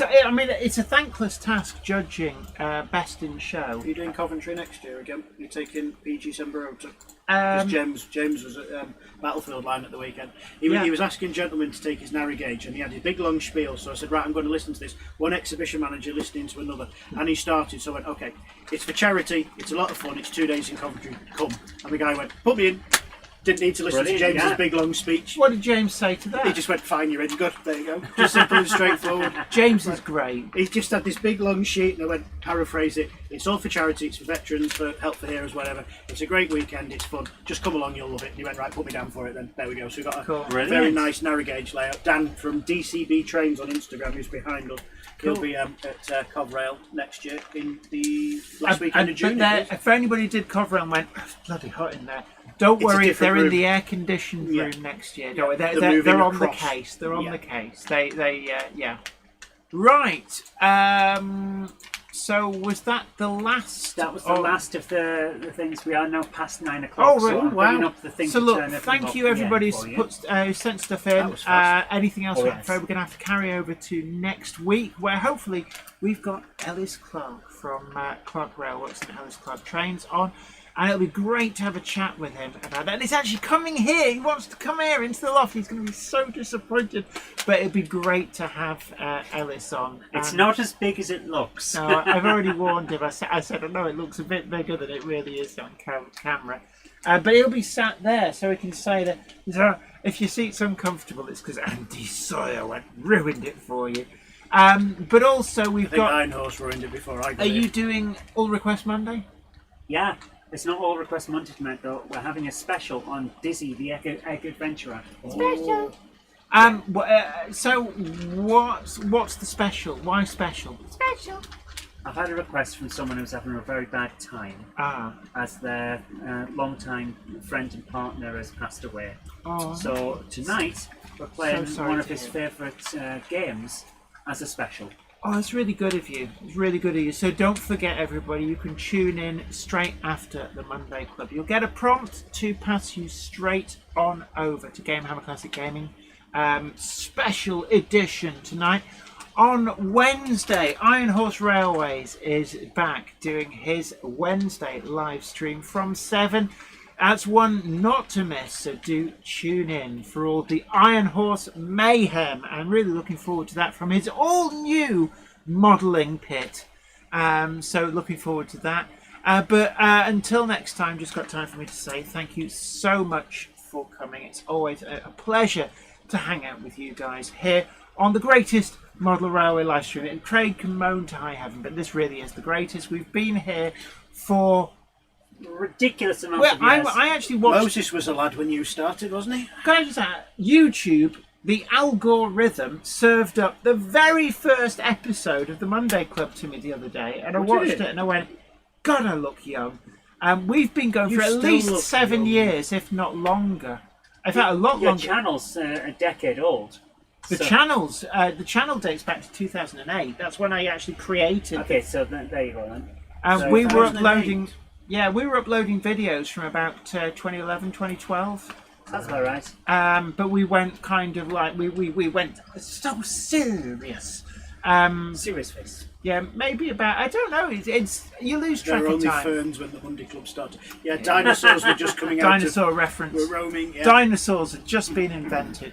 It's a thankless task judging best in show. Are you doing Coventry next year again? You're taking PG Semberota? Because James was at Battlefield Line at the weekend. He was asking gentlemen to take his narrow gauge, and he had his big long spiel. So I said, right, I'm going to listen to this. One exhibition manager listening to another, and he started. So I went, okay, it's for charity. It's a lot of fun. It's 2 days in Coventry. Come. And the guy went, put me in. Didn't need to listen to James's big long speech. What did James say to that? He just went, fine, you're in. Good, there you go. Just simple and straightforward. James is great. He just had this big long sheet, and I went, paraphrase it. It's all for charity, it's for veterans, for help for heroes, whatever. It's a great weekend, it's fun. Just come along, you'll love it. And he went, right, put me down for it then. There we go. So we've got a very nice narrow gauge layout. Dan from DCB Trains on Instagram, who's behind us. He'll be at Covrail next year in the last weekend of June. If anybody did Covrail and went, oh, it's bloody hot in there, don't worry if they're in the air-conditioned room next year. Don't worry, they're on the case. They're on the case. Yeah. Right. So was that the last? That was the last of the things. We are now past 9 o'clock. Oh, right. So wow. Up the thing so to look, turn thank you everybody who sent stuff in. Anything else? Yes. We're going to have to carry over to next week, where hopefully we've got Ellis Clark from Clark Railworks and Ellis Clark Trains on. And it'll be great to have a chat with him about that. And he's actually coming here. He wants to come here into the loft. He's going to be so disappointed. But it'd be great to have Ellis on. It's not as big as it looks. No, I've already warned him. I said, I know it looks a bit bigger than it really is on camera. But he'll be sat there, so he can say that if your seat's uncomfortable, it's because Andy Sawyer ruined it for you. But also we've got... Iron Horse ruined it before I got Are you doing All Request Monday? Yeah. It's not All Request Monday tonight, though. We're having a special on Dizzy, the Egg Adventurer. Special. So what's the special? Why special? Special. I've had a request from someone who's having a very bad time, as their long-time friend and partner has passed away. Oh. So tonight we're playing one of his favourite games as a special. Oh, it's really good of you. It's really good of you. So don't forget, everybody, you can tune in straight after the Monday Club. You'll get a prompt to pass you straight on over to Game Hammer Classic Gaming. Special edition tonight. On Wednesday, Iron Horse Railways is back doing his Wednesday live stream from 7. That's one not to miss, so do tune in for all the Iron Horse mayhem. I'm really looking forward to that from his all-new modelling pit. So looking forward to that. But until next time, just got time for me to say thank you so much for coming. It's always a pleasure to hang out with you guys here on the greatest model railway live stream. And Craig can moan to high heaven, but this really is the greatest. We've been here for... ridiculous amount of years. I actually watched... Moses was a lad when you started, wasn't he? Can I just add, YouTube, the algorithm served up the very first episode of the Monday Club to me the other day, and I watched it and I went, God, I look young. We've been going for at least 7 years, if not longer. In fact, a lot longer. Your channel's a decade old. The channel dates back to 2008. That's when I actually created. Okay, so there you go then. And we were uploading. Yeah, we were uploading videos from about 2011, 2012. That's about right. But we went kind of like we went so serious. Serious face. Yeah, maybe about, I don't know. It's you lose track of time. There were only ferns when the Monday Club started. Yeah, dinosaurs were just coming out. Dinosaur reference. We're roaming. Yeah. Dinosaurs had just been invented.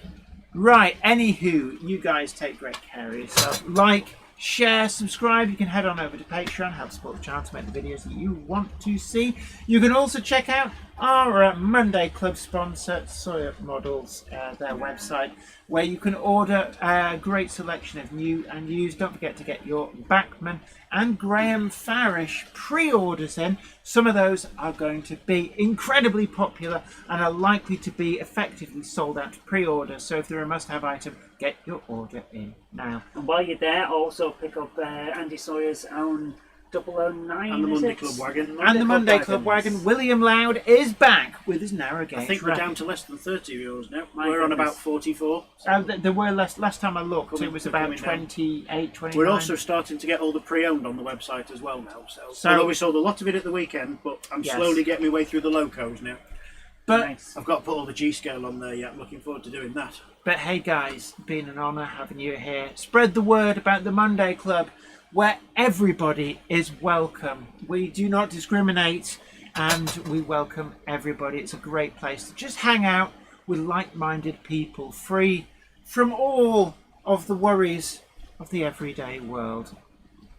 Right. Anywho, you guys take great care of yourself. Like, share, subscribe. You can head on over to Patreon, help support the channel to make the videos that you want to see. You can also check out our Monday Club sponsor, Sawyer Models, their website, where you can order a great selection of new and used. Don't forget to get your Bachmann and Graham Farish pre-orders in. Some of those are going to be incredibly popular and are likely to be effectively sold out to pre-order. So if they're a must-have item, get your order in now. And while you're there, also pick up Andy Sawyer's own 009 and the Monday Club wagon. And the Monday Club wagon. William Loud is back with his narrow gauge. I think we're down to less than 30 viewers now. We're on about 44. There were last time I looked, it was about 28, 29. We're also starting to get all the pre-owned on the website as well now. So although we sold a lot of it at the weekend, but I'm slowly getting my way through the locos now. But nice. I've got to put all the G-scale on there yet. I'm looking forward to doing that. But hey guys, been an honour having you here. Spread the word about the Monday Club, where everybody is welcome. We do not discriminate, and we welcome everybody. It's a great place to just hang out with like-minded people, free from all of the worries of the everyday world.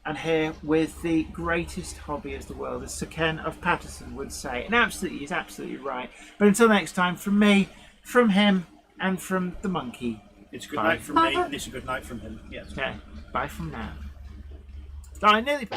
And here with the greatest hobby as the world, as Sir Ken of Patterson would say. And absolutely, he's absolutely right. But until next time, from me, from him, and from the monkey. It's a good night from me, and it's a good night from him. Yes. Okay, bye from now. I nearly...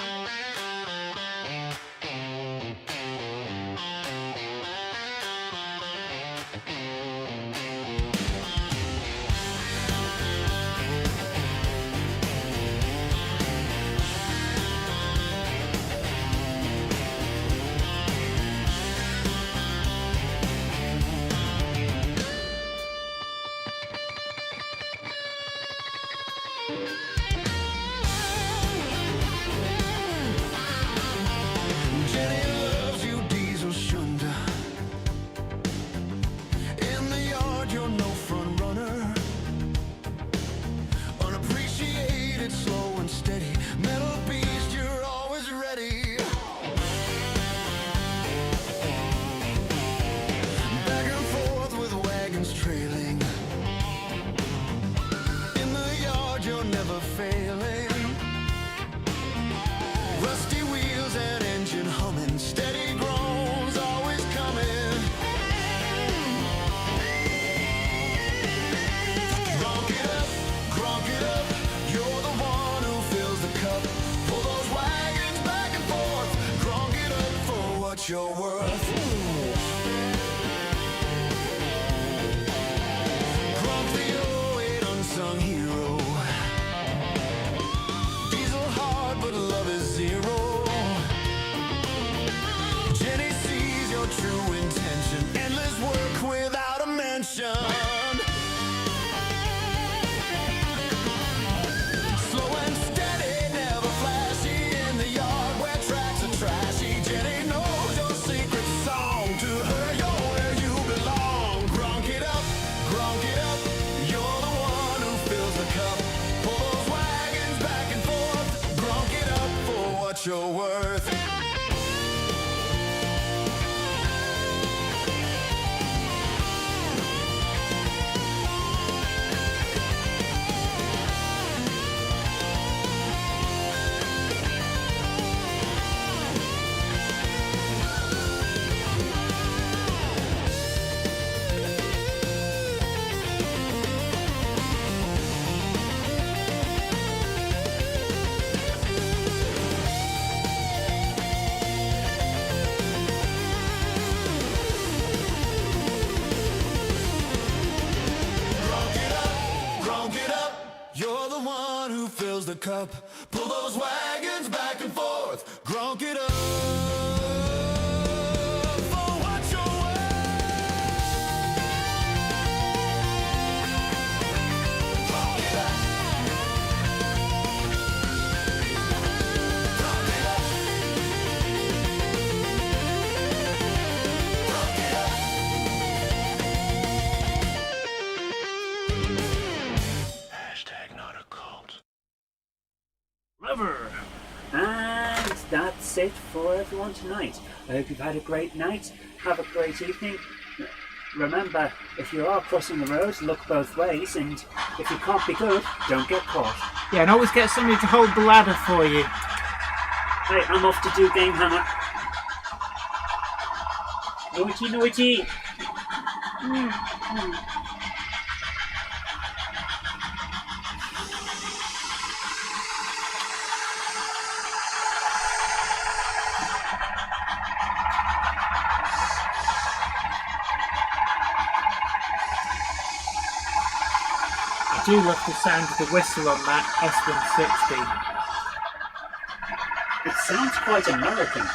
Your worth. Gronk the 08 unsung hero. Diesel hard, but love is zero. Jenny sees your true intention. Endless work without a mention. Slow and steady, never flashy. In the yard where tracks are trashy. Jenny knows to her, you're where you belong. Gronk it up, you're the one who fills the cup. Pull those wagons back and forth. Gronk it up for what you're worth. You're the one who fills the cup. Pull those wagons back and forth. Gronk it up for what you're worth. Gronk it up. Gronk it up. Gronk it up. Lover. And that's it for everyone tonight. I hope you've had a great night. Have a great evening. Remember, if you are crossing the road, look both ways, and if you can't be good, don't get caught. Yeah, and always get somebody to hold the ladder for you. Hey, I'm off to do Game Hammer. Naughty. I do love the sound of the whistle on that S160. It sounds quite American.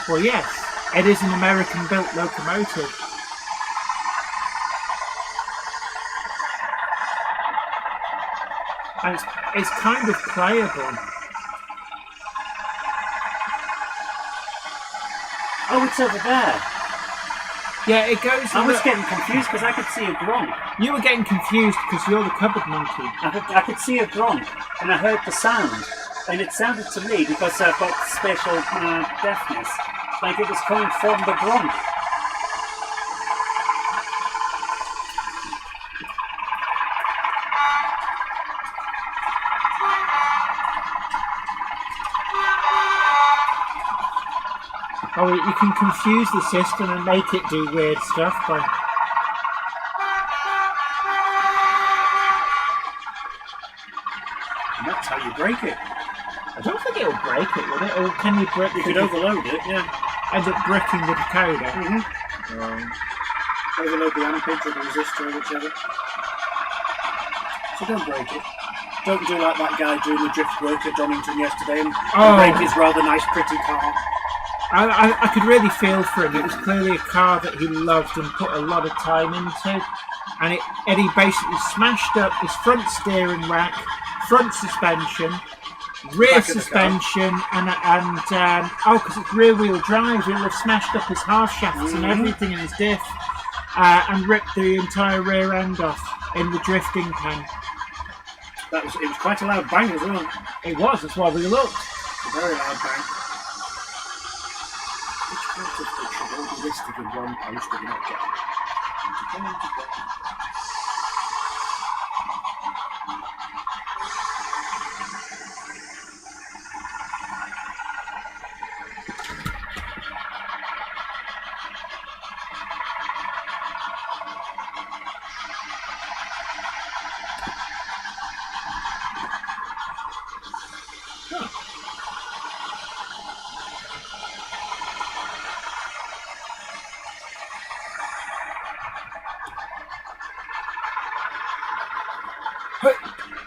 Well, yes, it is an American-built locomotive. And it's kind of playable. Oh, it's over there. Yeah, it goes. I was getting confused because I could see a grunt. You were getting confused because you're the cupboard monkey. I could see a grunt, and I heard the sound, and it sounded to me, because I've got spatial deafness, like it was coming from the grunt. Oh, you can confuse the system and make it do weird stuff by... And that's how you break it. I don't think it'll break it, would it? Or can you brick... You could overload it, yeah. End up bricking the decoder. Overload the ampage or the resistor or whichever. So don't break it. Don't do like that guy doing the drift work at Donington yesterday and break his rather nice, pretty car. I could really feel for him. It was clearly a car that he loved and put a lot of time into. And he basically smashed up his front steering rack, front suspension, rear suspension, because it's rear wheel drive, he'll have smashed up his half shafts and everything in his diff, and ripped the entire rear end off in the drifting pan. It was quite a loud bang as well. It was, that's why we looked. A very loud bang. Which part of it should all be listed in one post that you're not getting?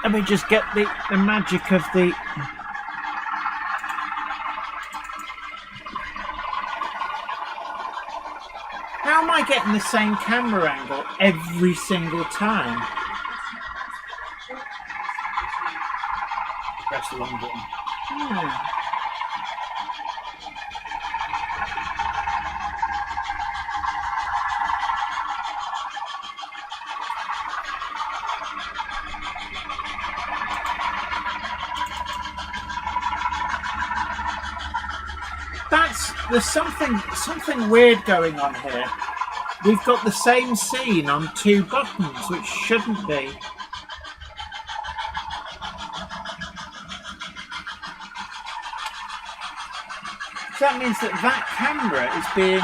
Let me just get the magic of the... How am I getting the same camera angle every single time? Press the wrong button. There's something weird going on here. We've got the same scene on two buttons, which shouldn't be. So that means that camera has been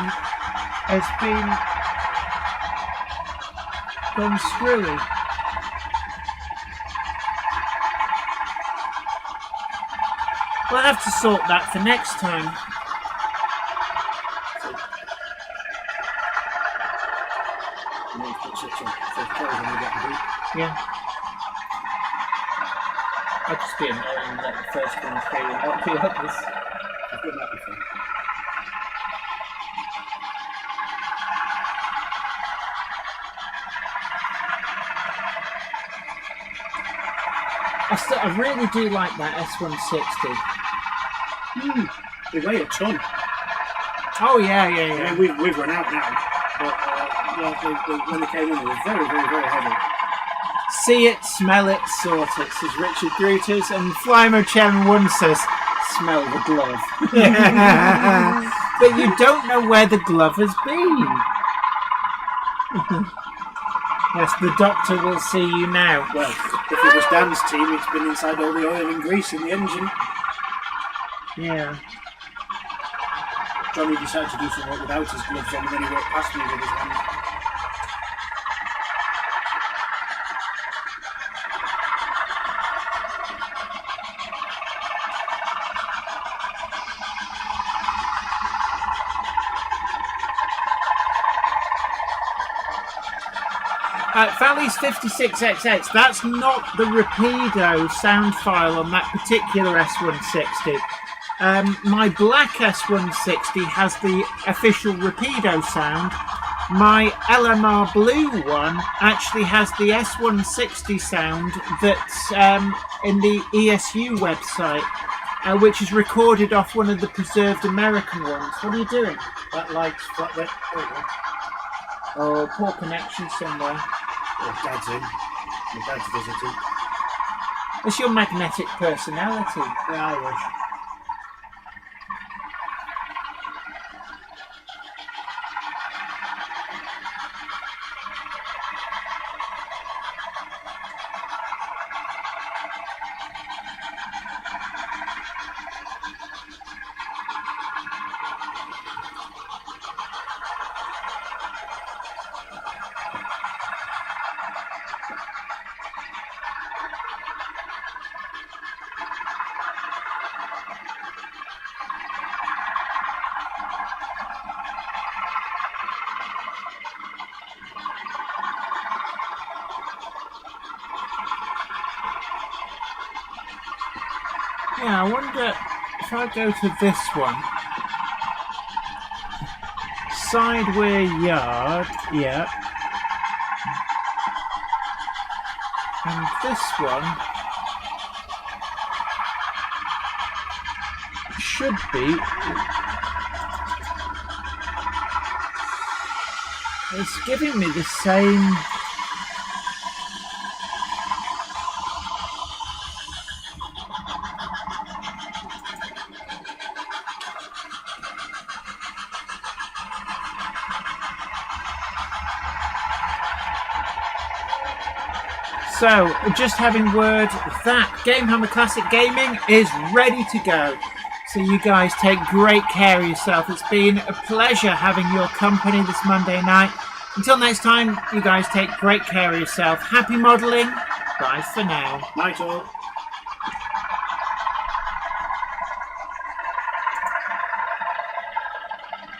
gone screwy. We'll have to sort that for next time. Yeah. I'd just be annoying that the first one failed and not be others. I've done that before. I really do like that S160. They weigh a ton. Oh yeah. I mean, we've run out now. But when they came in, they were very, very, very heavy. See it, smell it, sort it, says Richard Grutas, and Flymo Chairman 1 says, smell the glove. But you don't know where the glove has been. Yes, the doctor will see you now. Well, if it was Dan's team, it's been inside all the oil and grease in the engine. Yeah. Johnny decided to do some work without his gloves on, and then he walked past me with his hand. Valley's 56XX, that's not the Rapido sound file on that particular S160. My black S160 has the official Rapido sound. My LMR blue one actually has the S160 sound that's in the ESU website, which is recorded off one of the preserved American ones. What are you doing? That light's flat there. There you go. Oh, poor connection somewhere. Oh, Dad's in. My dad's visiting. What's your magnetic personality? Yeah, I wish. Yeah, I wonder if I go to this one. Sideway yard, yeah. And this one should be. It's giving me the same. So, just having word that Gamehammer Classic Gaming is ready to go. So you guys take great care of yourself. It's been a pleasure having your company this Monday night. Until next time, you guys take great care of yourself. Happy modelling. Bye for now. Night all.